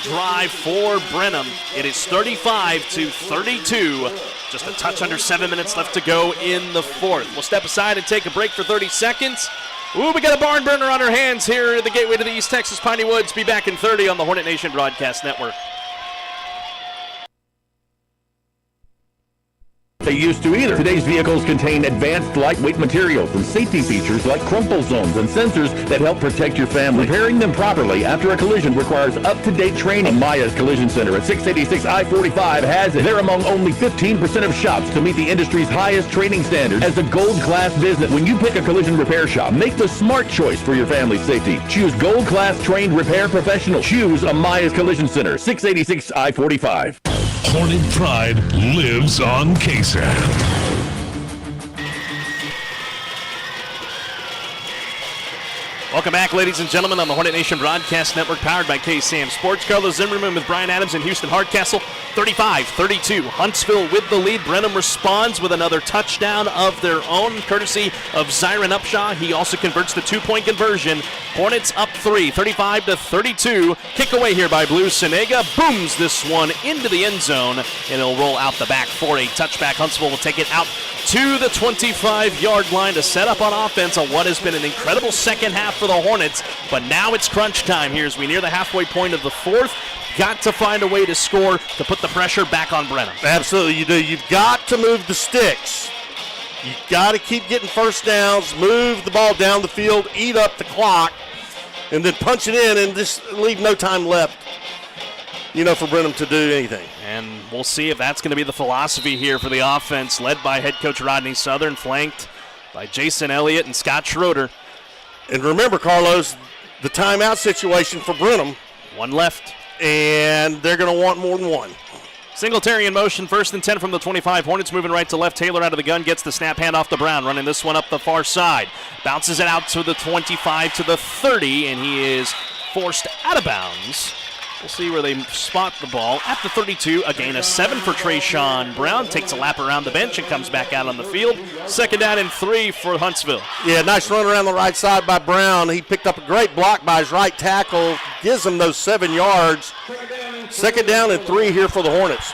drive for Brenham. It is 35-32. Just a touch under 7 minutes left to go in the 4th. We'll step aside and take a break for 30 seconds. Ooh, we got a barn burner on our hands here at the gateway to the East Texas Piney Woods. Be back in 30 on the Hornet Nation Broadcast Network. They used to either. Today's vehicles contain advanced lightweight materials and safety features like crumple zones and sensors that help protect your family. Repairing them properly after a collision requires up-to-date training. Amaya's Collision Center at 686 I-45 has it. They're among only 15% of shops to meet the industry's highest training standards as a gold class business. When you pick a collision repair shop, make the smart choice for your family's safety. Choose gold class trained repair professionals. Choose Amaya's Collision Center, 686 I-45. Hornet pride lives on KSAM. Welcome back, ladies and gentlemen, on the Hornet Nation Broadcast Network, powered by KSAM Sports. Carlos Zimmermann with Brian Adams and Houston Hardcastle, 35-32. Huntsville with the lead. Brenham responds with another touchdown of their own, courtesy of Zyron Upshaw. He also converts the two-point conversion. Hornets up 3, 35-32. Kick away here by Blue Senega. Booms this one into the end zone, and it'll roll out the back for a touchback. Huntsville will take it out to the 25-yard line to set up on offense on what has been an incredible second half for the Hornets. But now it's crunch time here as we near the halfway point of the fourth. Got to find a way to score to put the pressure back on Brenham. Absolutely, you do. You've got to move the sticks. You've got to keep getting first downs, move the ball down the field, eat up the clock, and then punch it in and just leave no time left, for Brenham to do anything. And we'll see if that's going to be the philosophy here for the offense, led by head coach Rodney Southern, flanked by Jason Elliott and Scott Schroeder. And remember, Carlos, the timeout situation for Brenham. One left. And they're going to want more than one. Singletary in motion, 1st and 10 from the 25. Hornets moving right to left. Taylor out of the gun, gets the snap, hand off to Brown, running this one up the far side. Bounces it out to the 25 to the 30, and he is forced out of bounds. We'll see where they spot the ball. At the 32, a gain of 7 for Trayshawn Brown. Takes a lap around the bench and comes back out on the field. 2nd down and 3 for Huntsville. Yeah, nice run around the right side by Brown. He picked up a great block by his right tackle. Gives him those 7 yards. 2nd down and 3 here for the Hornets.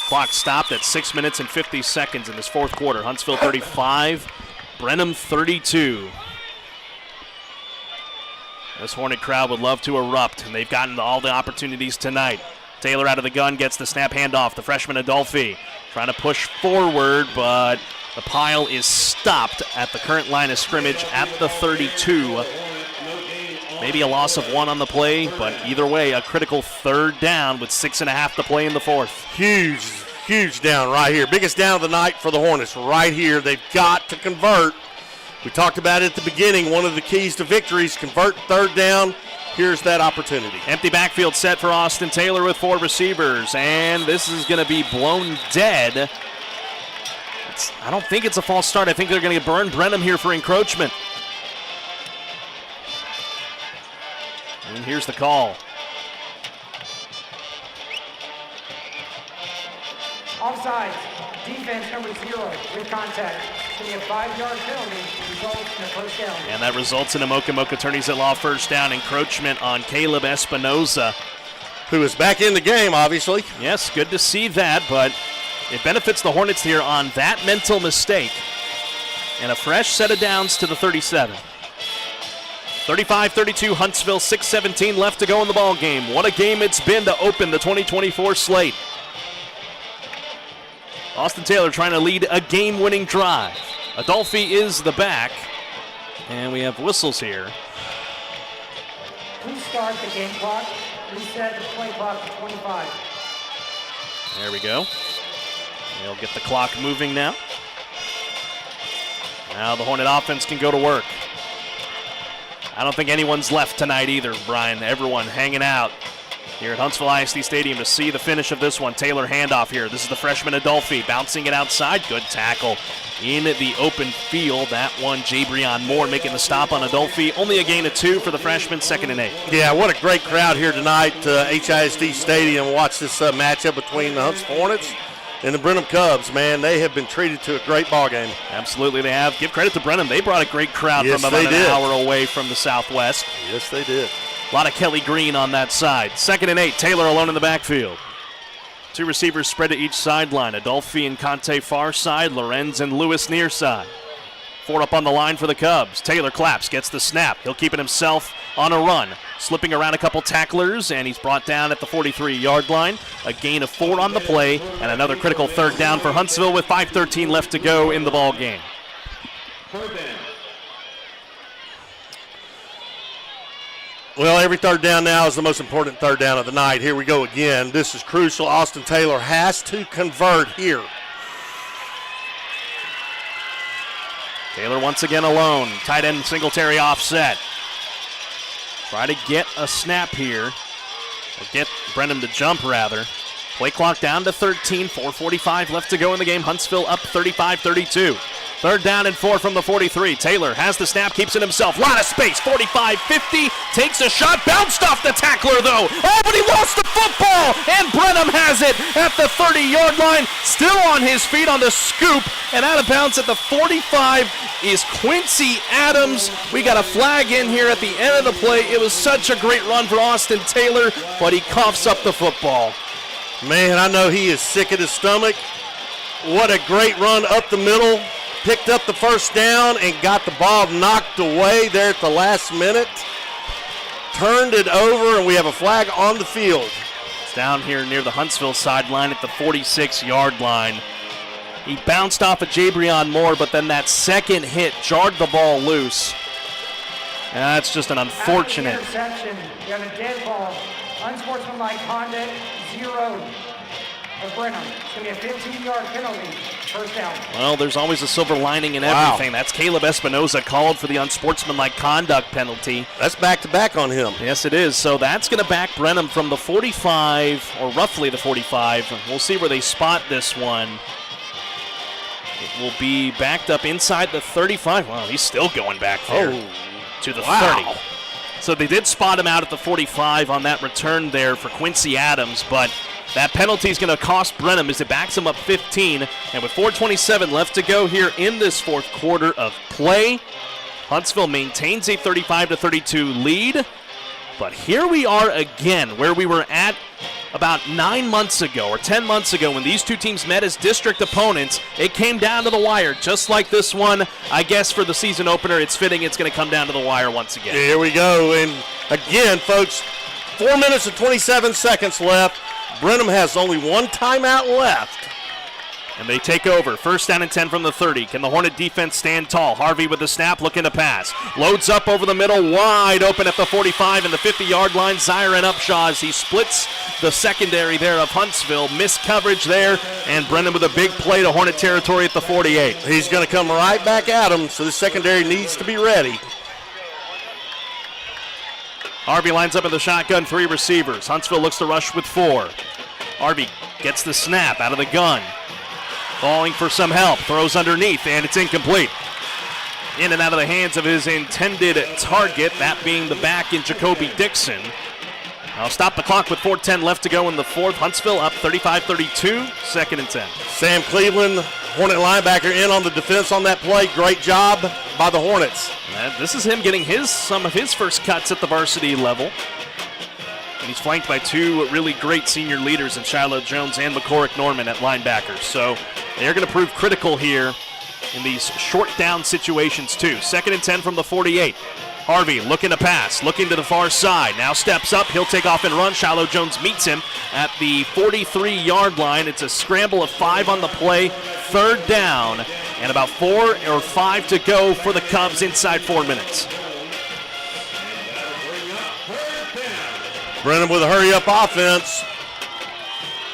Clock stopped at 6 minutes and 50 seconds in this fourth quarter. Huntsville 35, Brenham 32. This Hornet crowd would love to erupt, and they've gotten all the opportunities tonight. Taylor out of the gun, gets the snap handoff. The freshman Adolphi trying to push forward, but the pile is stopped at the current line of scrimmage at the 32. Maybe a loss of 1 on the play, but either way, a critical 3rd down with 6.5 to play in the fourth. Huge down right here. Biggest down of the night for the Hornets right here. They've got to convert. We talked about it at the beginning. One of the keys to victories, convert 3rd down. Here's that opportunity. Empty backfield set for Austin Taylor with 4 receivers, and this is going to be blown dead. I don't think it's a false start. I think they're going to burn Brenham here for encroachment. And here's the call. Offside. Defense number 0 with contact. It's going to be a 5-yard penalty. Results in a first down. And that results in a Mocha Attorneys at Law first down. Encroachment on Caleb Espinoza, who is back in the game, obviously. Yes, good to see that, but it benefits the Hornets here on that mental mistake. And a fresh set of downs to the 37. 35-32, Huntsville, 6:17 left to go in the ball game. What a game it's been to open the 2024 slate. Austin Taylor trying to lead a game-winning drive. Adolphi is the back, and we have whistles here. Please start the game clock. Reset the play clock to 25. There we go. They'll get the clock moving now. Now the Hornet offense can go to work. I don't think anyone's left tonight either, Brian. Everyone hanging out here at Huntsville ISD Stadium to see the finish of this one. Taylor handoff here. This is the freshman Adolphi bouncing it outside. Good tackle in the open field. That one, Jabrion Moore making the stop on Adolphi. Only a gain of 2 for the freshman, 2nd and 8. Yeah, what a great crowd here tonight, HISD Stadium. Watch this matchup between the Huntsville Hornets and the Brenham Cubs. Man, they have been treated to a great ball game. Absolutely, they have. Give credit to Brenham. They brought a great crowd from about an hour away from the Southwest. Yes, they did. A lot of Kelly Green on that side. 2nd and 8, Taylor alone in the backfield. 2 receivers spread to each sideline. Adolphi and Conte far side, Lorenz and Lewis near side. 4 up on the line for the Cubs. Taylor claps, gets the snap. He'll keep it himself on a run. Slipping around a couple tacklers, and he's brought down at the 43-yard line. A gain of 4 on the play, and another critical 3rd down for Huntsville with 5:13 left to go in the ball game. Well, every 3rd down now is the most important 3rd down of the night. Here we go again. This is crucial. Austin Taylor has to convert here. Taylor once again alone. Tight end Singletary offset. Try to get a snap here. Or get Brenham to jump, rather. Play clock down to 13. 4:45 left to go in the game. Huntsville up 35-32. 3rd down and 4 from the 43. Taylor has the snap, keeps it himself. Lot of space, 45, 50, takes a shot, bounced off the tackler though. Oh, but he lost the football, and Brenham has it at the 30-yard line. Still on his feet on the scoop, and out of bounds at the 45 is Quincy Adams. We got a flag in here at the end of the play. It was such a great run for Austin Taylor, but he coughs up the football. Man, I know he is sick at his stomach. What a great run up the middle. Picked up the first down and got the ball knocked away there at the last minute. Turned it over, and we have a flag on the field. It's down here near the Huntsville sideline at the 46-yard line. He bounced off of Jabrion Moore, but then that second hit jarred the ball loose. And that's just an unfortunate. Interception. You have a dead ball. Unsportsmanlike conduct, 0 of Brenham. It's going to be a 15-yard penalty. First down. Well, there's always a silver lining in everything. That's Caleb Espinoza called for the unsportsmanlike conduct penalty. That's back-to-back on him. Yes, it is. So that's going to back Brenham from the 45, or roughly the 45. We'll see where they spot this one. It will be backed up inside the 35. Wow, he's still going back there to the 30. So they did spot him out at the 45 on that return there for Quincy Adams, but that penalty is going to cost Brenham as it backs him up 15. And with 4:27 left to go here in this fourth quarter of play, Huntsville maintains a 35-32 lead. But here we are again where we were at about 9 months ago or 10 months ago when these two teams met as district opponents. It came down to the wire just like this one. I guess for the season opener, it's fitting it's going to come down to the wire once again. Here we go. And again, folks, 4 minutes and 27 seconds left. Brenham has only one timeout left. And they take over. 1st down and 10 from the 30. Can the Hornet defense stand tall? Harvey with the snap, looking to pass. Loads up over the middle, wide open at the 45 and the 50-yard line. Zyron Upshaw as he splits the secondary there of Huntsville. Missed coverage there, and Brenham with a big play to Hornet territory at the 48. He's going to come right back at him, so the secondary needs to be ready. Harvey lines up in the shotgun, 3 receivers. Huntsville looks to rush with 4. Harvey gets the snap out of the gun. Calling for some help, throws underneath, and it's incomplete. In and out of the hands of his intended target, that being the back in Jacoby Dixon. I'll stop the clock with 4:10 left to go in the fourth. Huntsville up 35-32, 2nd and 10. Sam Cleveland, Hornet linebacker, in on the defense on that play. Great job by the Hornets. And this is him getting some of his first cuts at the varsity level. And he's flanked by 2 really great senior leaders in Shiloh Jones and McCorrick Norman at linebackers. So they're going to prove critical here in these short down situations too. 2nd and 10 from the 48. Harvey looking to pass, looking to the far side. Now steps up, he'll take off and run. Shiloh Jones meets him at the 43-yard line. It's a scramble of 5 on the play, 3rd down, and about 4 or 5 to go for the Cubs inside 4 minutes. Brenham with a hurry-up offense.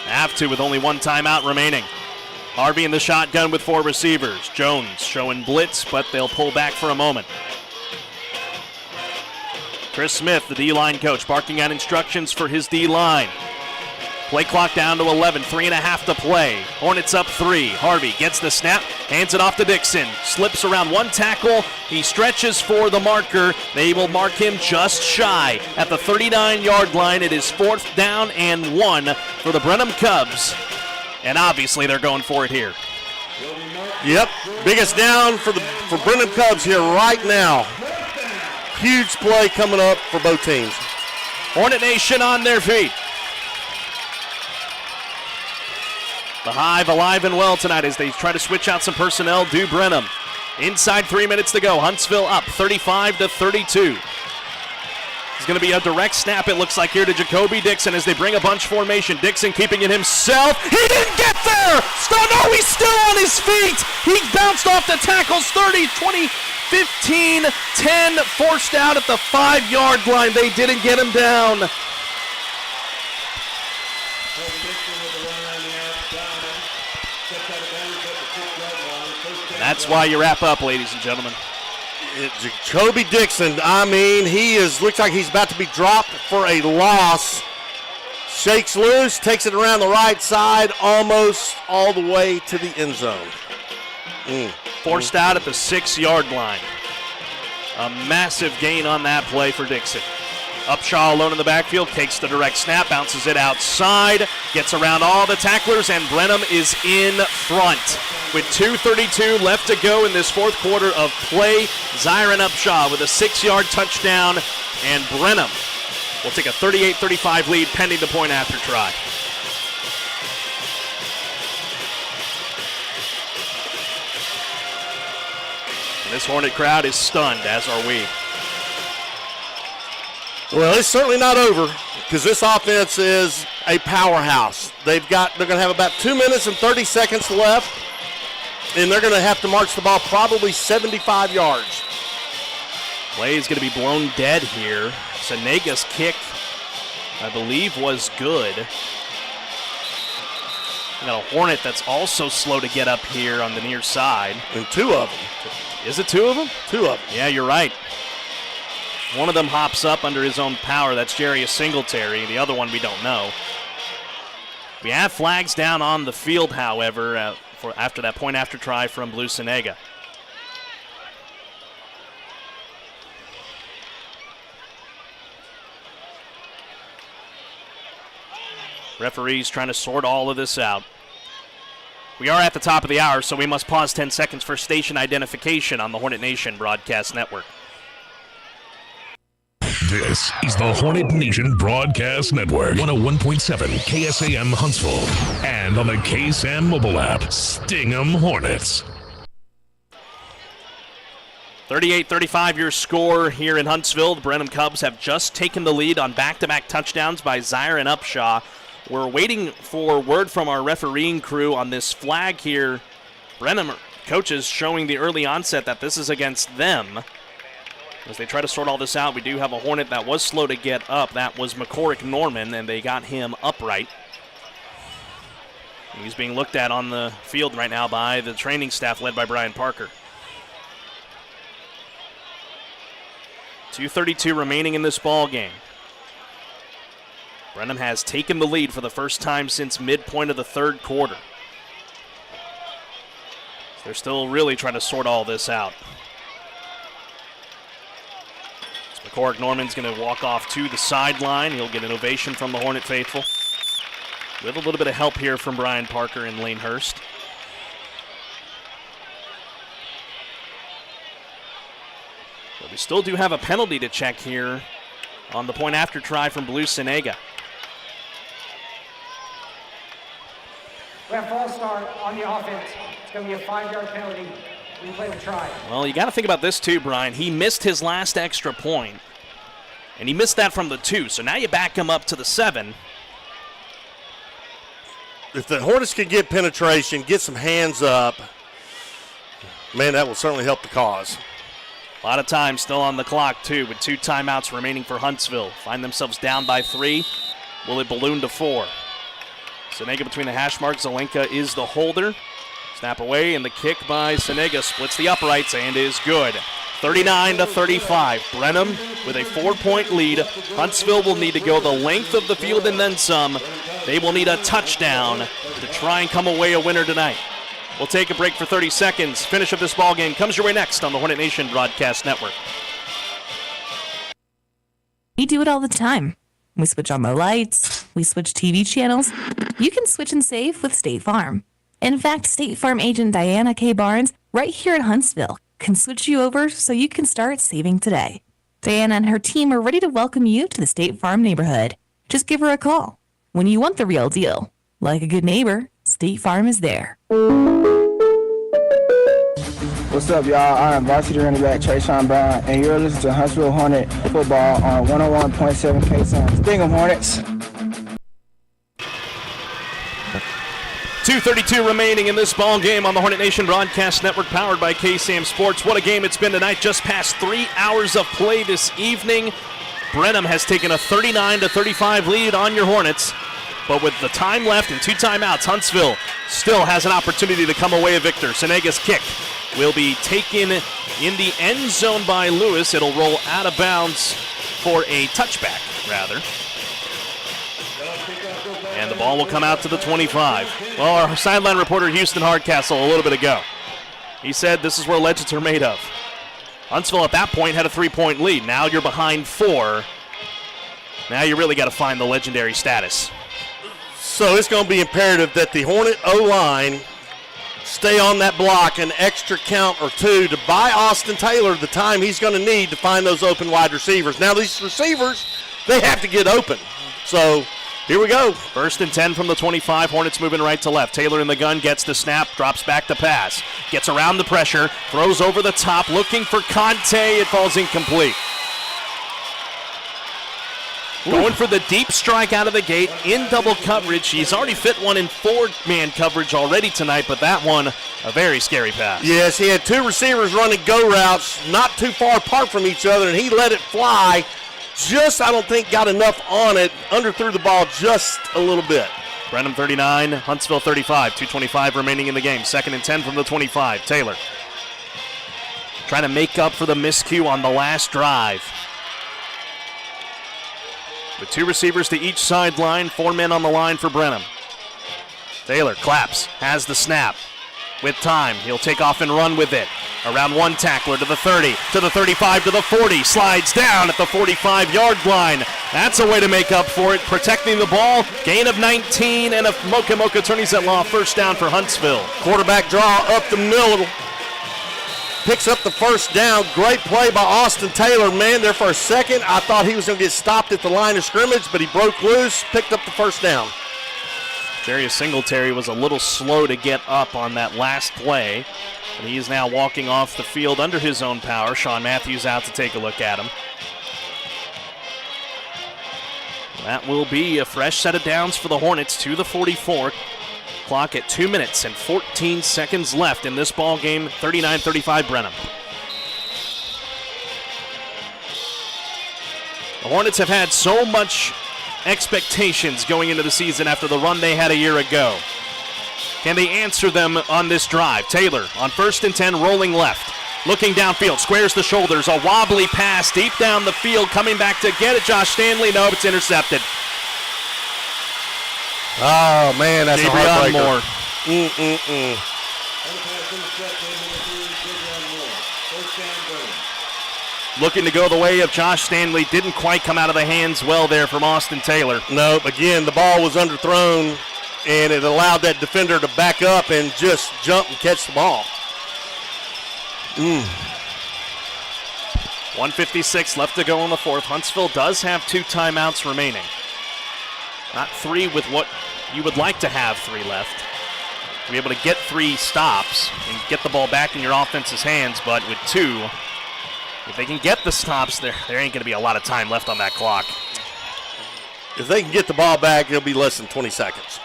Have to with only 1 timeout remaining. Harvey in the shotgun with 4 receivers. Jones showing blitz, but they'll pull back for a moment. Chris Smith, the D-line coach, barking out instructions for his D-line. Play clock down to 11, 3.5 to play. Hornets up 3. Harvey gets the snap, hands it off to Dixon. Slips around 1 tackle. He stretches for the marker. They will mark him just shy at the 39-yard line. It is 4th down and 1 for the Brenham Cubs. And obviously they're going for it here. Yep, biggest down for Brenham Cubs here right now. Huge play coming up for both teams. Hornet Nation on their feet. The Hive alive and well tonight as they try to switch out some personnel. Do Brenham. Inside 3 minutes to go. Huntsville up 35-32. It's going to be a direct snap, it looks like, here to Jacoby Dixon as they bring a bunch formation. Dixon keeping it himself. He didn't get there! No, he's still on his feet! He bounced off the tackles. 30, 20, 15, 10. Forced out at the 5-yard line. They didn't get him down. That's why you wrap up, ladies and gentlemen. Jacoby Dixon, looks like he's about to be dropped for a loss. Shakes loose, takes it around the right side, almost all the way to the end zone. Forced out at the 6-yard line. A massive gain on that play for Dixon. Upshaw alone in the backfield, takes the direct snap, bounces it outside, gets around all the tacklers, and Brenham is in front. With 2:32 left to go in this fourth quarter of play, Zyron Upshaw with a 6-yard touchdown, and Brenham will take a 38-35 lead pending the point after try. And this Hornet crowd is stunned, as are we. Well, it's certainly not over because this offense is a powerhouse. They're going to have about 2 minutes and 30 seconds left, and they're going to have to march the ball probably 75 yards. Play is going to be blown dead here. Senega's kick, I believe, was good. We got a Hornet that's also slow to get up here on the near side. And 2 of them. Is it 2 of them? 2 of them. Yeah, you're right. One of them hops up under his own power. That's Jarius Singletary. The other one we don't know. We have flags down on the field, however, after that point after try from Blue Senega. Referees trying to sort all of this out. We are at the top of the hour, so we must pause 10 seconds for station identification on the Hornet Nation Broadcast Network. This is the Hornet Nation Broadcast Network, 101.7 KSAM Huntsville, and on the KSAM mobile app, Sting 'em Hornets. 38-35 your score here in Huntsville. The Brenham Cubs have just taken the lead on back-to-back touchdowns by Zyron Upshaw. We're waiting for word from our refereeing crew on this flag here. Brenham coaches showing the early onset that this is against them. As they try to sort all this out, we do have a Hornet that was slow to get up. That was McCorrick Norman, and they got him upright. He's being looked at on the field right now by the training staff led by Brian Parker. 2:32 remaining in this ball game. Brenham has taken the lead for the first time since midpoint of the third quarter. So they're still really trying to sort all this out. McCorrick Norman's going to walk off to the sideline. He'll get an ovation from the Hornet faithful. With a little bit of help here from Brian Parker and Lane Hurst. But we still do have a penalty to check here on the point after try from Blue Senega. We have false start on the offense. It's going to be a 5-yard penalty. We play the try. Well, you got to think about this too, Brian. He missed his last extra point, and he missed that from the 2. So now you back him up to the 7. If the Hornets can get penetration, get some hands up, man, that will certainly help the cause. A lot of time still on the clock, too, with 2 timeouts remaining for Huntsville. Find themselves down by 3. Will it balloon to 4? Senega between the hash marks. Zelenka is the holder. Snap away, and the kick by Senega splits the uprights and is good. 39-35. Brenham with a 4-point lead. Huntsville will need to go the length of the field and then some. They will need a touchdown to try and come away a winner tonight. We'll take a break for 30 seconds. Finish of this ball game comes your way next on the Hornet Nation Broadcast Network. We do it all the time. We switch on the lights. We switch TV channels. You can switch and save with State Farm. In fact, State Farm agent Diana K. Barnes, right here in Huntsville, can switch you over so you can start saving today. Diana and her team are ready to welcome you to the State Farm neighborhood. Just give her a call. When you want the real deal, like a good neighbor, State Farm is there. What's up, y'all? I'm varsity running back Trayshawn Brown, and you're listening to Huntsville Hornet football on 101.7 KSAM. Sting 'em Hornets. 2:32 remaining in this ball game on the Hornet Nation Broadcast Network, powered by KSAM Sports. What a game it's been tonight. Just past 3 hours of play this evening. Brenham has taken a 39-35 lead on your Hornets. But with the time left and 2 timeouts, Huntsville still has an opportunity to come away a victor. Senega's kick will be taken in the end zone by Lewis. It'll roll out of bounds for a touchback, rather. And the ball will come out to the 25. Well, our sideline reporter, Houston Hardcastle, a little bit ago. He said this is where legends are made of. Huntsville at that point had a 3-point lead. Now you're behind 4. Now you really got to find the legendary status. So it's going to be imperative that the Hornet O-line stay on that block an extra count or 2 to buy Austin Taylor the time he's going to need to find those open wide receivers. Now these receivers, they have to get open. So here we go. 1st and 10 from the 25. Hornets moving right to left. Taylor in the gun, gets the snap, drops back to pass. Gets around the pressure, throws over the top, looking for Conte. It falls incomplete. Going for the deep strike out of the gate in double coverage. He's already fit one in 4-man coverage already tonight, but that one, a very scary pass. Yes, he had 2 receivers running go routes, not too far apart from each other, and he let it fly. Just, I don't think, got enough on it. Underthrew the ball just a little bit. Brenham 39, Huntsville 35. 2:25 remaining in the game. 2nd and 10 from the 25. Taylor trying to make up for the miscue on the last drive. With 2 receivers to each sideline, 4 men on the line for Brenham. Taylor claps, has the snap. With time, he'll take off and run with it. Around 1 tackler to the 30, to the 35, to the 40. Slides down at the 45-yard line. That's a way to make up for it. Protecting the ball. Gain of 19 and a Mocha attorneys at law. 1st down for Huntsville. Quarterback draw up the middle. Picks up the 1st down. Great play by Austin Taylor. Man, there for a second, I thought he was going to get stopped at the line of scrimmage, but he broke loose, picked up the 1st down. Jarius Singletary was a little slow to get up on that last play. And he is now walking off the field under his own power. Sean Matthews out to take a look at him. That will be a fresh set of downs for the Hornets to the 44. Clock at 2 minutes and 14 seconds left in this ball game. 39-35 Brenham. The Hornets have had so much expectations going into the season after the run they had a year ago. Can they answer them on this drive? Taylor on 1st and 10, rolling left. Looking downfield, squares the shoulders. A wobbly pass deep down the field, coming back to get it. Josh Stanley, no, it's intercepted. Oh, man, that's a heartbreaker. Moore. Looking to go the way of Josh Stanley. Didn't quite come out of the hands well there from Austin Taylor. No, again, the ball was underthrown, and it allowed that defender to back up and just jump and catch the ball. 1:56 left to go in the 4th. Huntsville does have 2 timeouts remaining. Not 3 with what you would like to have 3 left. To be able to get 3 stops and get the ball back in your offense's hands, but with 2, if they can get the stops, there ain't going to be a lot of time left on that clock. If they can get the ball back, it'll be less than 20 seconds.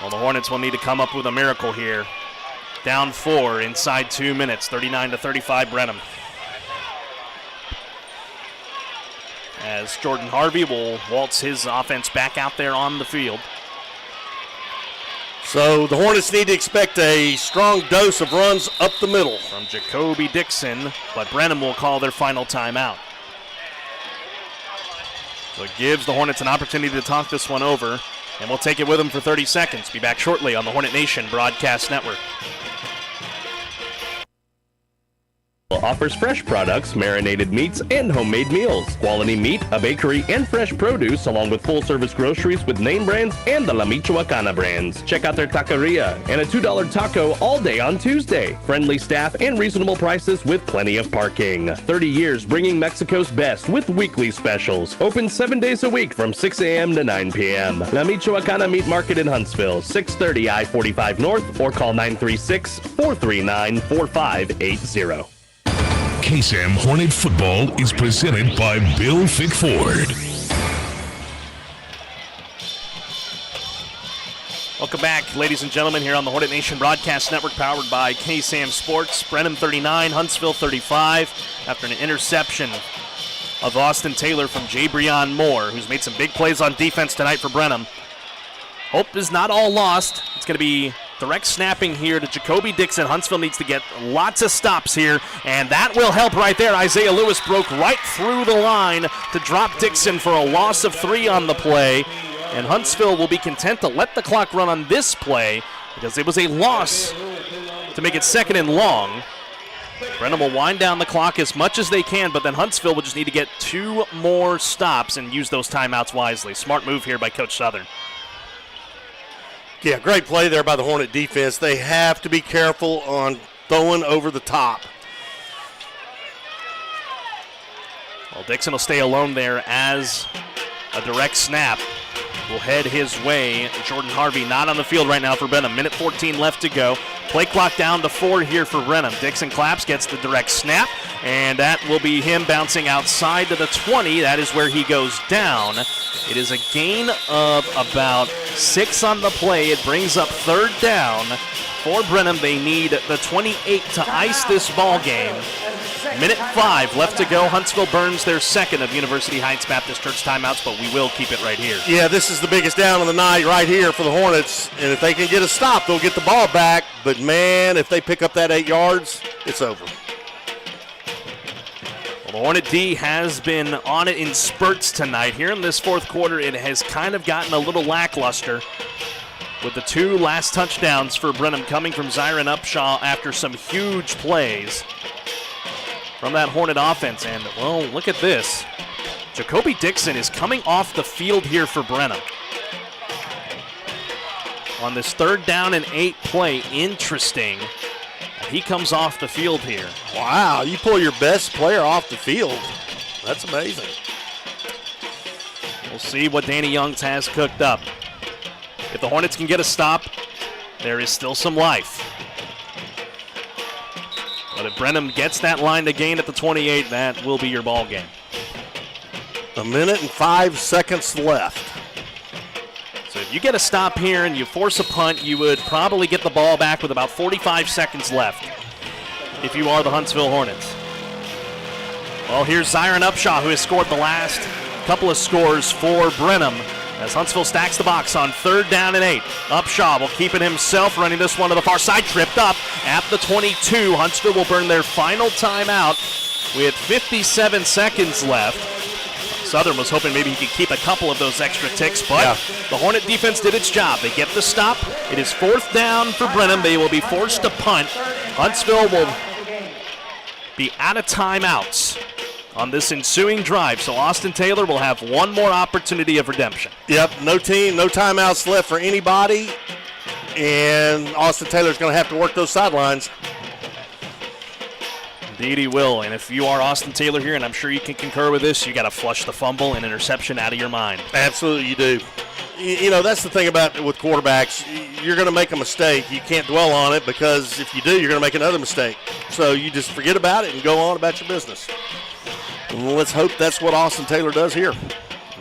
Well, the Hornets will need to come up with a miracle here. Down 4 inside 2 minutes, 39-35 Brenham. As Jordan Harvey will waltz his offense back out there on the field. So the Hornets need to expect a strong dose of runs up the middle. From Jacoby Dixon, but Brenham will call their final timeout. So it gives the Hornets an opportunity to talk this one over, and we'll take it with them for 30 seconds. Be back shortly on the Hornet Nation Broadcast Network. Offers fresh products, marinated meats, and homemade meals. Quality meat, a bakery, and fresh produce, along with full-service groceries with name brands and the La Michoacana brands. Check out their taqueria and a $2 taco all day on Tuesday. Friendly staff and reasonable prices with plenty of parking. 30 years bringing Mexico's best with weekly specials. Open 7 days a week from 6 a.m. to 9 p.m. La Michoacana Meat Market in Huntsville, 630 I-45 North, or call 936-439-4580. KSAM Hornet Football is presented by Bill Fickford. Welcome back, ladies and gentlemen, here on the Hornet Nation Broadcast Network, powered by KSAM Sports. Brenham 39, Huntsville 35, after an interception of Austin Taylor from Jabrion Moore, who's made some big plays on defense tonight for Brenham. Hope is not all lost. It's going to be direct snapping here to Jacoby Dixon. Huntsville needs to get lots of stops here, and that will help right there. Isaiah Lewis broke right through the line to drop Dixon for a loss of 3 on the play, and Huntsville will be content to let the clock run on this play because it was a loss to make it 2nd and long. Brenham will wind down the clock as much as they can, but then Huntsville will just need to get 2 more stops and use those timeouts wisely. Smart move here by Coach Southern. Yeah, great play there by the Hornet defense. They have to be careful on throwing over the top. Well, Dixon will stay alone there as a direct snap will head his way. Jordan Harvey not on the field right now for Brenham. Minute 14 left to go. Play clock down to 4 here for Brenham. Dixon Claps gets the direct snap, and that will be him bouncing outside to the 20. That is where he goes down. It is a gain of about 6 on the play. It brings up 3rd down for Brenham. They need the 28 to ice this ball game. Minute 5 left to go. Huntsville burns their 2nd of University Heights Baptist Church timeouts, but we will keep it right here. Yeah, this is the biggest down of the night right here for the Hornets, and if they can get a stop, they'll get the ball back. But, man, if they pick up that 8 yards, it's over. Well, the Hornet D has been on it in spurts tonight. Here in this 4th quarter, it has kind of gotten a little lackluster with the 2 last touchdowns for Brenham coming from Zyron Upshaw after some huge plays from that Hornet offense. And, well, look at this. Jacoby Dixon is coming off the field here for Brenham. On this 3rd down and 8 play, interesting. He comes off the field here. Wow, you pull your best player off the field. That's amazing. We'll see what Danny Youngs has cooked up. If the Hornets can get a stop, there is still some life. But if Brenham gets that line to gain at the 28, that will be your ball game. 1 minute and 5 seconds left. So if you get a stop here and you force a punt, you would probably get the ball back with about 45 seconds left if you are the Huntsville Hornets. Well, here's Zyron Upshaw, who has scored the last couple of scores for Brenham, as Huntsville stacks the box on 3rd down and 8. Upshaw will keep it himself, running this one to the far side, tripped up at the 22. Huntsville will burn their final timeout with 57 seconds left. Southern was hoping maybe he could keep a couple of those extra ticks, but the Hornet defense did its job. They get the stop. It is 4th down for Brenham. They will be forced to punt. Huntsville will be out of timeouts on this ensuing drive, so Austin Taylor will have one more opportunity of redemption. Yep, no timeouts left for anybody, and Austin Taylor's going to have to work those sidelines. Indeed he will, and if you are Austin Taylor here, and I'm sure you can concur with this, you got to flush the fumble and interception out of your mind. Absolutely you do. You know, that's the thing about with quarterbacks. You're going to make a mistake. You can't dwell on it, because if you do, you're going to make another mistake. So you just forget about it and go on about your business. And let's hope that's what Austin Taylor does here.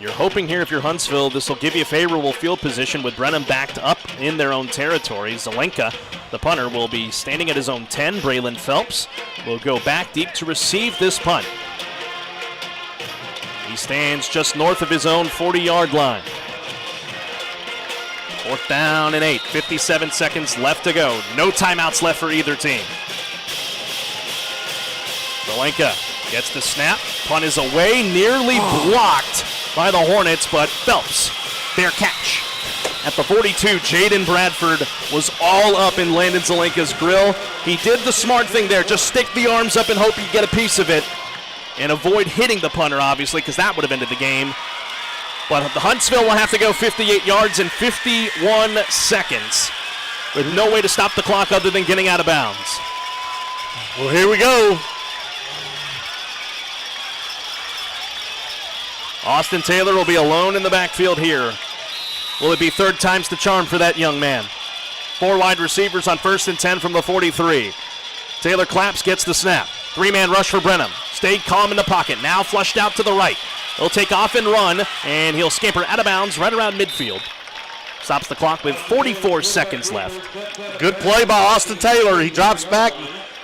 You're hoping here, if you're Huntsville, this will give you a favorable field position with Brenham backed up in their own territory. Zelenka, the punter, will be standing at his own 10. Braylon Phelps will go back deep to receive this punt. He stands just north of his own 40-yard line. 4th down and 8, 57 seconds left to go. No timeouts left for either team. Zelenka gets the snap. Punt is away, nearly blocked by the Hornets, but Phelps, fair catch. At the 42, Jaden Bradford was all up in Landon Zelenka's grill. He did the smart thing there, just stick the arms up and hope you get a piece of it and avoid hitting the punter, obviously, because that would have ended the game. But the Huntsville will have to go 58 yards in 51 seconds with no way to stop the clock other than getting out of bounds. Well, here we go. Austin Taylor will be alone in the backfield here. Will it be 3rd time's the charm for that young man? 4 wide receivers on 1st and 10 from the 43. Taylor Claps gets the snap. 3-man rush for Brenham. Stayed calm in the pocket. Now flushed out to the right. He'll take off and run, and he'll scamper out of bounds right around midfield. Stops the clock with 44 seconds left. Good play by Austin Taylor. He drops back.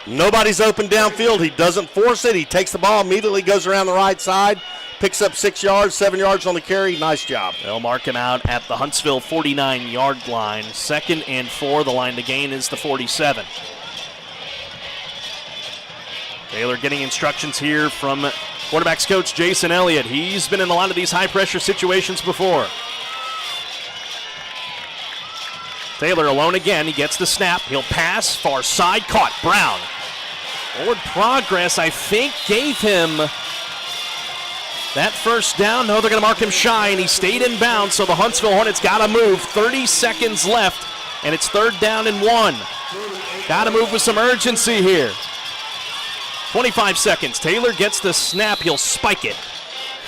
Nobody's open downfield. He doesn't force it. He takes the ball, immediately goes around the right side. Picks up 6 yards, 7 yards on the carry. Nice job. They'll mark him out at the Huntsville 49-yard line. 2nd and 4. The line to gain is the 47. Taylor getting instructions here from quarterbacks coach Jason Elliott. He's been in a lot of these high-pressure situations before. Taylor alone again. He gets the snap. He'll pass. Far side. Caught. Brown. Forward progress, I think, gave him that first down. No, they're going to mark him shy, and he stayed in bounds, so the Huntsville Hornets got to move. 30 seconds left, and it's 3rd down and 1. Got to move with some urgency here. 25 seconds. Taylor gets the snap. He'll spike it.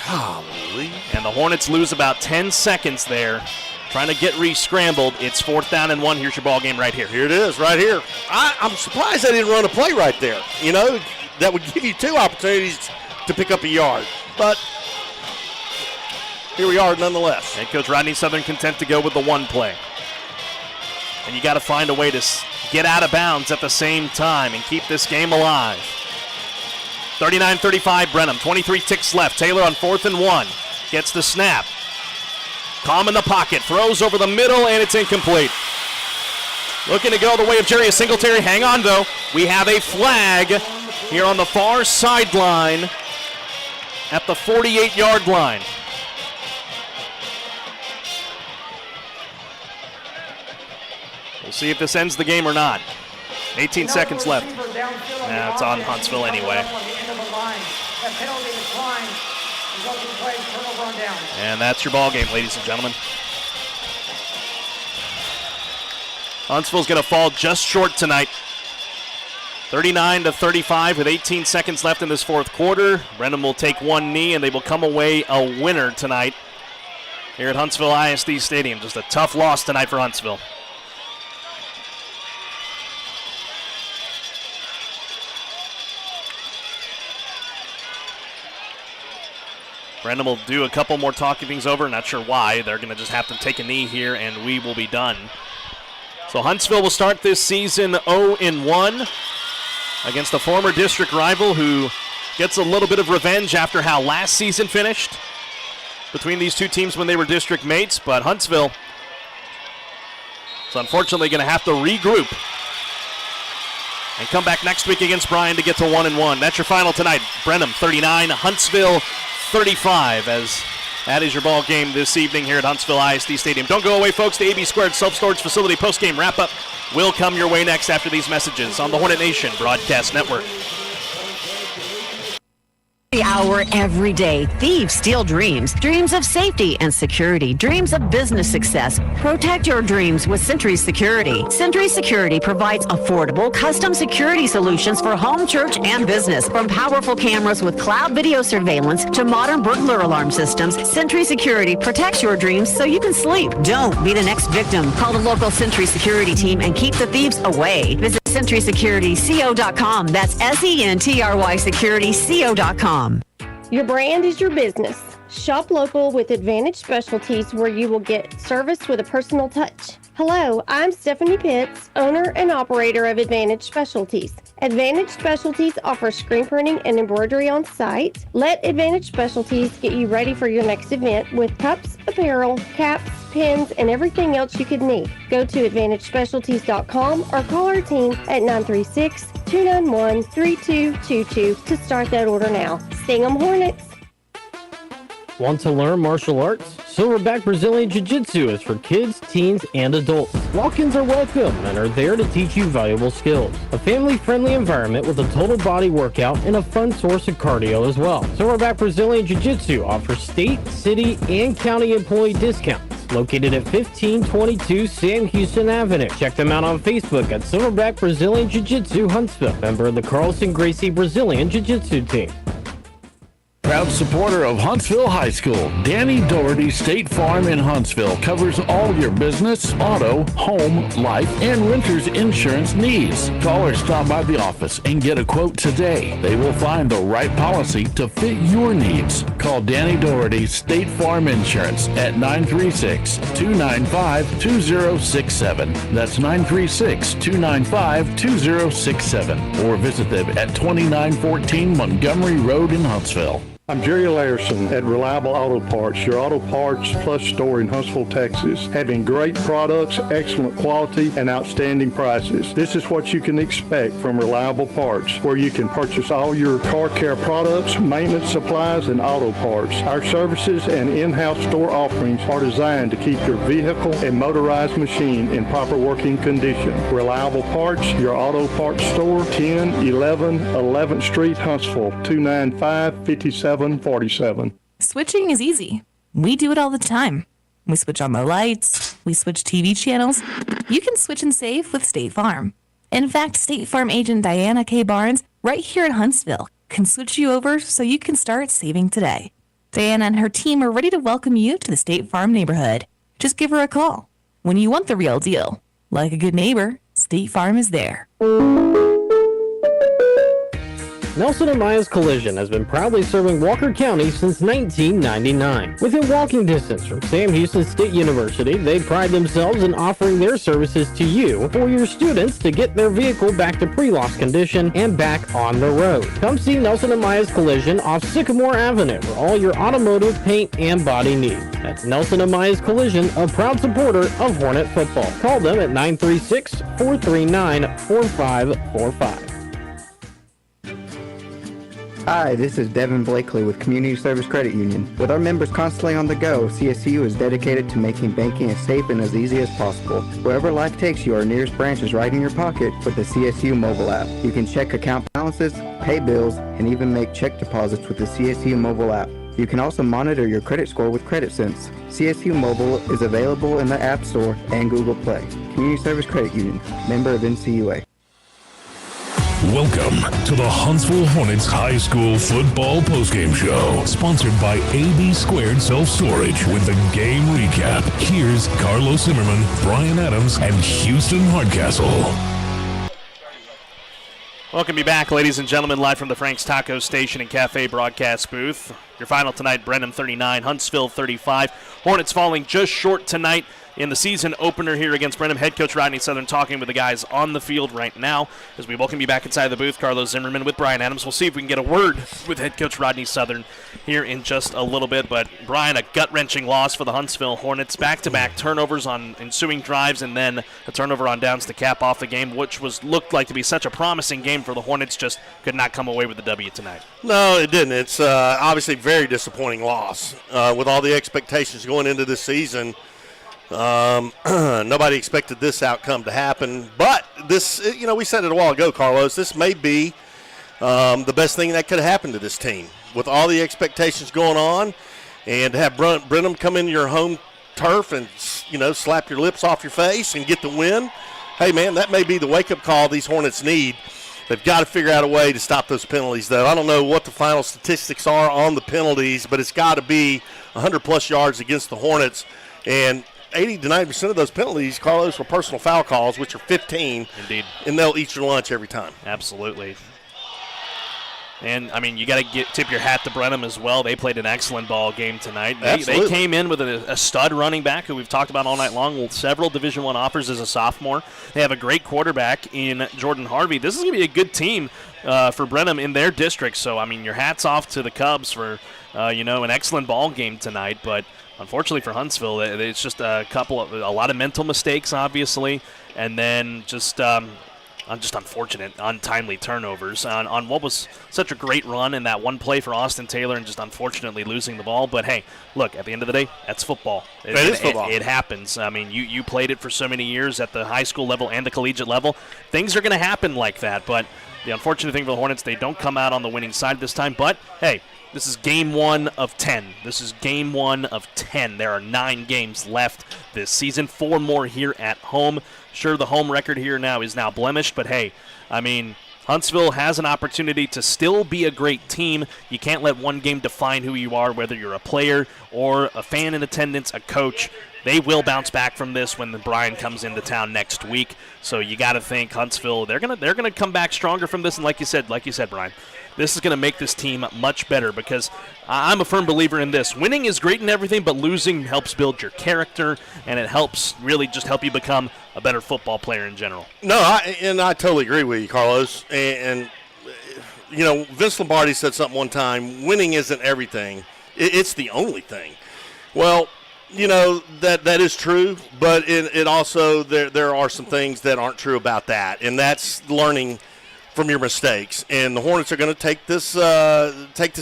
Golly. And the Hornets lose about 10 seconds there. Trying to get re-scrambled. It's 4th down and 1. Here's your ball game right here. Here it is, right here. I'm surprised they didn't run a play right there. You know, that would give you 2 opportunities to pick up a yard. But here we are nonetheless. And Coach Rodney Southern content to go with the 1 play. And you got to find a way to get out of bounds at the same time and keep this game alive. 39-35 Brenham. 23 ticks left. Taylor on 4th and 1. Gets the snap. Calm in the pocket, throws over the middle, and it's incomplete. Looking to go the way of Jerry Singletary. Hang on, though. We have a flag here on the far sideline at the 48-yard line. We'll see if this ends the game or not. 18 seconds left. Nah, it's on Huntsville anyway. And that's your ball game, ladies and gentlemen. Huntsville's going to fall just short tonight. 39-35 with 18 seconds left in this 4th quarter. Brenham will take 1 knee, and they will come away a winner tonight here at Huntsville ISD Stadium. Just a tough loss tonight for Huntsville. Brenham will do a couple more talking things over. Not sure why. They're going to just have to take a knee here, and we will be done. So Huntsville will start this season 0-1 against a former district rival who gets a little bit of revenge after how last season finished between these 2 teams when they were district mates. But Huntsville is unfortunately going to have to regroup and come back next week against Bryan to get to 1-1. That's your final tonight. Brenham 39, Huntsville 35, as that is your ball game this evening here at Huntsville ISD Stadium. Don't go away, folks. The AB Squared Self-Storage Facility post-game wrap-up will come your way next after these messages on the Hornet Nation Broadcast Network. Every hour, every day, thieves steal dreams. Dreams of safety and security. Dreams of business success. Protect your dreams with Century Security. Century Security provides affordable, custom security solutions for home, church, and business. From powerful cameras with cloud video surveillance to modern burglar alarm systems, Century Security protects your dreams so you can sleep. Don't be the next victim. Call the local Century Security team and keep the thieves away. Visit CentrySecurityCO.com. That's SENTRY SecurityCO.com. Your brand is your business. Shop local with Advantage Specialties, where you will get service with a personal touch. Hello, I'm Stephanie Pitts, owner and operator of Advantage Specialties. Advantage Specialties offers screen printing and embroidery on site. Let Advantage Specialties get you ready for your next event with cups, apparel, caps, pins, and everything else you could need. Go to AdvantageSpecialties.com or call our team at 936-291-3222 to start that order now. Sting 'em Hornets! Want to learn martial arts? Silverback Brazilian Jiu-Jitsu is for kids, teens, and adults. Walk-ins are welcome and are there to teach you valuable skills. A family-friendly environment with a total body workout and a fun source of cardio as well. Silverback Brazilian Jiu-Jitsu offers state, city, and county employee discounts. Located at 1522 Sam Houston Avenue. Check them out on Facebook at Silverback Brazilian Jiu-Jitsu Huntsville, member of the Carlson Gracie Brazilian Jiu-Jitsu team. Proud supporter of Huntsville High School, Danny Doherty State Farm in Huntsville covers all your business, auto, home, life, and renter's insurance needs. Call or stop by the office and get a quote today. They will find the right policy to fit your needs. Call Danny Doherty State Farm Insurance at 936-295-2067. That's 936-295-2067. Or visit them at 2914 Montgomery Road in Huntsville. I'm Jerry Larson at Reliable Auto Parts, your auto parts plus store in Huntsville, Texas, having great products, excellent quality, and outstanding prices. This is what you can expect from Reliable Parts, where you can purchase all your car care products, maintenance supplies, and auto parts. Our services and in-house store offerings are designed to keep your vehicle and motorized machine in proper working condition. Reliable Parts, your auto parts store, 1011 11th Street, Huntsville, 295-5747. Switching is easy. We do it all the time. We switch on the lights. We switch TV channels. You can switch and save with State Farm. In fact, State Farm agent Diana K. Barnes, right here in Huntsville, can switch you over so you can start saving today. Diana and her team are ready to welcome you to the State Farm neighborhood. Just give her a call. When you want the real deal, like a good neighbor, State Farm is there. Nelson and Maya's Collision has been proudly serving Walker County since 1999. Within walking distance from Sam Houston State University, they pride themselves in offering their services to you for your students to get their vehicle back to pre-loss condition and back on the road. Come see Nelson and Maya's Collision off Sycamore Avenue for all your automotive paint and body needs. That's Nelson and Maya's Collision, a proud supporter of Hornet football. Call them at 936-439-4545. Hi, this is Devin Blakely with Community Service Credit Union. With our members constantly on the go, CSU is dedicated to making banking as safe and as easy as possible. Wherever life takes you, our nearest branch is right in your pocket with the CSU mobile app. You can check account balances, pay bills, and even make check deposits with the CSU mobile app. You can also monitor your credit score with CreditSense. CSU Mobile is available in the App Store and Google Play. Community Service Credit Union, member of NCUA. Welcome to the Huntsville Hornets High School Football Postgame Show, sponsored by AB Squared Self-Storage with the game recap. Here's Carlos Zimmermann, Brian Adams, and Houston Hardcastle. Welcome you back, ladies and gentlemen, live from the Frank's Taco Station and Cafe broadcast booth. Your final tonight, Brenham 39, Huntsville 35. Hornets falling just short tonight in the season opener here against Brenham. Head coach Rodney Southern talking with the guys on the field right now as we welcome you back inside the booth. Carlos Zimmermann with Brian Adams. We'll see if we can get a word with head coach Rodney Southern here in just a little bit. But Brian, a gut-wrenching loss for the Huntsville Hornets. Back-to-back turnovers on ensuing drives and then a turnover on downs to cap off the game, which looked like to be such a promising game for the Hornets. Just could not come away with the W tonight. No, it didn't. It's obviously a very disappointing loss. With all the expectations going into this season, nobody expected this outcome to happen. But this, we said it a while ago, Carlos, this may be the best thing that could have happened to this team. With all the expectations going on, and to have Brenham come into your home turf and, slap your lips off your face and get the win, hey, man, that may be the wake-up call these Hornets need. They've got to figure out a way to stop those penalties, though. I don't know what the final statistics are on the penalties, but it's got to be 100-plus yards against the Hornets. And 80 to 90% of those penalties, Carlos, were personal foul calls, which are 15. Indeed. And they'll eat your lunch every time. Absolutely. And, you got to tip your hat to Brenham as well. They played an excellent ball game tonight. They came in with a stud running back who we've talked about all night long with several Division I offers as a sophomore. They have a great quarterback in Jordan Harvey. This is going to be a good team for Brenham in their district. So, your hat's off to the Cubs for, an excellent ball game tonight. But unfortunately for Huntsville, it's just a lot of mental mistakes, obviously, and then just unfortunate, untimely turnovers on what was such a great run in that one play for Austin Taylor, and just unfortunately losing the ball. But hey, look, at the end of the day, that's football. It is football. It happens. You played it for so many years at the high school level and the collegiate level. Things are going to happen like that. But the unfortunate thing for the Hornets, they don't come out on the winning side this time. But hey, this is game 1 of 10. This is game 1 of 10. There are 9 games left this season, 4 more here at home. Sure, the home record here now is blemished, but hey, Huntsville has an opportunity to still be a great team. You can't let one game define who you are, whether you're a player or a fan in attendance, a coach. They will bounce back from this when the Brian comes into town next week. So you got to think Huntsville, they're gonna come back stronger from this. And like you said, Brian, this is going to make this team much better, because I'm a firm believer in this. Winning is great and everything, but losing helps build your character, and it helps really just help you become a better football player in general. No, I totally agree with you, Carlos. And Vince Lombardi said something one time, winning isn't everything. It's the only thing. Well, that is true, but it also, there are some things that aren't true about that, and that's learning from your mistakes. And the Hornets are going to take this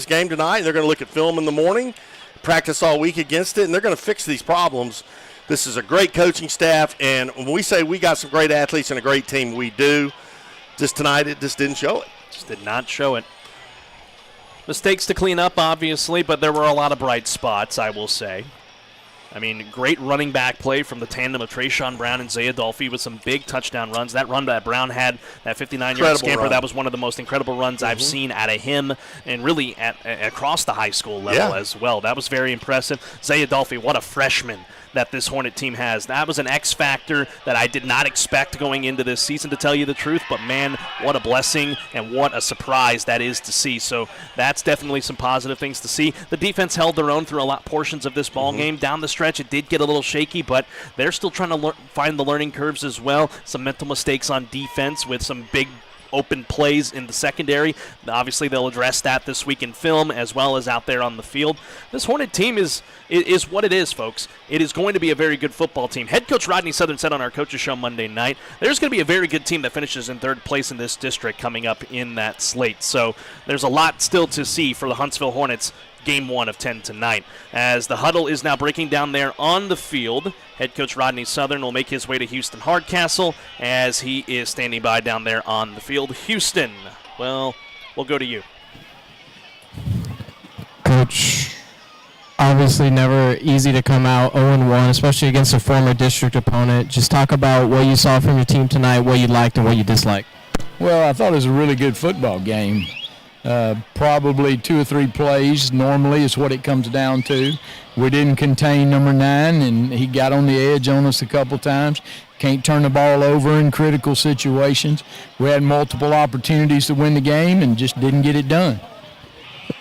game tonight. They're going to look at film in the morning, practice all week against it, and they're going to fix these problems. This is a great coaching staff, and when we say we got some great athletes and a great team, we do. Just tonight, it just didn't show it. Just did not show it. Mistakes to clean up, obviously, but there were a lot of bright spots, I will say. I mean, great running back play from the tandem of Trayshawn Brown and Zay Adolphe with some big touchdown runs. That run that Brown had, that 59-yard scamper, that was one of the most incredible runs I've seen out of him, and really across the high school level as well. That was very impressive. Zay Adolphe, what a freshman that this Hornet team has. That was an X factor that I did not expect going into this season, to tell you the truth, but man, what a blessing and what a surprise that is to see. So that's definitely some positive things to see. The defense held their own through a lot portions of this ball game. Down the stretch, it did get a little shaky, but they're still trying to find the learning curves as well. Some mental mistakes on defense with some big open plays in the secondary. Obviously, they'll address that this week in film as well as out there on the field. This Hornet team is what it is, folks. It is going to be a very good football team. Head coach Rodney Southern said on our coaches show Monday night, there's going to be a very good team that finishes in third place in this district coming up in that slate. So there's a lot still to see for the Huntsville Hornets Game 1 of 10 tonight. As the huddle is now breaking down there on the field, head coach Rodney Southern will make his way to Houston Hardcastle as he is standing by down there on the field. Houston, well, we'll go to you. Coach, obviously never easy to come out 0-1, especially against a former district opponent. Just talk about what you saw from your team tonight, what you liked and what you disliked. Well, I thought it was a really good football game. Probably 2 or 3 plays normally is what it comes down to. We didn't contain number 9, and he got on the edge on us a couple times. Can't turn the ball over in critical situations. We had multiple opportunities to win the game and just didn't get it done.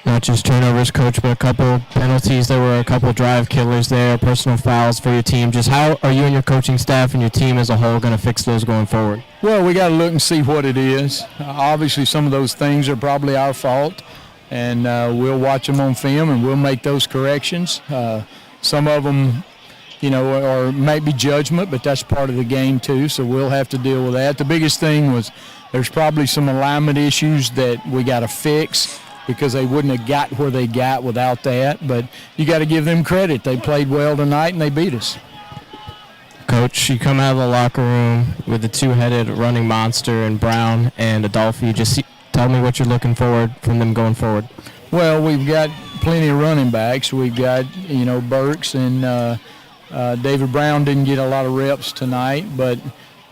Not just turnovers, Coach, but a couple penalties. There were a couple drive killers there, personal fouls for your team. Just how are you and your coaching staff and your team as a whole going to fix those going forward? Well, we got to look and see what it is. Obviously, some of those things are probably our fault, and we'll watch them on film and we'll make those corrections. Some of them, or maybe judgment, but that's part of the game too, so we'll have to deal with that. The biggest thing was there's probably some alignment issues that we got to fix, because they wouldn't have got where they got without that. But you got to give them credit. They played well tonight, and they beat us. Coach, you come out of the locker room with the two-headed running monster and Brown and Adolphe. Just tell me what you're looking forward from them going forward. Well, we've got plenty of running backs. We've got, Burks and David Brown didn't get a lot of reps tonight. But,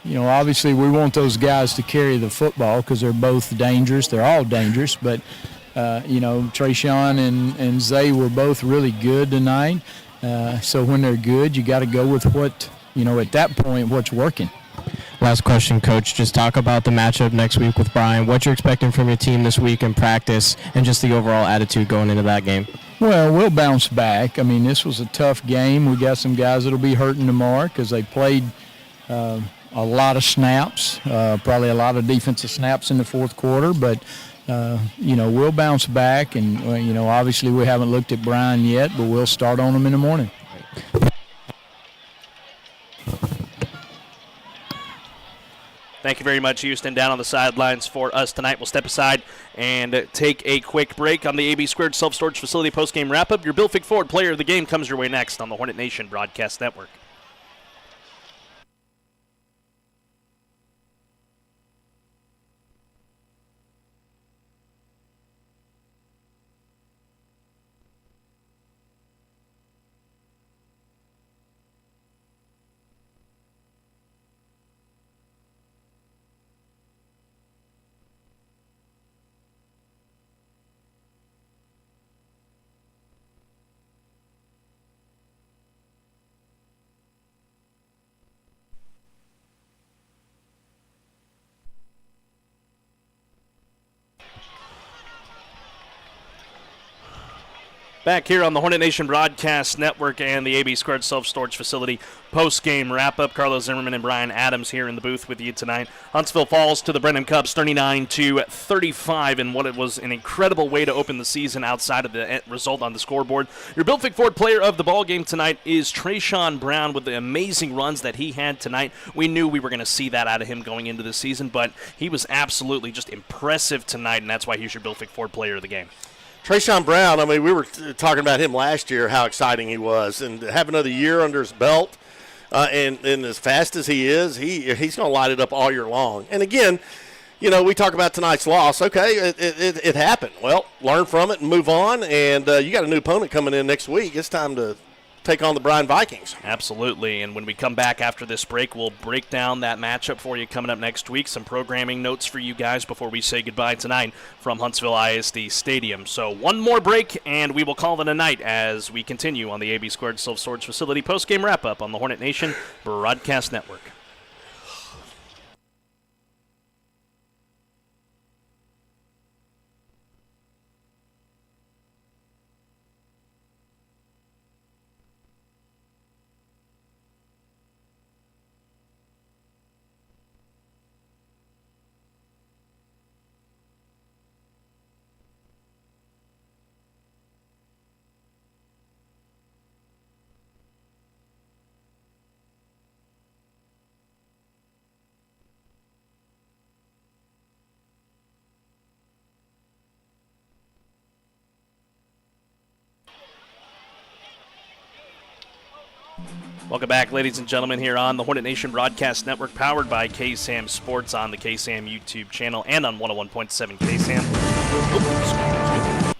obviously we want those guys to carry the football because they're both dangerous. They're all dangerous, but Trayshawn and Zay were both really good tonight. So when they're good, you got to go with what, at that point, what's working. Last question, Coach. Just talk about the matchup next week with Brian. What you're expecting from your team this week in practice and just the overall attitude going into that game. Well, we'll bounce back. I mean, this was a tough game. We got some guys that'll be hurting tomorrow because they played a lot of snaps, probably a lot of defensive snaps in the fourth quarter, but we'll bounce back, and, obviously we haven't looked at Brian yet, but we'll start on him in the morning. Thank you very much, Houston, down on the sidelines for us tonight. We'll step aside and take a quick break on the AB Squared Self-Storage Facility postgame wrap-up. Your Bill Fick Ford Player of the Game comes your way next on the Hornet Nation Broadcast Network. Back here on the Hornet Nation Broadcast Network and the AB Squared Self-Storage Facility post-game wrap-up. Carlos Zimmermann and Brian Adams here in the booth with you tonight. Huntsville falls to the Brenham Cubs 39-35 in what it was an incredible way to open the season outside of the result on the scoreboard. Your Bill Fick Ford player of the ball game tonight is Trayshawn Brown with the amazing runs that he had tonight. We knew we were going to see that out of him going into the season, but he was absolutely just impressive tonight, and that's why he's your Bill Fick Ford player of the game. Trayshawn Brown, I mean, we were talking about him last year, how exciting he was, and to have another year under his belt, and as fast as he is, he's going to light it up all year long. And again, you know, we talk about tonight's loss. Okay, it happened. Well, learn from it and move on, and you got a new opponent coming in next week. It's time to take on the Bryan Vikings. Absolutely, and when we come back after this break, we'll break down that matchup for you coming up next week. Some programming notes for you guys before we say goodbye tonight from Huntsville ISD Stadium. So one more break, and we will call it a night as we continue on the AB Squared Self-Storage Facility post-game wrap-up on the Hornet Nation Broadcast Network. Welcome back, ladies and gentlemen, here on the Hornet Nation Broadcast Network, powered by KSAM Sports on the KSAM YouTube channel and on 101.7 KSAM. Oops.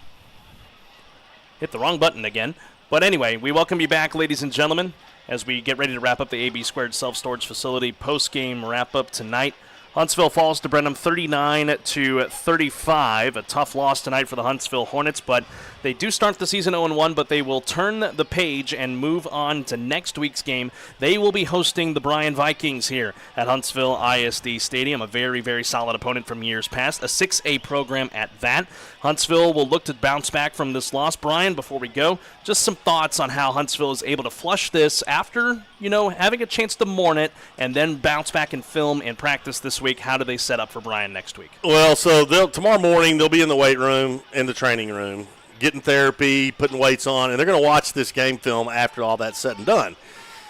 Hit the wrong button again. But anyway, we welcome you back, ladies and gentlemen, as we get ready to wrap up the AB Squared Self-Storage Facility post-game wrap-up tonight. Huntsville falls to Brenham 39-35. A tough loss tonight for the Huntsville Hornets, but they do start the season 0-1, but they will turn the page and move on to next week's game. They will be hosting the Bryan Vikings here at Huntsville ISD Stadium, a very, very solid opponent from years past, a 6A program at that. Huntsville will look to bounce back from this loss. Brian, before we go, just some thoughts on how Huntsville is able to flush this after, you know, having a chance to mourn it and then bounce back and film and practice this week. How do they set up for Bryan next week? Well, so tomorrow morning they'll be in the weight room, in the training room, getting therapy, putting weights on, and they're going to watch this game film after all that's said and done.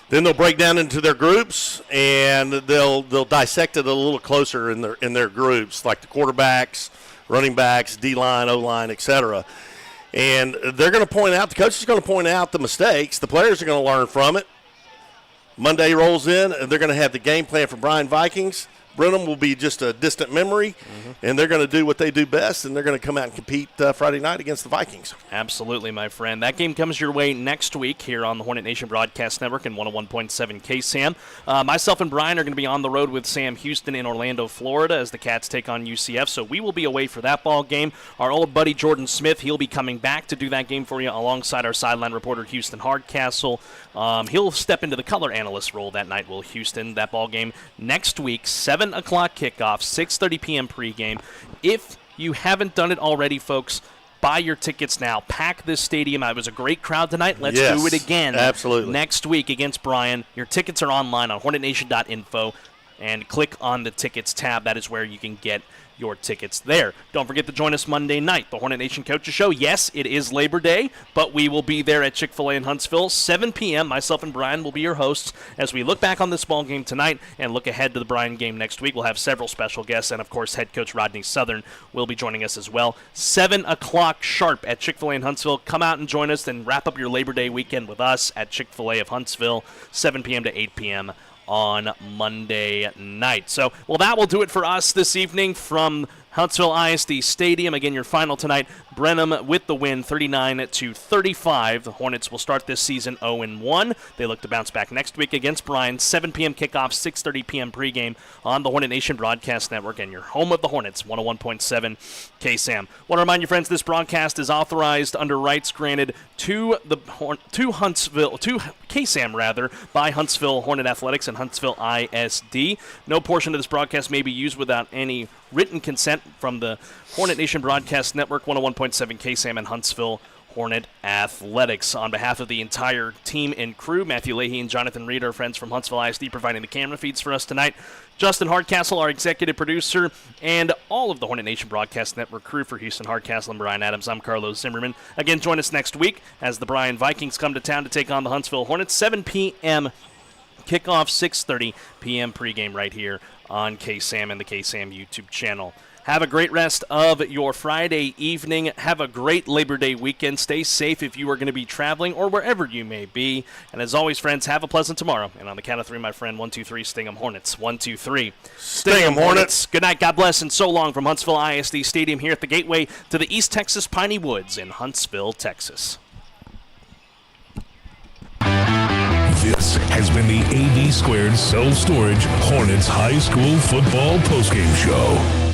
Then they'll break down into their groups, and they'll dissect it a little closer in their groups, like the quarterbacks, running backs, D-line, O-line, etc. And they're going to point out, the coach is going to point out the mistakes. The players are going to learn from it. Monday rolls in, and they're going to have the game plan for Bryan Vikings. Brenham will be just a distant memory, and they're going to do what they do best, and they're going to come out and compete Friday night against the Vikings. Absolutely, my friend. That game comes your way next week here on the Hornet Nation Broadcast Network and 101.7 KSAM. Myself and Brian are going to be on the road with Sam Houston in Orlando, Florida, as the Cats take on UCF, so we will be away for that ball game. Our old buddy Jordan Smith, he'll be coming back to do that game for you alongside our sideline reporter Houston Hardcastle. He'll step into the color analyst role that night, will Houston. That ball game next week, 7 o'clock kickoff, 6:30 p.m. pregame. If you haven't done it already, folks, buy your tickets now. Pack this stadium. It was a great crowd tonight. Let's do it again. Absolutely. Next week against Bryan. Your tickets are online on hornetnation.info, and click on the tickets tab. That is where you can get your tickets there. Don't forget to join us Monday night, the Hornet Nation Coaches Show. Yes, it is Labor Day, but we will be there at Chick-fil-A in Huntsville, 7 p.m. Myself and Brian will be your hosts as we look back on this ball game tonight and look ahead to the Bryan game next week. We'll have several special guests, and of course, head coach Rodney Southern will be joining us as well. 7 o'clock sharp at Chick-fil-A in Huntsville. Come out and join us and wrap up your Labor Day weekend with us at Chick-fil-A of Huntsville, 7 p.m. to 8 p.m. on Monday night. So, well, that will do it for us this evening from Huntsville ISD Stadium. Again, your final tonight, Brenham with the win, 39-35. The Hornets will start this season 0-1. They look to bounce back next week against Bryan. 7 p.m. kickoff, 6:30 p.m. pregame on the Hornet Nation Broadcast Network and your home of the Hornets, 101.7 KSAM. Want to remind you, friends, this broadcast is authorized under rights granted to KSAM by Huntsville Hornet Athletics and Huntsville ISD. No portion of this broadcast may be used without any written consent from the Hornet Nation Broadcast Network, 101.7 KSAM and Huntsville Hornet Athletics. On behalf of the entire team and crew, Matthew Leahy and Jonathan Reed, our friends from Huntsville ISD, providing the camera feeds for us tonight. Justin Hardcastle, our executive producer, and all of the Hornet Nation Broadcast Network crew for Houston Hardcastle and Brian Adams. I'm Carlos Zimmermann. Again, join us next week as the Bryan Vikings come to town to take on the Huntsville Hornets. 7 p.m. kickoff, 6:30 p.m. pregame right here on KSAM and the KSAM YouTube channel. Have a great rest of your Friday evening. Have a great Labor Day weekend. Stay safe if you are going to be traveling or wherever you may be. And as always, friends, have a pleasant tomorrow. And on the count of three, my friend, 1, 2, 3, Sting 'em Hornets. 1, 2, 3. Sting 'em Hornets. Good night, God bless, and so long from Huntsville ISD Stadium here at the gateway to the East Texas Piney Woods in Huntsville, Texas. This has been the AD Squared Self-Storage Hornets High School Football Postgame Show.